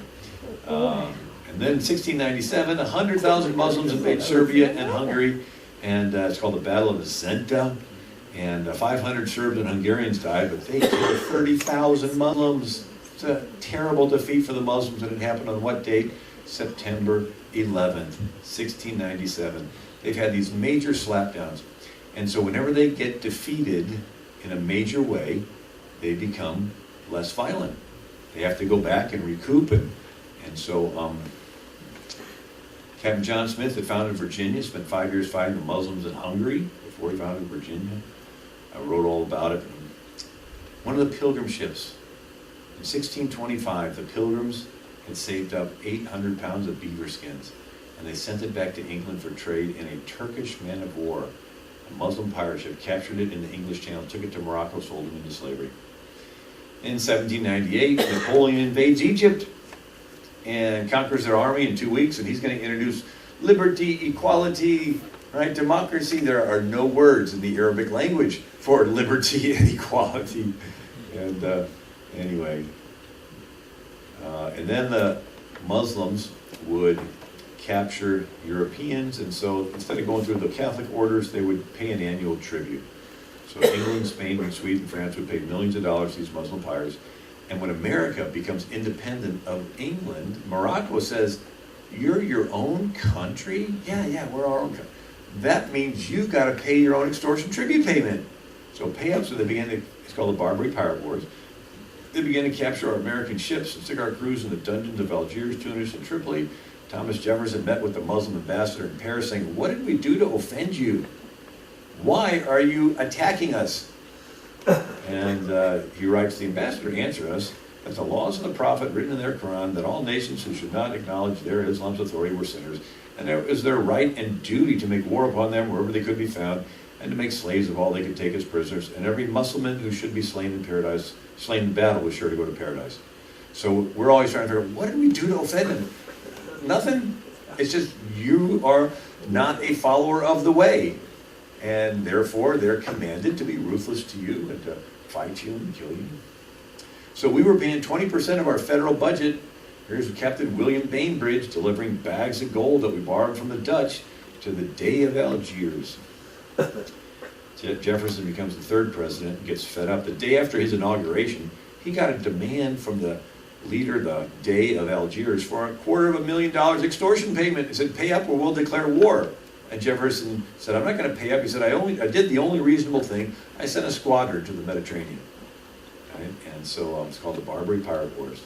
And then in 1697, 100,000 Muslims invade Serbia and Hungary, and it's called the Battle of Zenta. And 500 Serbs and Hungarians died, but they killed 30,000 Muslims. It's a terrible defeat for the Muslims, and it happened on what date? September 11th, 1697. They've had these major slapdowns. And so whenever they get defeated in a major way, they become less violent. They have to go back and recoup, and so Captain John Smith had founded Virginia, spent 5 years fighting the Muslims in Hungary before he founded Virginia. I wrote all about it. One of the pilgrim ships, in 1625, the pilgrims had saved up 800 pounds of beaver skins, and they sent it back to England for trade in a Turkish man of war. A Muslim pirate ship captured it in the English Channel, took it to Morocco, sold it into slavery. In 1798, Napoleon invades Egypt and conquers their army in 2 weeks, and he's going to introduce liberty, equality, right, democracy. There are no words in the Arabic language for liberty and equality. And anyway, and then the Muslims would capture Europeans, and so instead of going through the Catholic orders, they would pay an annual tribute. So England, Spain, and Sweden, France would pay millions of dollars to these Muslim pirates. And when America becomes independent of England, Morocco says, "You're your own country?" Yeah, we're our own country. That means you've got to pay your own extortion tribute payment. So pay-ups, so they began to, it's called the Barbary Pirate Wars. They began to capture our American ships and stick our crews in the dungeons of Algiers, Tunis, and Tripoli. Thomas Jefferson met with the Muslim ambassador in Paris saying, "What did we do to offend you? Why are you attacking us?" And he writes, "The ambassador answered us that the laws of the Prophet written in their Quran, that all nations who should not acknowledge their Islam's authority were sinners, and it was their right and duty to make war upon them wherever they could be found, and to make slaves of all they could take as prisoners, and every Mussulman who should be slain in paradise, slain in battle, was sure to go to paradise." So we're always trying to figure out, what did we do to offend them? Nothing. It's just you are not a follower of the way. And therefore, they're commanded to be ruthless to you and to fight you and kill you. So we were paying 20% of our federal budget. Here's Captain William Bainbridge delivering bags of gold that we borrowed from the Dutch. to the Day of Algiers. Jefferson becomes the third president and gets fed up. The day after his inauguration, he got a demand from the leader, the Day of Algiers, for $250,000 extortion payment. He said, pay up or we'll declare war. And Jefferson said, I'm not going to pay up. He said, I did the only reasonable thing. I sent a squadron to the Mediterranean. Right? And so it's called the Barbary Pirate Wars.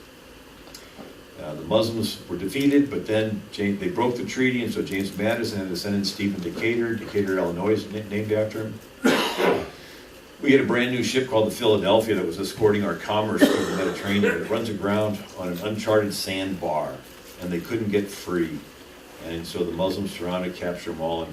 The Muslims were defeated, but then they broke the treaty, and so James Madison had to send in Stephen Decatur. Decatur, Illinois is named after him. We had a brand new ship called the Philadelphia that was escorting our commerce through the Mediterranean. It runs aground on an uncharted sandbar, and they couldn't get free. And so the Muslims surrounded, capture them all,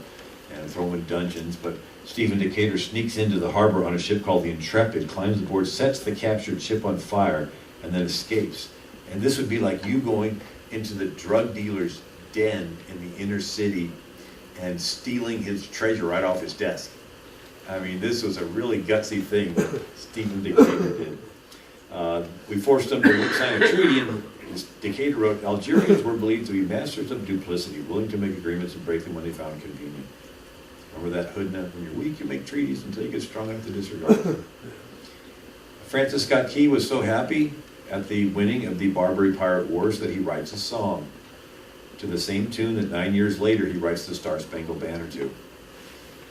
and throw them in dungeons. But Stephen Decatur sneaks into the harbor on a ship called the Intrepid, climbs aboard, sets the captured ship on fire, and then escapes. And this would be like you going into the drug dealer's den in the inner city and stealing his treasure right off his desk. I mean, this was a really gutsy thing that Stephen Decatur did. We forced them to sign a treaty, and Decatur wrote, Algerians were believed to be masters of duplicity, willing to make agreements and break them when they found convenient. Remember that hoodnut? When you're weak, you make treaties until you get strong enough to disregard. Francis Scott Key was so happy at the winning of the Barbary Pirate Wars that he writes a song to the same tune that 9 years later he writes the Star-Spangled Banner to.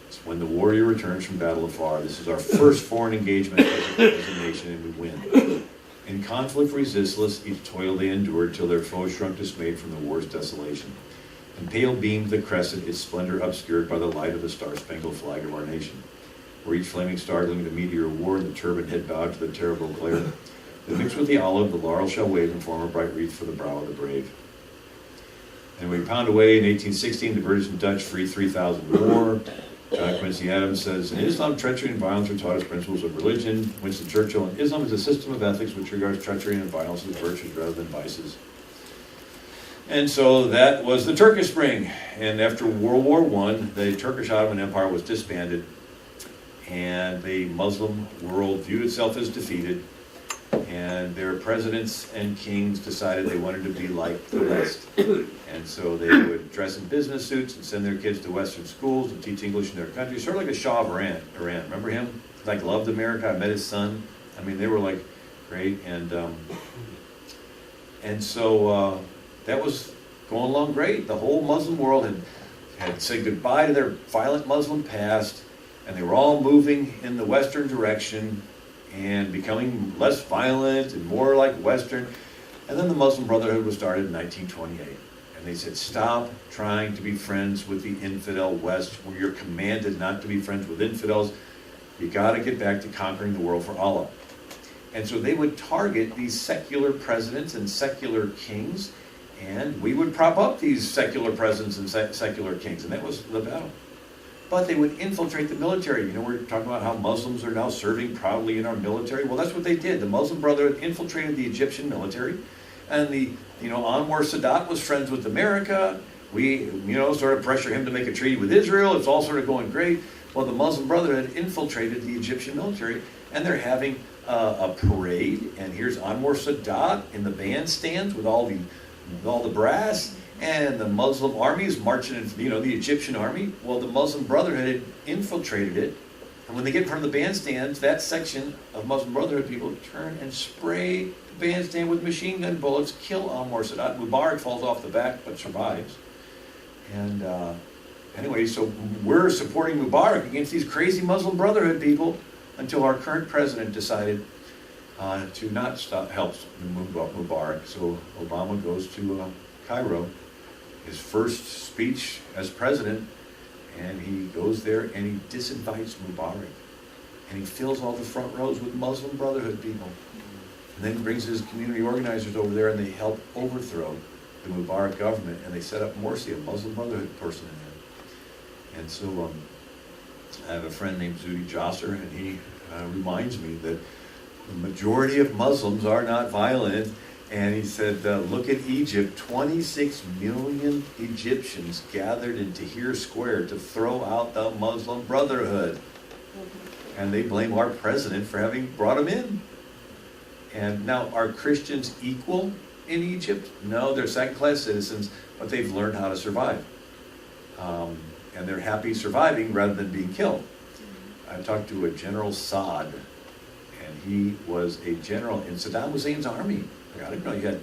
It's when the warrior returns from battle afar. This is our first foreign engagement as a nation, and we win. In conflict resistless, each toil they endured, till their foes shrunk dismayed from the war's desolation. And pale beamed the crescent, its splendor obscured by the light of the star-spangled flag of our nation. Where each flaming star gleamed a meteor of war, and the turban head bowed to the terrible glare. That mixed with the olive, the laurel shall wave, and form a bright wreath for the brow of the brave. And we pound away in 1816, the British and Dutch freed 3,000 more. John Quincy Adams says, in Islam, treachery and violence are taught as principles of religion. Winston Churchill, in Islam is a system of ethics which regards treachery and violence as virtues rather than vices. And so that was the Turkish Spring. And after World War I, the Turkish Ottoman Empire was disbanded, and the Muslim world viewed itself as defeated, and their presidents and kings decided they wanted to be like the West. And so they would dress in business suits and send their kids to Western schools to teach English in their country, sort of like the Shah of Iran. Remember him? Like, loved America. I met his son. I mean, they were like great. And so that was going along great. The whole Muslim world had said goodbye to their violent Muslim past, and they were all moving in the Western direction and becoming less violent and more like Western. And then the Muslim Brotherhood was started in 1928. And they said, stop trying to be friends with the infidel West, where you're commanded not to be friends with infidels. You got to get back to conquering the world for Allah. And so they would target these secular presidents and secular kings, and we would prop up these secular presidents and secular kings, and that was the battle. But they would infiltrate the military. You know, we're talking about how Muslims are now serving proudly in our military. Well, that's what they did. The Muslim Brotherhood infiltrated the Egyptian military, and Anwar Sadat was friends with America. We, sort of pressure him to make a treaty with Israel. It's all sort of going great. Well, the Muslim Brotherhood infiltrated the Egyptian military, and they're having a parade. And here's Anwar Sadat in the bandstands with all the brass, and the Muslim army is marching in, the Egyptian army. Well, the Muslim Brotherhood had infiltrated it, and when they get in front of the bandstands, that section of Muslim Brotherhood people turn and spray the bandstand with machine gun bullets, kill Anwar Sadat. Mubarak falls off the back, but survives. And anyway, so we're supporting Mubarak against these crazy Muslim Brotherhood people until our current president decided to not help Mubarak. So Obama goes to Cairo, his first speech as president, and he goes there and he disinvites Mubarak. And he fills all the front rows with Muslim Brotherhood people. And then brings his community organizers over there, and they help overthrow the Mubarak government, and they set up Morsi, a Muslim Brotherhood person in there. And so I have a friend named Zudi Jasser, and he reminds me that the majority of Muslims are not violent. And he said, look at Egypt, 26 million Egyptians gathered in Tahrir Square to throw out the Muslim Brotherhood. And they blame our president for having brought them in. And now, are Christians equal in Egypt? No, they're second-class citizens, but they've learned how to survive. and they're happy surviving rather than being killed. I talked to a General Saad, and he was a general in Saddam Hussein's army. I didn't know you had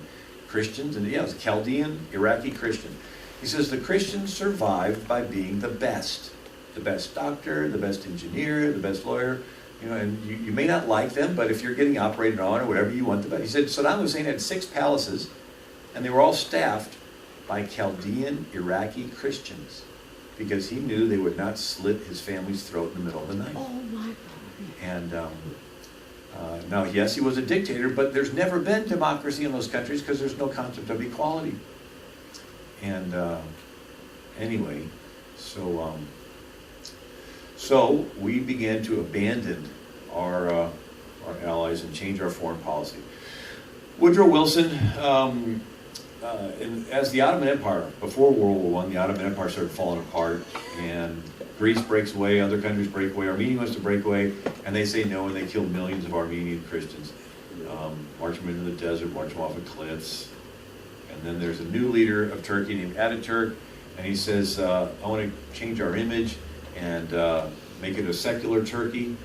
Christians, and yeah, it was a Chaldean, Iraqi Christian. He says the Christians survived by being the best doctor, the best engineer, the best lawyer. You know, and you may not like them, but if you're getting operated on or whatever, you want the best. He said Saddam Hussein had 6 palaces, and they were all staffed by Chaldean Iraqi Christians, because he knew they would not slit his family's throat in the middle of the night. Oh my God. And now, yes, he was a dictator, but there's never been democracy in those countries because there's no concept of equality. And anyway, so we began to abandon our allies and change our foreign policy. Woodrow Wilson, as the Ottoman Empire, before World War I, the Ottoman Empire started falling apart, and Greece breaks away, other countries break away, Armenia wants to break away, and they say no, and they kill millions of Armenian Christians. March them into the desert, march them off of cliffs. And then there's a new leader of Turkey named Ataturk, and he says, I want to change our image and make it a secular Turkey.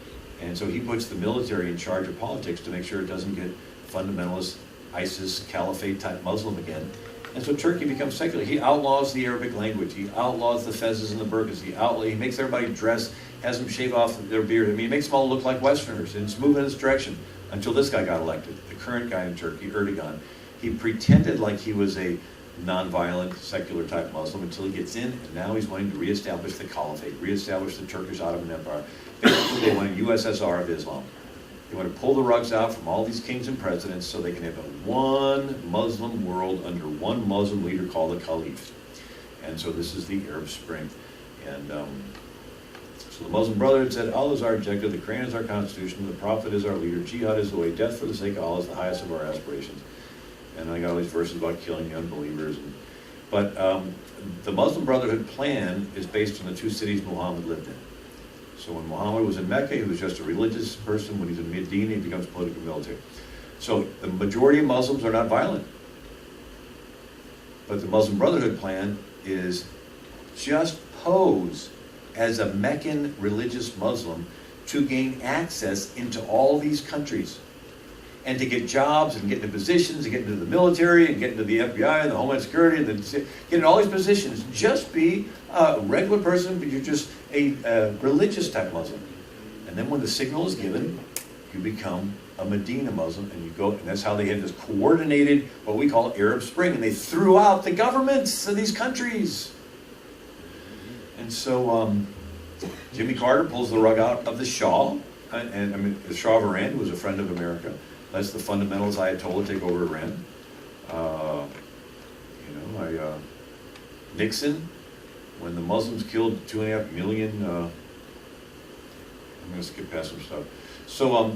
And so he puts the military in charge of politics to make sure it doesn't get fundamentalist ISIS caliphate type Muslim again. And so Turkey becomes secular. He outlaws the Arabic language. He outlaws the fezzes and the burqas. He makes everybody dress, has them shave off their beard. I mean, he makes them all look like Westerners, and it's moving in this direction until this guy got elected, the current guy in Turkey, Erdogan. He pretended like he was a non-violent, secular type Muslim until he gets in, and now he's wanting to reestablish the caliphate, reestablish the Turkish Ottoman Empire. Basically, they want a USSR of Islam. They want to pull the rugs out from all these kings and presidents so they can have a one Muslim world under one Muslim leader called the Caliph. And so this is the Arab Spring. And so the Muslim Brotherhood said, Allah is our objective, the Quran is our constitution, the Prophet is our leader, jihad is the way, death for the sake of Allah is the highest of our aspirations. And I got all these verses about killing the unbelievers. But the Muslim Brotherhood plan is based on the 2 cities Muhammad lived in. So when Muhammad was in Mecca, he was just a religious person. When he's in Medina, he becomes political military. So the majority of Muslims are not violent. But the Muslim Brotherhood plan is just pose as a Meccan religious Muslim to gain access into all these countries and to get jobs and get into positions and get into the military and get into the FBI and the Homeland Security and get into all these positions. Just be a regular person, but you're just a religious type Muslim. And then when the signal is given, you become a Medina Muslim, and you go, and that's how they had this coordinated, what we call Arab Spring, and they threw out the governments of these countries. And so Jimmy Carter pulls the rug out of the Shah, and I mean, the Shah of Iran was a friend of America. That's the fundamentalist Ayatollah take over Iran. Nixon, when the Muslims killed 2.5 million, I'm going to skip past some stuff. So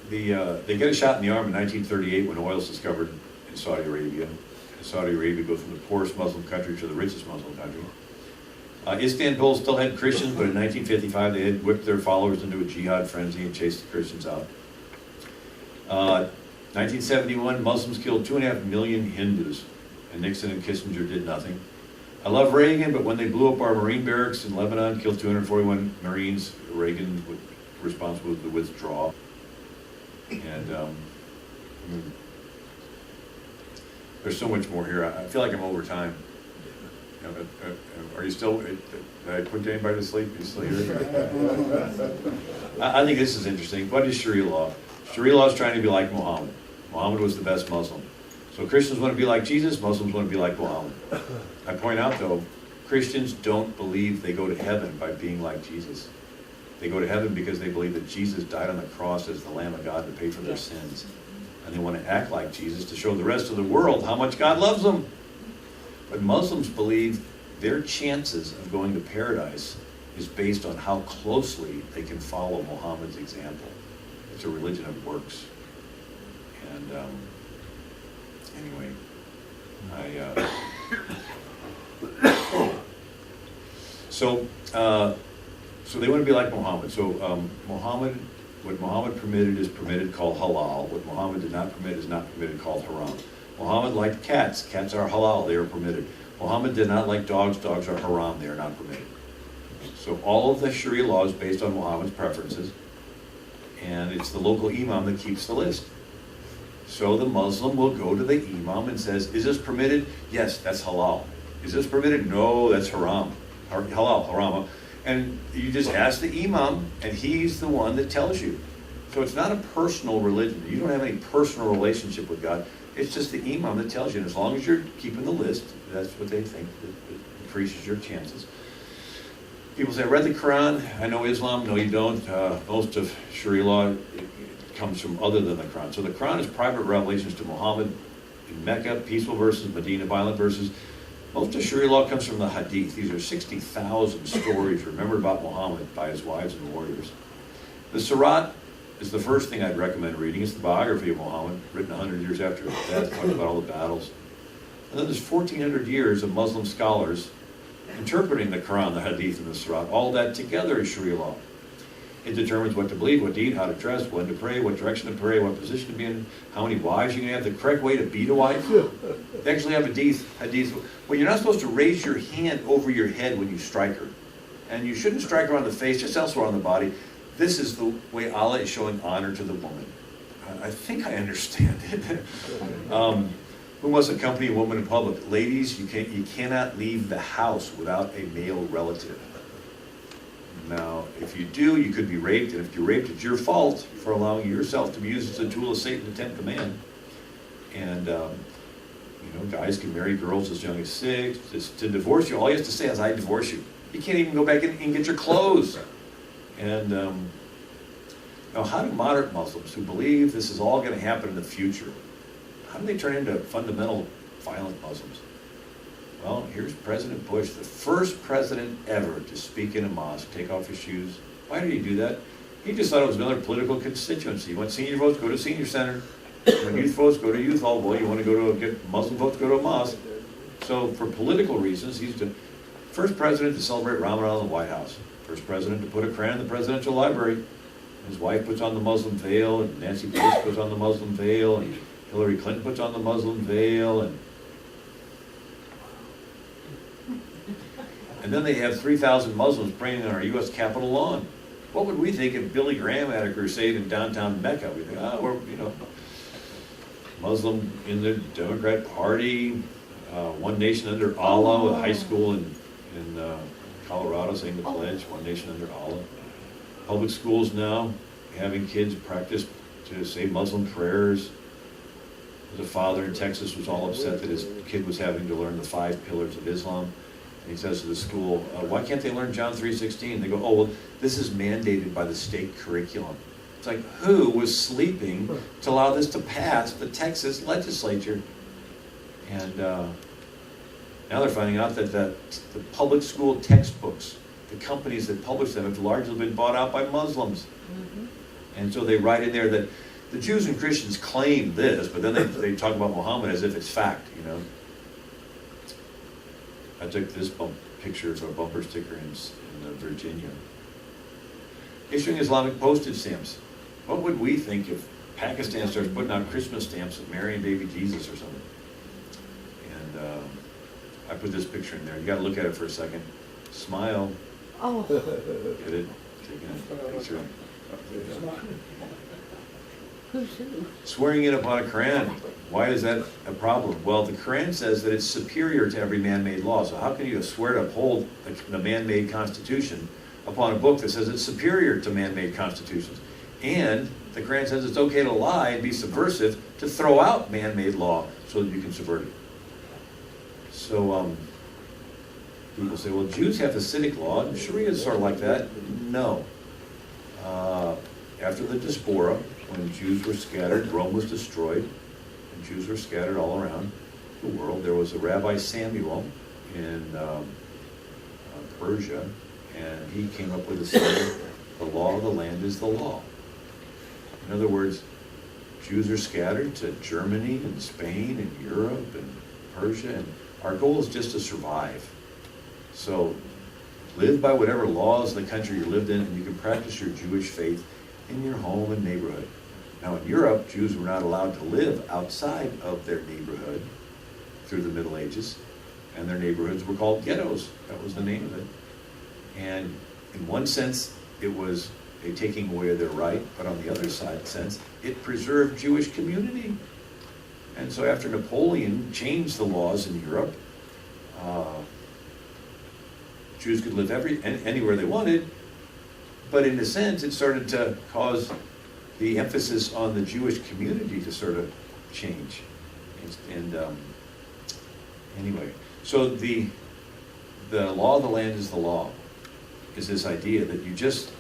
they get a shot in the arm in 1938 when oil is discovered in Saudi Arabia. And Saudi Arabia goes from the poorest Muslim country to the richest Muslim country. Istanbul still had Christians, but in 1955 they had whipped their followers into a jihad frenzy and chased the Christians out. 1971, Muslims killed 2.5 million Hindus, and Nixon and Kissinger did nothing. I love Reagan, but when they blew up our Marine barracks in Lebanon, killed 241 Marines, Reagan was responsible for the withdrawal. And there's so much more here. I feel like I'm over time. Are you still, did I put anybody to sleep? Are you still here? I think this is interesting. What is Sharia law? Sharia law is trying to be like Muhammad. Muhammad was the best Muslim. So Christians want to be like Jesus, Muslims want to be like Muhammad. I point out, though, Christians don't believe they go to heaven by being like Jesus. They go to heaven because they believe that Jesus died on the cross as the Lamb of God to pay for their sins. And they want to act like Jesus to show the rest of the world how much God loves them. But Muslims believe their chances of going to paradise is based on how closely they can follow Muhammad's example. It's a religion of works. And anyway, so they want to be like Muhammad. So what Muhammad permitted is permitted, called halal. What Muhammad did not permit is not permitted, called haram. Muhammad liked cats. Cats are halal. They are permitted. Muhammad did not like dogs. Dogs are haram. They are not permitted. So all of the Sharia law is based on Muhammad's preferences, and it's the local imam that keeps the list. So the Muslim will go to the imam and says, is this permitted? Yes, that's halal. Is this permitted? No, that's haram. Halal, haram. And you just ask the imam, and he's the one that tells you. So it's not a personal religion. You don't have any personal relationship with God. It's just the imam that tells you. And as long as you're keeping the list, that's what they think. It increases your chances. People say, I read the Quran. I know Islam. No, you don't. Most of Sharia law comes from other than the Quran. So the Quran is private revelations to Muhammad in Mecca, peaceful verses, Medina, violent verses. Most of Sharia law comes from the Hadith. These are 60,000 stories remembered about Muhammad by his wives and warriors. The Surat is the first thing I'd recommend reading. It's the biography of Muhammad, written 100 years after his death, talking about all the battles. And then there's 1,400 years of Muslim scholars interpreting the Quran, the Hadith, and the Surat. All that together is Sharia law. It determines what to believe, what to eat, how to dress, when to pray, what direction to pray, what position to be in, how many wives you're going to have, the correct way to beat a wife. They actually have hadith. Well, you're not supposed to raise your hand over your head when you strike her. And you shouldn't strike her on the face, just elsewhere on the body. This is the way Allah is showing honor to the woman. I think I understand it. Who must accompany a woman in public? Ladies, you cannot leave the house without a male relative. Now, if you do, you could be raped, and if you're raped, it's your fault for allowing yourself to be used as a tool of Satan, the 10th command. And, guys can marry girls as young as 6. To divorce you, all you have to say is, I divorce you. You can't even go back in and get your clothes. And now, how do moderate Muslims who believe this is all going to happen in the future, how do they turn into fundamental violent Muslims? Well, here's President Bush, the first president ever to speak in a mosque, take off his shoes. Why did he do that? He just thought it was another political constituency. You want senior votes, go to senior center. You want youth votes, go to youth hall. Well, you want to go to get Muslim votes, go to a mosque. So for political reasons, he's the first president to celebrate Ramadan in the White House. First president to put a Quran in the presidential library. His wife puts on the Muslim veil, and Nancy Pelosi puts on the Muslim veil, and Hillary Clinton puts on the Muslim veil, and then they have 3,000 Muslims praying on our U.S. Capitol lawn. What would we think if Billy Graham had a crusade in downtown Mecca? We'd think, we're, Muslim in the Democrat Party, One Nation Under Allah, with a high school in Colorado saying the pledge, One Nation Under Allah. Public schools now having kids practice to say Muslim prayers. There's a father in Texas was all upset that his kid was having to learn the 5 pillars of Islam. And he says to the school, why can't they learn John 3:16? They go, well, this is mandated by the state curriculum. It's like, who was sleeping to allow this to pass the Texas legislature? And now they're finding out that the public school textbooks, the companies that publish them, have largely been bought out by Muslims. Mm-hmm. And so they write in there that the Jews and Christians claim this, but then they talk about Muhammad as if it's fact, I took this picture of a bumper sticker in Virginia. Issuing Islamic postage stamps. What would we think if Pakistan starts putting out Christmas stamps of Mary and baby Jesus or something? And I put this picture in there. You got to look at it for a second. Smile. Oh. Get it? Taking a picture. Who's who? Swearing in upon a Quran. Why is that a problem? Well, the Quran says that it's superior to every man-made law. So how can you swear to uphold the man-made constitution upon a book that says it's superior to man-made constitutions? And the Quran says it's okay to lie and be subversive to throw out man-made law so that you can subvert it. So people say, well, Jews have the Siddiq law, and Sharia is sort of like that. No. After the diaspora, when Jews were scattered, Rome was destroyed, and Jews were scattered all around the world. There was a Rabbi Samuel in Persia, and he came up with a saying, the law of the land is the law. In other words, Jews are scattered to Germany and Spain and Europe and Persia, and our goal is just to survive. So live by whatever laws of the country you lived in, and you can practice your Jewish faith in your home and neighborhood. Now in Europe, Jews were not allowed to live outside of their neighborhood through the Middle Ages. and their neighborhoods were called ghettos. That was the name of it. And in one sense, it was a taking away of their right, but on the other side sense, it preserved Jewish community. And so after Napoleon changed the laws in Europe, Jews could live anywhere they wanted, but in a sense, it started to cause the emphasis on the Jewish community to sort of change. And anyway, so the law of the land is the law, is this idea that you just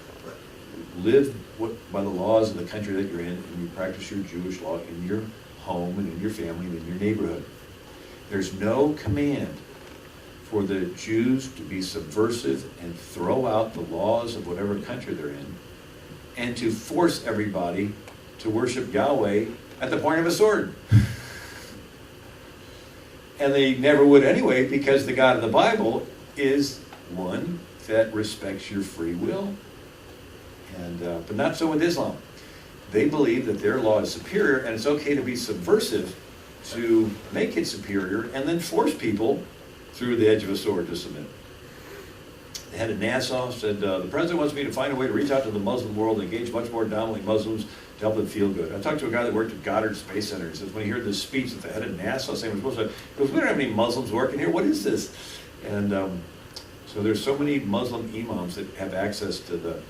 live by the laws of the country that you're in, and you practice your Jewish law in your home and in your family and in your neighborhood. There's no command for the Jews to be subversive and throw out the laws of whatever country they're in, and to force everybody to worship Yahweh at the point of a sword. And they never would anyway, because the God of the Bible is one that respects your free will. And but not so with Islam. They believe that their law is superior, and it's okay to be subversive to make it superior and then force people through the edge of a sword to submit. The head of NASA said, the president wants me to find a way to reach out to the Muslim world and engage much more dominantly Muslims to help them feel good. I talked to a guy that worked at Goddard Space Center. He says, when he heard this speech at the head of NASA saying we're supposed to, he goes, we don't have any Muslims working here. What is this? And so there's so many Muslim imams that have access to the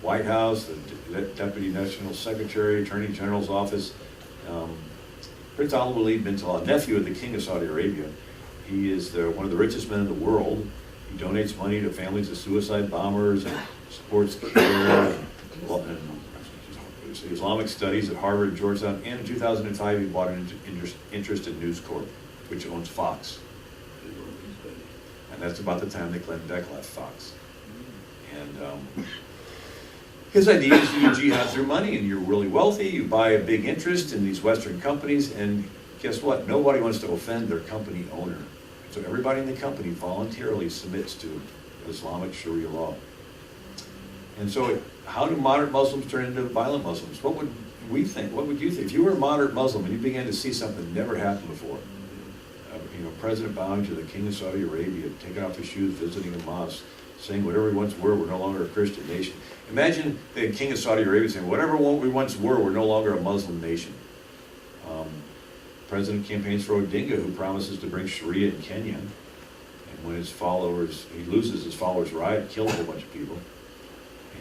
White House, the Deputy National Secretary, Attorney General's office. Prince Al-Walid bin Talal, nephew of the King of Saudi Arabia. He is one of the richest men in the world. He donates money to families of suicide bombers and supports care and Islamic studies at Harvard and Georgetown. And in 2005, he bought an interest in News Corp, which owns Fox. And that's about the time that Glenn Beck left Fox. And his idea is you jihad through money, and you're really wealthy, you buy a big interest in these Western companies, and guess what? Nobody wants to offend their company owner. So everybody in the company voluntarily submits to Islamic Sharia law. And so how do moderate Muslims turn into violent Muslims? What would we think? What would you think? If you were a moderate Muslim and you began to see something that never happened before, President bowing to the King of Saudi Arabia, taking off his shoes, visiting a mosque, saying whatever we once were, we're no longer a Christian nation. Imagine the King of Saudi Arabia saying, whatever we once were, we're no longer a Muslim nation. President campaigns for Odinga, who promises to bring Sharia in Kenya. And when he loses his followers riot, kills a whole bunch of people.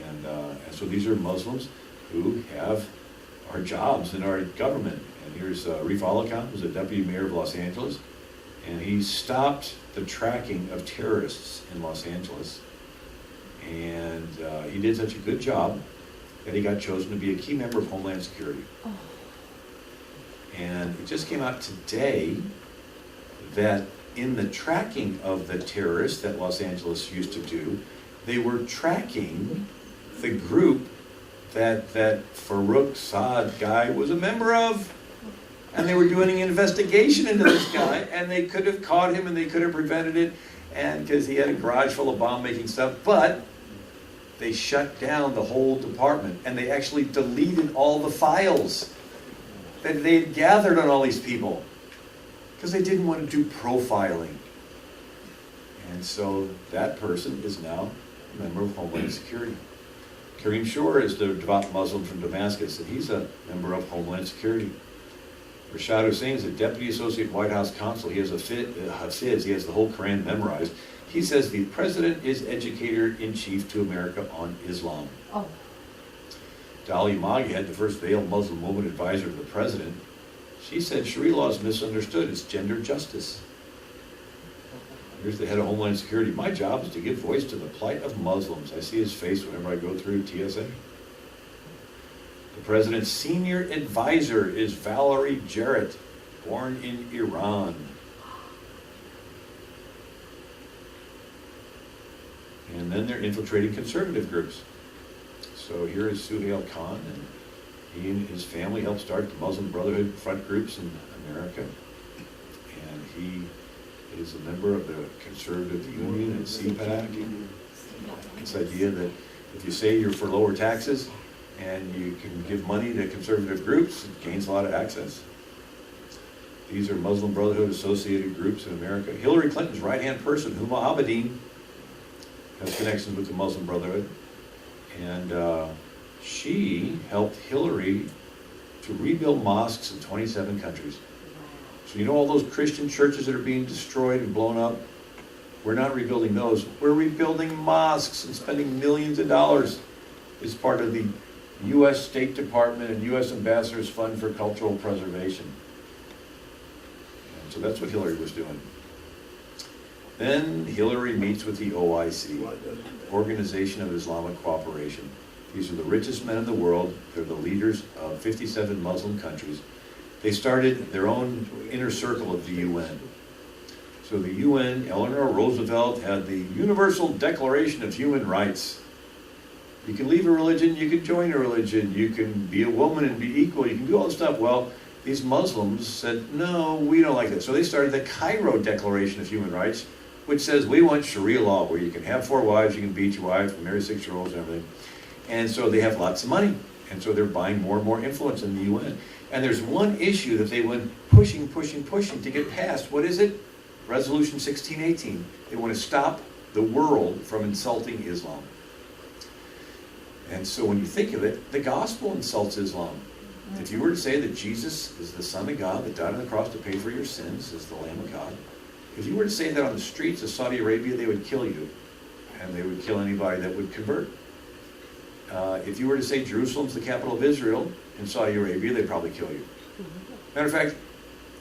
And so these are Muslims who are jobs in our government. And here's Arif Ali Khan, who's the deputy mayor of Los Angeles. And he stopped the tracking of terrorists in Los Angeles. And he did such a good job that he got chosen to be a key member of Homeland Security. Oh. And it just came out today that in the tracking of the terrorists that Los Angeles used to do, they were tracking the group that Farouk Saad guy was a member of. And they were doing an investigation into this guy, and they could have caught him and they could have prevented it, and because he had a garage full of bomb-making stuff, but they shut down the whole department, and they actually deleted all the files that they had gathered on all these people, because they didn't want to do profiling. And so that person is now a member of Homeland Security. Kareem Shore is the devout Muslim from Damascus, and he's a member of Homeland Security. Rashad Hussain is a Deputy Associate White House Counsel. He has Hafiz, he has the whole Quran memorized. He says the president is Educator-in-Chief to America on Islam. Oh. Dahlia Maghed, the first veiled Muslim woman advisor to the president, she said Sharia law is misunderstood. It's gender justice. Here's the head of Homeland Security. My job is to give voice to the plight of Muslims. I see his face whenever I go through TSA. The president's senior advisor is Valerie Jarrett, born in Iran. And then they're infiltrating conservative groups. So here is Suhail Khan, and he and his family helped start the Muslim Brotherhood front groups in America. And he is a member of the Conservative Union and CPAC. This idea that if you say you're for lower taxes and you can give money to conservative groups, it gains a lot of access. These are Muslim Brotherhood associated groups in America. Hillary Clinton's right-hand person, Huma Abedin, has connections with the Muslim Brotherhood. And she helped Hillary to rebuild mosques in 27 countries. So you know all those Christian churches that are being destroyed and blown up? We're not rebuilding those. We're rebuilding mosques and spending millions of dollars. It's part of the U.S. State Department and U.S. Ambassador's Fund for Cultural Preservation. And so that's what Hillary was doing. Then Hillary meets with the OIC, Organization of Islamic Cooperation. These are the richest men in the world. They're the leaders of 57 Muslim countries. They started their own inner circle of the UN. So the UN, Eleanor Roosevelt had the Universal Declaration of Human Rights. You can leave a religion, you can join a religion, you can be a woman and be equal, you can do all this stuff. Well, these Muslims said, no, we don't like that. So they started the Cairo Declaration of Human Rights, which says we want Sharia law, where you can have 4 wives, you can beat your wife, marry 6-year-olds and everything. And so they have lots of money. And so they're buying more and more influence in the UN. And there's one issue that they went pushing to get passed. What is it? Resolution 1618. They want to stop the world from insulting Islam. And so when you think of it, the gospel insults Islam. If you were to say that Jesus is the Son of God that died on the cross to pay for your sins, is the Lamb of God, if you were to say that on the streets of Saudi Arabia, they would kill you. And they would kill anybody that would convert. If you were to say Jerusalem's the capital of Israel in Saudi Arabia, they'd probably kill you. Matter of fact,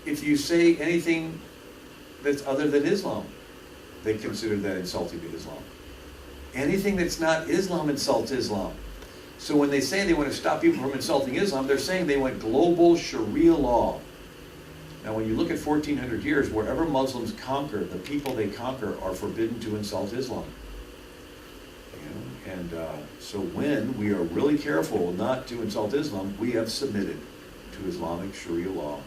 if you say anything that's other than Islam, they consider that insulting to Islam. Anything that's not Islam insults Islam. So when they say they want to stop people from insulting Islam, they're saying they want global Sharia law. Now when you look at 1400 years, wherever Muslims conquer, the people they conquer are forbidden to insult Islam. And so when we are really careful not to insult Islam, we have submitted to Islamic Sharia law.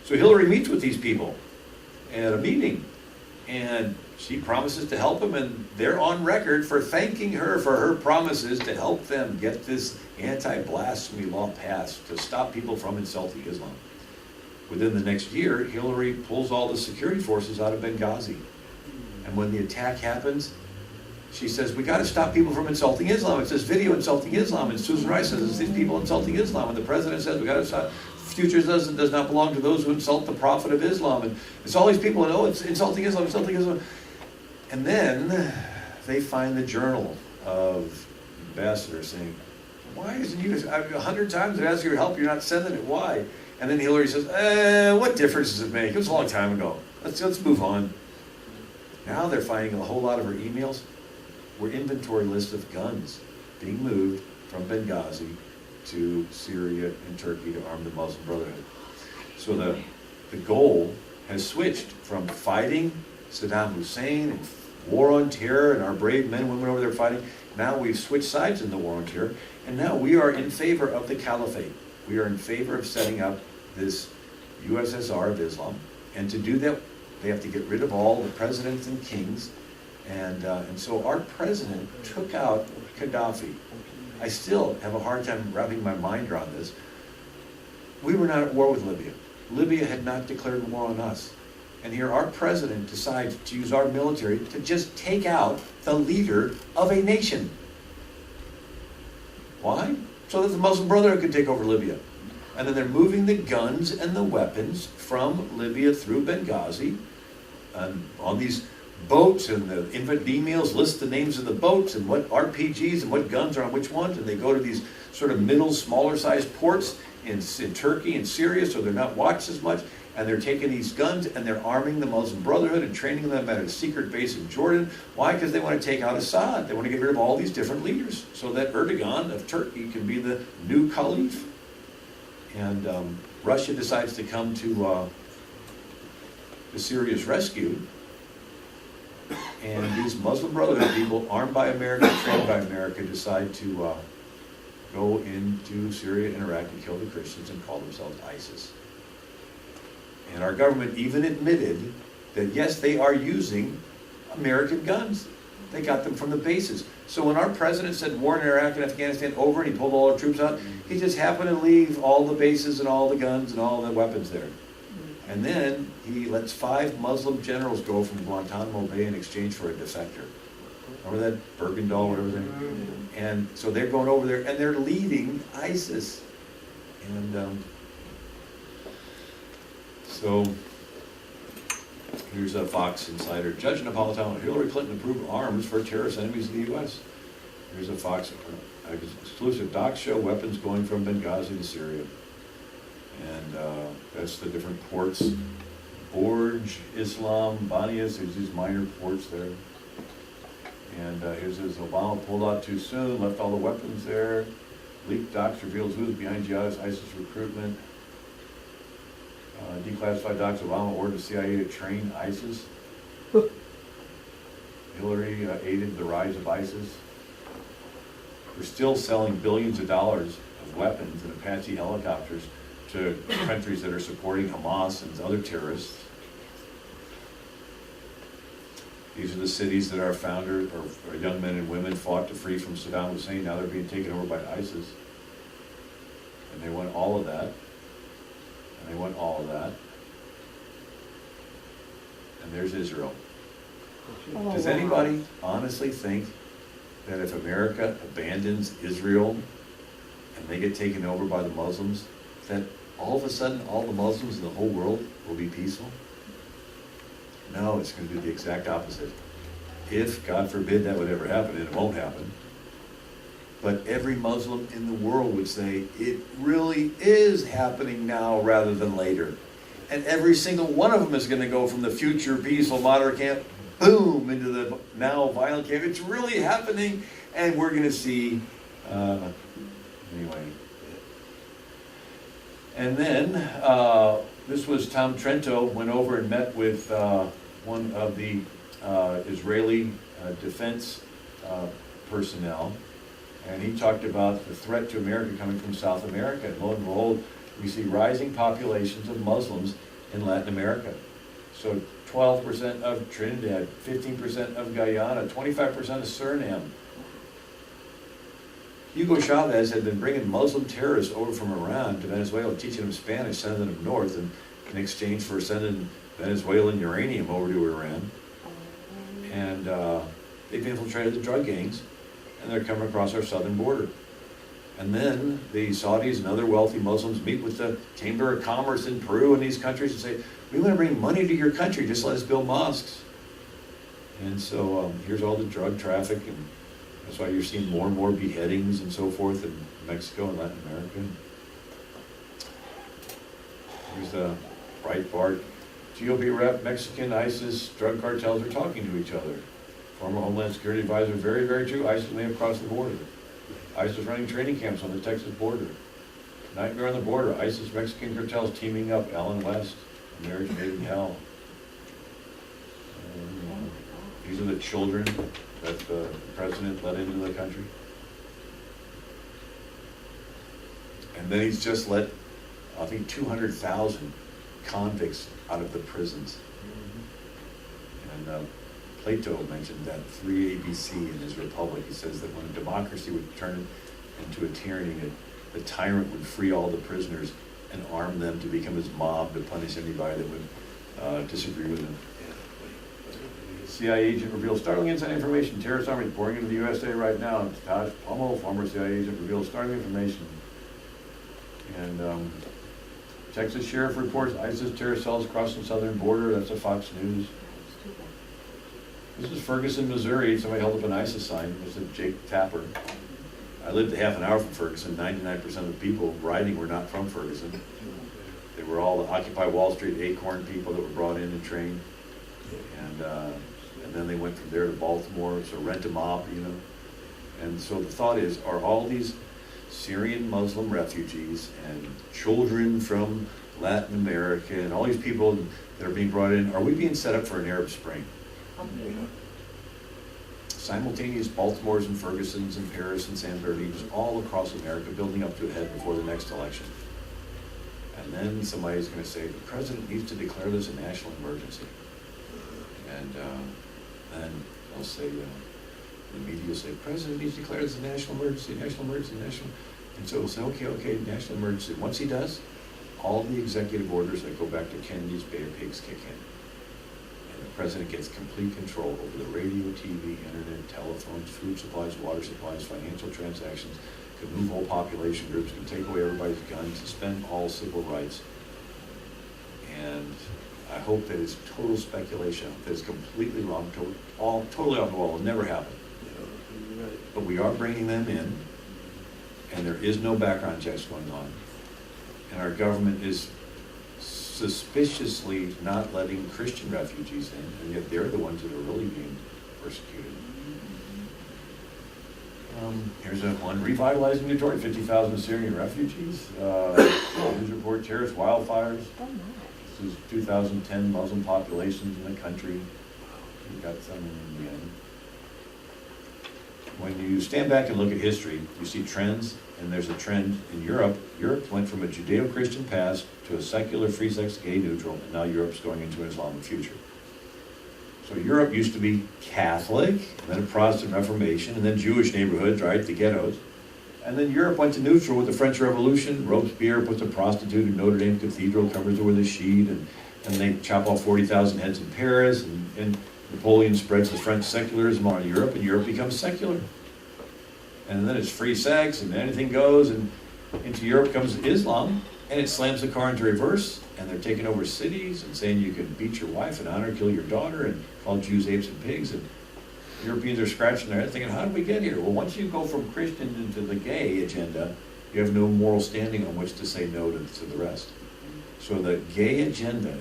So Hillary meets with these people at a meeting, and she promises to help them, and they're on record for thanking her for her promises to help them get this anti-blasphemy law passed to stop people from insulting Islam. Within the next year, Hillary pulls all the security forces out of Benghazi. And when the attack happens, she says, we got to stop people from insulting Islam. It's this video insulting Islam. And Susan Rice says, it's these people insulting Islam. And the president says, we got to stop. Future does not belong to those who insult the prophet of Islam. And it's all these people that, oh, it's insulting Islam, insulting Islam. And then they find the journal of the ambassador saying, why isn't you, 100 times I've asked you to help, you're not sending it, why? And then Hillary says, what difference does it make? It was a long time ago. Let's move on. Now they're finding a whole lot of her emails were inventory lists of guns being moved from Benghazi to Syria and Turkey to arm the Muslim Brotherhood. So the goal has switched from fighting Saddam Hussein and war on terror and our brave men and women over there fighting. Now we've switched sides in the war on terror, and now we are in favor of the caliphate. We are in favor of setting up this USSR of Islam, and to do that, they have to get rid of all the presidents and kings. And so our president took out Gaddafi. I still have a hard time wrapping my mind around this. We were not at war with Libya. Libya had not declared war on us. And here our president decides to use our military to just take out the leader of a nation. Why? So that the Muslim Brotherhood could take over Libya. And then they're moving the guns and the weapons from Libya through Benghazi on these boats, and the emails list the names of the boats and what RPGs and what guns are on which ones, and they go to these sort of middle, smaller sized ports in Turkey and Syria, so they're not watched as much, and they're taking these guns and they're arming the Muslim Brotherhood and training them at a secret base in Jordan. Why? Because they want to take out Assad. They want to get rid of all these different leaders so that Erdogan of Turkey can be the new caliph. And Russia decides to come to Syria's rescue. And these Muslim Brotherhood people, armed by America, trained by America, decide to go into Syria and Iraq and kill the Christians and call themselves ISIS. And our government even admitted that, yes, they are using American guns. They got them from the bases. So when our president said war in Iraq and Afghanistan over and he pulled all our troops out, he just happened to leave all the bases and all the guns and all the weapons there. And then he lets 5 Muslim generals go from Guantanamo Bay in exchange for a defector. Remember that Bergendahl, whatever his name? And so they're going over there, and they're leading ISIS. And so here's a Fox insider. Judge Napolitano, Hillary Clinton approved arms for terrorist enemies of the U.S. Here's a Fox exclusive. Docs show weapons going from Benghazi to Syria. And that's the different ports. Borj, Islam, Banias, there's these minor ports there. And here's his Obama pulled out too soon, left all the weapons there. Leaked docs reveals who's behind jihadist ISIS recruitment. Declassified docs, Obama ordered the CIA to train ISIS. Hillary aided the rise of ISIS. We're still selling billions of dollars of weapons and Apache helicopters to countries that are supporting Hamas and other terrorists. These are the cities that our founders, or young men and women, fought to free from Saddam Hussein. Now they're being taken over by ISIS. And they want all of that. And they want all of that. And there's Israel. Oh, Does anybody honestly think that if America abandons Israel and they get taken over by the Muslims, that all of a sudden all the Muslims in the whole world will be peaceful? No, it's going to be the exact opposite. If, God forbid, that would ever happen, and it won't happen, but every Muslim in the world would say, it really is happening now rather than later. And every single one of them is going to go from the future peaceful moderate camp, boom, into the now violent camp. It's really happening, and we're going to see, anyway. And then, this was Tom Trento, went over and met with one of the Israeli defense personnel, and he talked about the threat to America coming from South America. And lo and behold, we see rising populations of Muslims in Latin America. So 12% of Trinidad, 15% of Guyana, 25% of Suriname. Hugo Chavez had been bringing Muslim terrorists over from Iran to Venezuela, teaching them Spanish, sending them north, and in exchange for sending Venezuelan uranium over to Iran. And they've infiltrated the drug gangs, and they're coming across our southern border. And then the Saudis and other wealthy Muslims meet with the Chamber of Commerce in Peru and these countries and say, we want to bring money to your country, just let us build mosques. And so here's all the drug traffic, and that's why you're seeing more and more beheadings and so forth in Mexico and Latin America. Here's the Breitbart. GOP rep, Mexican, ISIS, drug cartels are talking to each other. Former Homeland Security advisor, very, very true. ISIS may have crossed the border. ISIS running training camps on the Texas border. Nightmare on the border. ISIS Mexican cartels teaming up. Alan West, a marriage made in hell. These are the children that the president let into the country. And then he's just let, I think, 200,000 convicts out of the prisons. And Plato mentioned that 3 ABC in his Republic. He says that when a democracy would turn into a tyranny, the tyrant would free all the prisoners and arm them to become his mob to punish anybody that would disagree with him. CIA agent reveals startling inside information. Terrorist army pouring into the USA right now. Taj Pummel, former CIA agent, reveals startling information. And Texas sheriff reports ISIS terrorist cells crossing southern border. That's a Fox News. This is Ferguson, Missouri. Somebody held up an ISIS sign. It was Jake Tapper. I lived a half an hour from Ferguson. 99% of the people riding were not from Ferguson. They were all the Occupy Wall Street Acorn people that were brought in and trained. And then they went from there to Baltimore, so rent a mop, you know. And so the thought is, are all these Syrian Muslim refugees and children from Latin America and all these people that are being brought in, are we being set up for an Arab Spring? Simultaneous Baltimores and Fergusons and Paris and San Bernardino's all across America building up to a head before the next election. And then somebody's going to say, the president needs to declare this a national emergency. And then they'll say, the media will say, the president needs to declare this a national emergency, national emergency, national. And so we'll say, okay, national emergency. Once he does, all the executive orders that go back to Kennedy's Bay of Pigs kick in. And the president gets complete control over the radio, TV, internet, telephones, food supplies, water supplies, financial transactions, can move whole population groups, can take away everybody's guns, suspend all civil rights. And I hope that it's total speculation, that it's completely wrong, totally off the wall, it'll never happen. But we are bringing them in, and there is no background checks going on. And our government is suspiciously not letting Christian refugees in, and yet they're the ones that are really being persecuted. Here's one, revitalizing Detroit, 50,000 Syrian refugees. News report, terrorist wildfires. This is 2010 Muslim populations in the country. We got some in the end. When you stand back and look at history, you see trends, and there's a trend in Europe. Europe went from a Judeo-Christian past to a secular, free-sex, gay-neutral, and now Europe's going into an Islamic future. So Europe used to be Catholic, and then a Protestant Reformation, and then Jewish neighborhoods, right, the ghettos. And then Europe went to neutral with the French Revolution. Robespierre puts a prostitute in Notre Dame Cathedral, covers her with a sheet, and they chop off 40,000 heads in Paris, and Napoleon spreads the French secularism on Europe, and Europe becomes secular. And then it's free sex, and anything goes, and into Europe comes Islam, and it slams the car into reverse, and they're taking over cities and saying you can beat your wife and honor, kill your daughter, and call Jews apes and pigs, and Europeans are scratching their head thinking, how did we get here? Well, once you go from Christian into the gay agenda, you have no moral standing on which to say no to the rest. So the gay agenda,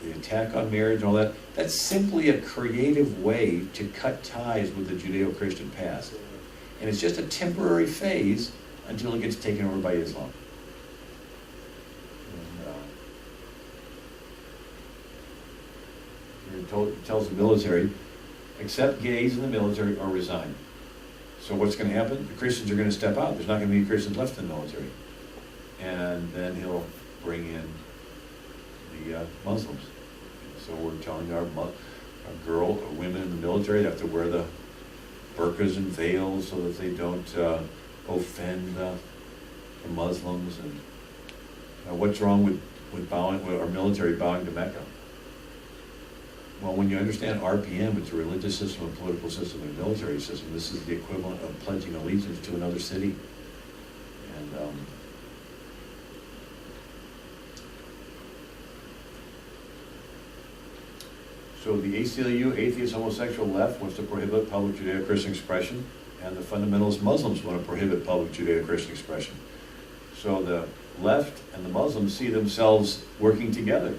the attack on marriage and all that, that's simply a creative way to cut ties with the Judeo-Christian past. And it's just a temporary phase until it gets taken over by Islam. And, it tells the military, accept gays in the military or resign. So what's going to happen? The Christians are going to step out. There's not going to be any Christians left in the military. And then he'll bring in the Muslims. So we're telling our women in the military have to wear the burqas and veils so that they don't offend the Muslims. And what's wrong with our military bowing to Mecca? Well, when you understand RPM, it's a religious system, a political system, and a military system. This is the equivalent of pledging allegiance to another city. And so the ACLU, atheist homosexual left, wants to prohibit public Judeo-Christian expression, and the fundamentalist Muslims want to prohibit public Judeo-Christian expression. So the left and the Muslims see themselves working together,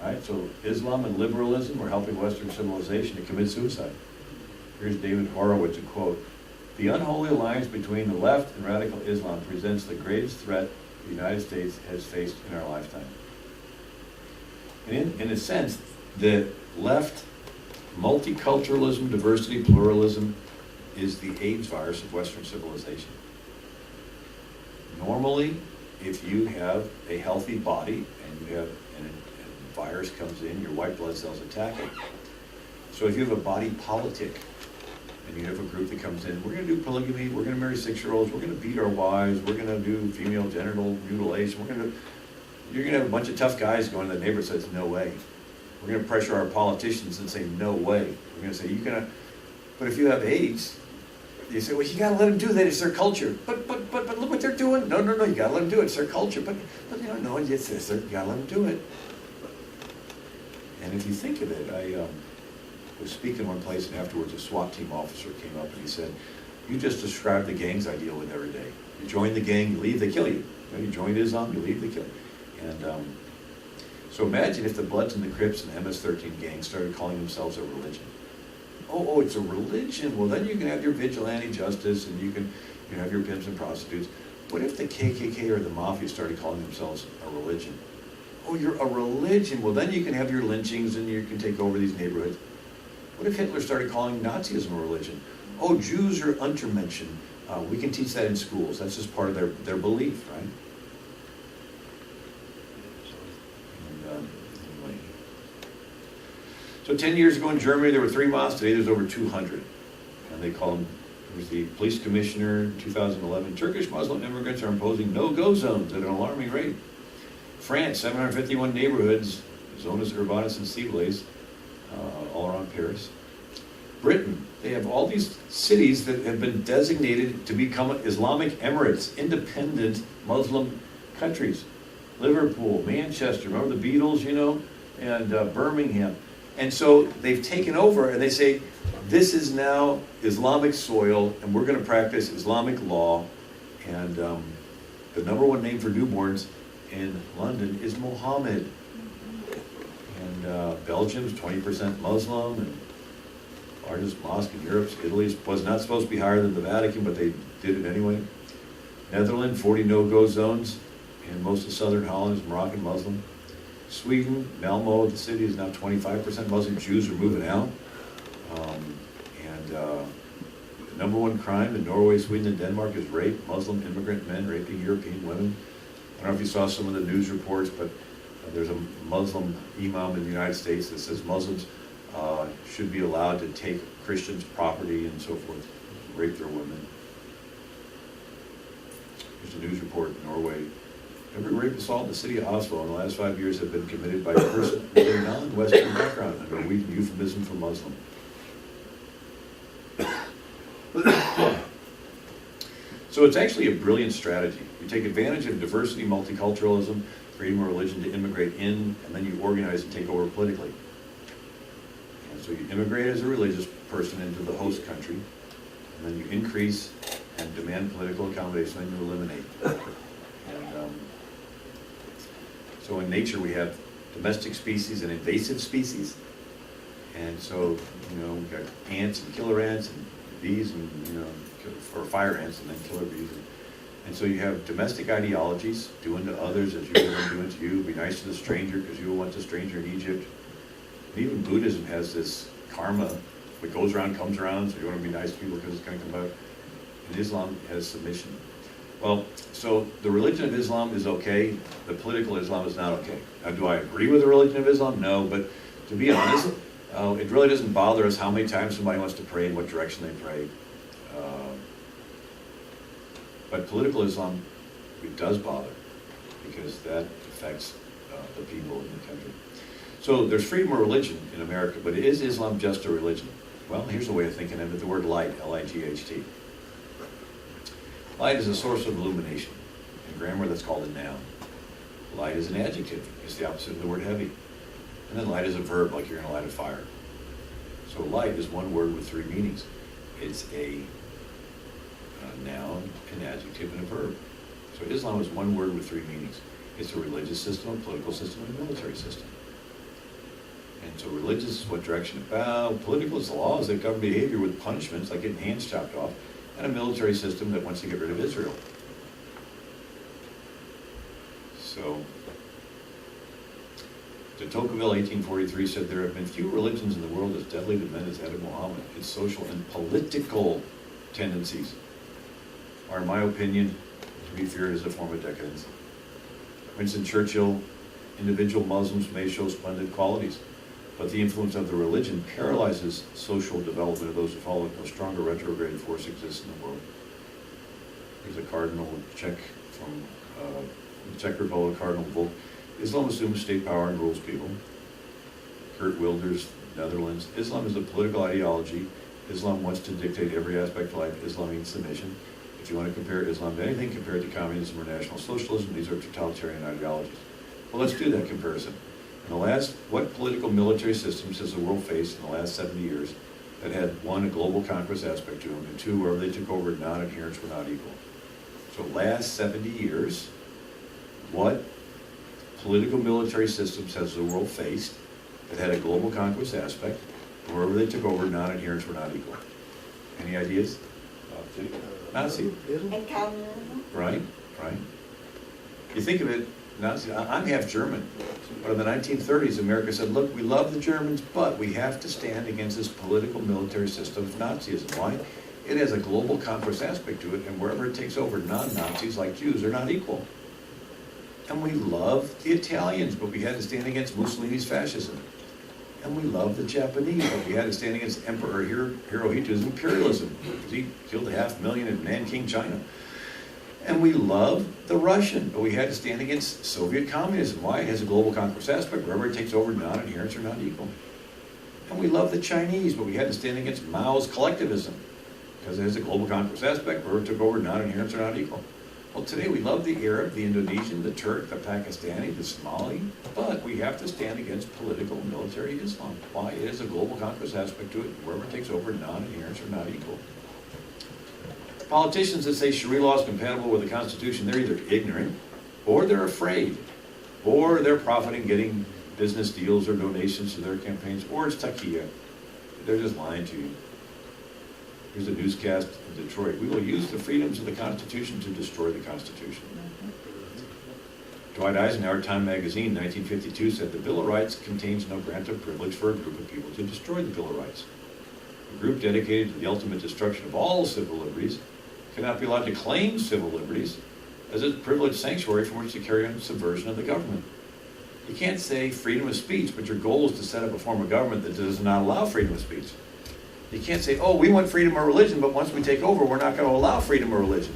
right? So Islam and liberalism are helping Western civilization to commit suicide. Here's David Horowitz, a quote, "The unholy alliance between the left and radical Islam presents the greatest threat the United States has faced in our lifetime." And in a sense, the left, multiculturalism, diversity, pluralism, is the AIDS virus of Western civilization. Normally, if you have a healthy body and you have and a virus comes in, your white blood cells attack it. So if you have a body politic and you have a group that comes in, we're going to do polygamy, we're going to marry 6-year-olds, we're going to beat our wives, we're going to do female genital mutilation, you're going to have a bunch of tough guys going to the neighborhood and says, no way. We're going to pressure our politicians and say, no way. We're going to say, but if you have AIDS, you say, well, you got to let them do that. It's their culture. But look what they're doing. No, you got to let them do it. It's their culture. But no, you got to let them do it. And if you think of it, I was speaking one place, and afterwards a SWAT team officer came up and he said, you just described the gangs I deal with every day. You join the gang, you leave, they kill you. You join Islam, you leave, they kill you. And so imagine if the Bloods and the Crips and MS-13 gangs started calling themselves a religion. Oh, it's a religion. Well, then you can have your vigilante justice, and you can have your pimps and prostitutes. What if the KKK or the Mafia started calling themselves a religion? Oh, you're a religion. Well, then you can have your lynchings, and you can take over these neighborhoods. What if Hitler started calling Nazism a religion? Oh, Jews are Untermenschen. We can teach that in schools. That's just part of their belief, right? Anyway. So 10 years ago in Germany, there were 3 mosques. Today there's over 200. And they call them, there was the police commissioner in 2011, Turkish Muslim immigrants are imposing no-go zones at an alarming rate. France, 751 neighborhoods, zonas urbanas and cibles, all around Paris. Britain, they have all these cities that have been designated to become Islamic Emirates, independent Muslim countries. Liverpool, Manchester, remember the Beatles, you know, and Birmingham. And so they've taken over and they say, this is now Islamic soil and we're going to practice Islamic law. And the number one name for newborns in London is Mohammed. And Belgium's 20% Muslim, and largest mosque in Europe. Italy was not supposed to be higher than the Vatican, but they did it anyway. Netherlands, 40 no-go zones, and most of southern Holland is Moroccan Muslim. Sweden, Malmo, the city is now 25% Muslim. Jews are moving out. The number one crime in Norway, Sweden, and Denmark is rape. Muslim immigrant men raping European women. I don't know if you saw some of the news reports, but there's a Muslim imam in the United States that says Muslims should be allowed to take Christians' property and so forth, rape their women. There's a news report in Norway. Every rape assault in the city of Oslo in the last 5 years have been committed by a person with a non-Western background, a Norwegian euphemism for Muslim. So it's actually a brilliant strategy. You take advantage of diversity, multiculturalism, freedom of religion to immigrate in, and then you organize and take over politically. And so you immigrate as a religious person into the host country, and then you increase and demand political accommodation, and you eliminate. And so in nature we have domestic species and invasive species. And so, you know, we've got ants and killer ants and bees and, you know, or fire ants and then killer bees. And so you have domestic ideologies, doing to others as you would want doing to you. Be nice to the stranger because you will want the stranger in Egypt. And even Buddhism has this karma. What goes around comes around, so you want to be nice to people because it's going to come back. And Islam has submission. Well, so the religion of Islam is okay. The political Islam is not okay. Now, do I agree with the religion of Islam? No, but to be honest, it really doesn't bother us how many times somebody wants to pray and what direction they pray. But political Islam, it does bother because that affects the people in the country. So there's freedom of religion in America, but is Islam just a religion? Well, here's a way of thinking of it, the word light, L-I-G-H-T. Light is a source of illumination. In grammar, that's called a noun. Light is an adjective. It's the opposite of the word heavy. And then light is a verb, like you're going to light a fire. So light is one word with three meanings. It's a noun, an adjective, and a verb. So Islam is one word with three meanings. It's a religious system, a political system, and a military system. And so religious is what direction it bows. Political is the laws that govern behavior with punishments, like getting hands chopped off, and a military system that wants to get rid of Israel. So, de Tocqueville, 1843, said, there have been few religions in the world as deadly to men as that of Muhammad. Its social and political tendencies are, in my opinion, to be feared as a form of decadence. Winston Churchill, individual Muslims may show splendid qualities, but the influence of the religion paralyzes social development of those who follow it. No stronger retrograde force exists in the world. There's a cardinal Czech from the Czech Republic, Cardinal Volk. Islam assumes state power and rules people. Kurt Wilders, Netherlands. Islam is a political ideology. Islam wants to dictate every aspect of life. Islam means submission. If you want to compare Islam to anything compared to communism or National Socialism, these are totalitarian ideologies. Well, let's do that comparison. What political military systems has the world faced in the last 70 years that had, one, a global conquest aspect to them, and two, wherever they took over, non-adherents were not equal? So last 70 years, what political military systems has the world faced that had a global conquest aspect, and wherever they took over, non-adherents were not equal? Any ideas? Nazi. And communism? Right. You think of it, Nazi, I'm half German, but in the 1930s, America said, look, we love the Germans, but we have to stand against this political military system of Nazism. Why? It has a global conquest aspect to it, and wherever it takes over, non-Nazis like Jews are not equal. And we love the Italians, but we had to stand against Mussolini's fascism. And we love the Japanese, but we had to stand against Emperor Hirohito's imperialism, because he killed 500,000 in Nanking, China. And we love the Russian, but we had to stand against Soviet communism. Why? It has a global conquest aspect. Wherever it takes over, non-adherents are not equal. And we love the Chinese, but we had to stand against Mao's collectivism, because it has a global conquest aspect. Wherever it took over, non-adherents are not equal. Well, today we love the Arab, the Indonesian, the Turk, the Pakistani, the Somali, but we have to stand against political and military Islam. Why? It has a global conquest aspect to it. Wherever it takes over, non-adherents are not equal. Politicians that say Sharia law is compatible with the Constitution, they're either ignorant, or they're afraid, or they're profiting getting business deals or donations to their campaigns, or it's taqiyya. They're just lying to you. Here's a newscast in Detroit. We will use the freedoms of the Constitution to destroy the Constitution. Dwight Eisenhower, Time magazine, 1952, said the Bill of Rights contains no grant of privilege for a group of people to destroy the Bill of Rights. A group dedicated to the ultimate destruction of all civil liberties cannot be allowed to claim civil liberties as a privileged sanctuary from which to carry on subversion of the government. You can't say freedom of speech, but your goal is to set up a form of government that does not allow freedom of speech. You can't say, oh, we want freedom of religion, but once we take over, we're not going to allow freedom of religion.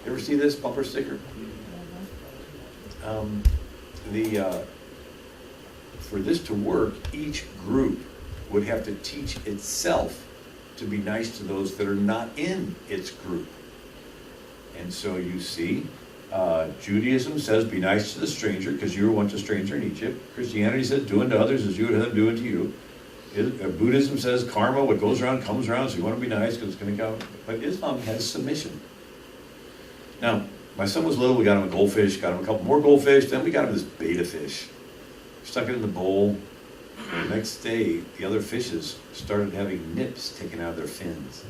You ever see this bumper sticker? For this to work, each group would have to teach itself to be nice to those that are not in its group. And so you see, Judaism says be nice to the stranger because you were once a stranger in Egypt. Christianity says do unto others as you would have them do unto you. Buddhism says karma, what goes around comes around, so you want to be nice because it's going to come. But Islam has submission. Now, my son was little, we got him a goldfish, got him a couple more goldfish, then we got him this betta fish. Stuck it in the bowl. The next day, the other fishes started having nips taken out of their fins.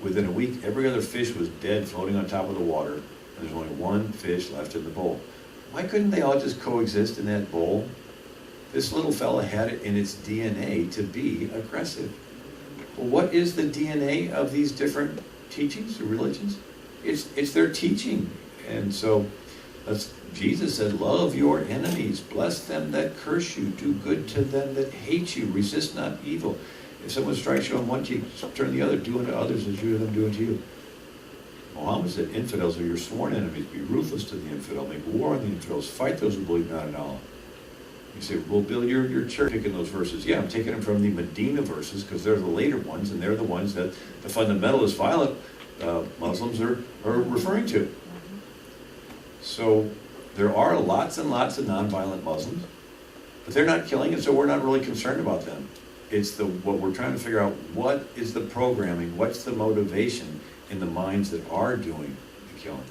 Within a week, every other fish was dead, floating on top of the water, and there's only one fish left in the bowl. Why couldn't they all just coexist in that bowl? This little fella had it in its DNA to be aggressive. Well, what is the DNA of these different teachings or religions? It's their teaching. And so Jesus said, love your enemies, bless them that curse you, do good to them that hate you, resist not evil. If someone strikes you on one cheek, turn the other, do unto others as you have them do unto you. Muhammad said, infidels are your sworn enemies. Be ruthless to the infidel, make war on the infidels, fight those who believe not in Allah. You say, well, Bill, you're cherry picking those verses. Yeah, I'm taking them from the Medina verses because they're the later ones, and they're the ones that the fundamentalist, violent Muslims are referring to. So there are lots and lots of nonviolent Muslims, but they're not killing, and so we're not really concerned about them. It's what we're trying to figure out, what is the programming, what's the motivation in the minds that are doing the killing.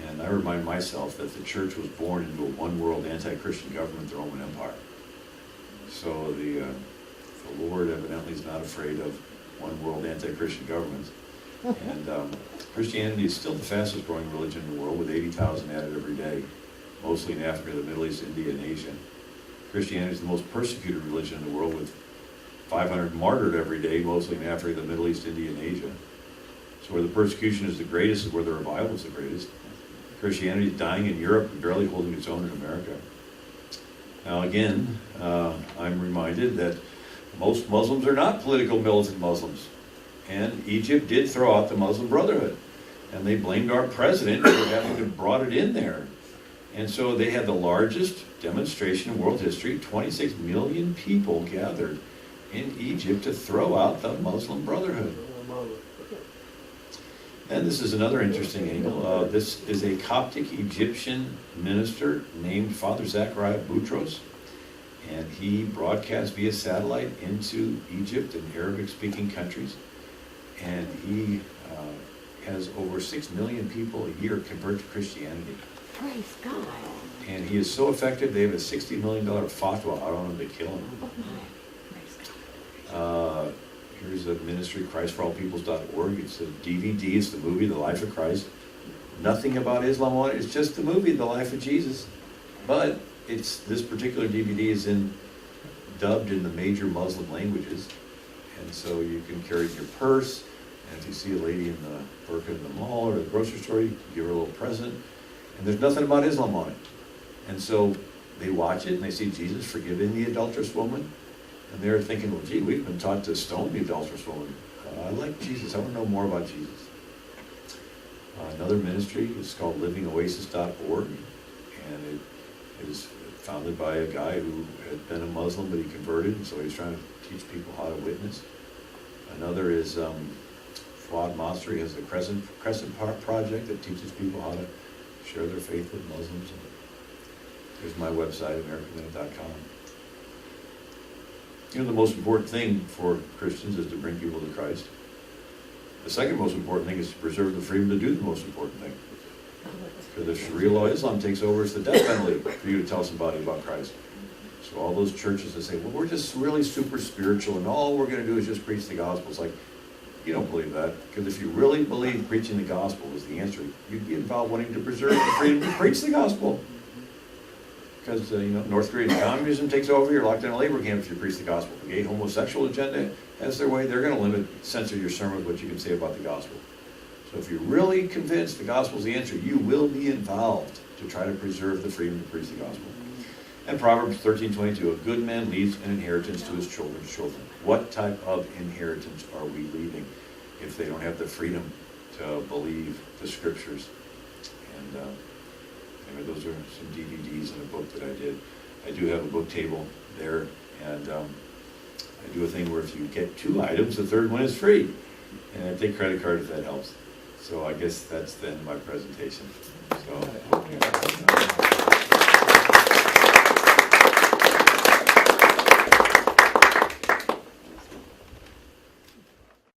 And I remind myself that the church was born into a one-world anti-Christian government, the Roman Empire. So the Lord evidently is not afraid of one-world anti-Christian governments. And Christianity is still the fastest growing religion in the world, with 80,000 added every day, mostly in Africa, the Middle East, India, and Asia. Christianity is the most persecuted religion in the world, with 500 martyred every day, mostly in Africa, the Middle East, India, and Asia. So where the persecution is the greatest is where the revival is the greatest. Christianity is dying in Europe and barely holding its own in America. Now again, I'm reminded that most Muslims are not political militant Muslims. And Egypt did throw out the Muslim Brotherhood. And they blamed our president for having brought it in there. And so they had the largest demonstration in world history. 26 million people gathered in Egypt to throw out the Muslim Brotherhood. And this is another interesting angle. This is a Coptic Egyptian minister named Father Zachariah Boutros. And he broadcasts via satellite into Egypt and Arabic-speaking countries. And he has over 6 million people a year convert to Christianity. Praise God. And he is so effective, they have a $60 million fatwa out on him to kill him. Oh my. Praise God. Here's a ministry, ChristForAllPeoples.org. It's a DVD, it's the movie, The Life of Christ. Nothing about Islam on it, it's just the movie, The Life of Jesus. But this particular DVD is dubbed in the major Muslim languages. And so you can carry it in your purse, and if you see a lady in the burqa in the mall or the grocery store, you can give her a little present. And there's nothing about Islam on it. And so they watch it, and they see Jesus forgiving the adulterous woman. And they're thinking, well, gee, we've been taught to stone the adulterous woman. I like Jesus. I want to know more about Jesus. Another ministry is called livingoasis.org, and it is founded by a guy who had been a Muslim, but he converted, and so he's trying to teach people how to witness. Another is Fuad Masri has the Crescent Project that teaches people how to share their faith with Muslims. And here's my website, AmericanMinute.com. You know, the most important thing for Christians is to bring people to Christ. The second most important thing is to preserve the freedom to do the most important thing. Because if Sharia law Islam takes over, it's the death penalty for you to tell somebody about Christ. So all those churches that say, well, we're just really super spiritual and all we're going to do is just preach the gospel. It's like, you don't believe that. Because if you really believe preaching the gospel is the answer, you'd be involved wanting to preserve the freedom to preach the gospel. Because, North Korean communism takes over, you're locked in a labor camp if you preach the gospel. The gay homosexual agenda has their way, they're going to censor your sermon, what you can say about the gospel. So if you're really convinced the gospel is the answer, you will be involved to try to preserve the freedom to preach the gospel. And Proverbs 13:22, a good man leaves an inheritance to his children's children. What type of inheritance are we leaving if they don't have the freedom to believe the scriptures? And anyway, those are some DVDs and a book that I did. I do have a book table there, and I do a thing where if you get 2 items, the third one is free. And I take credit card if that helps. So I guess that's the end of my presentation. So.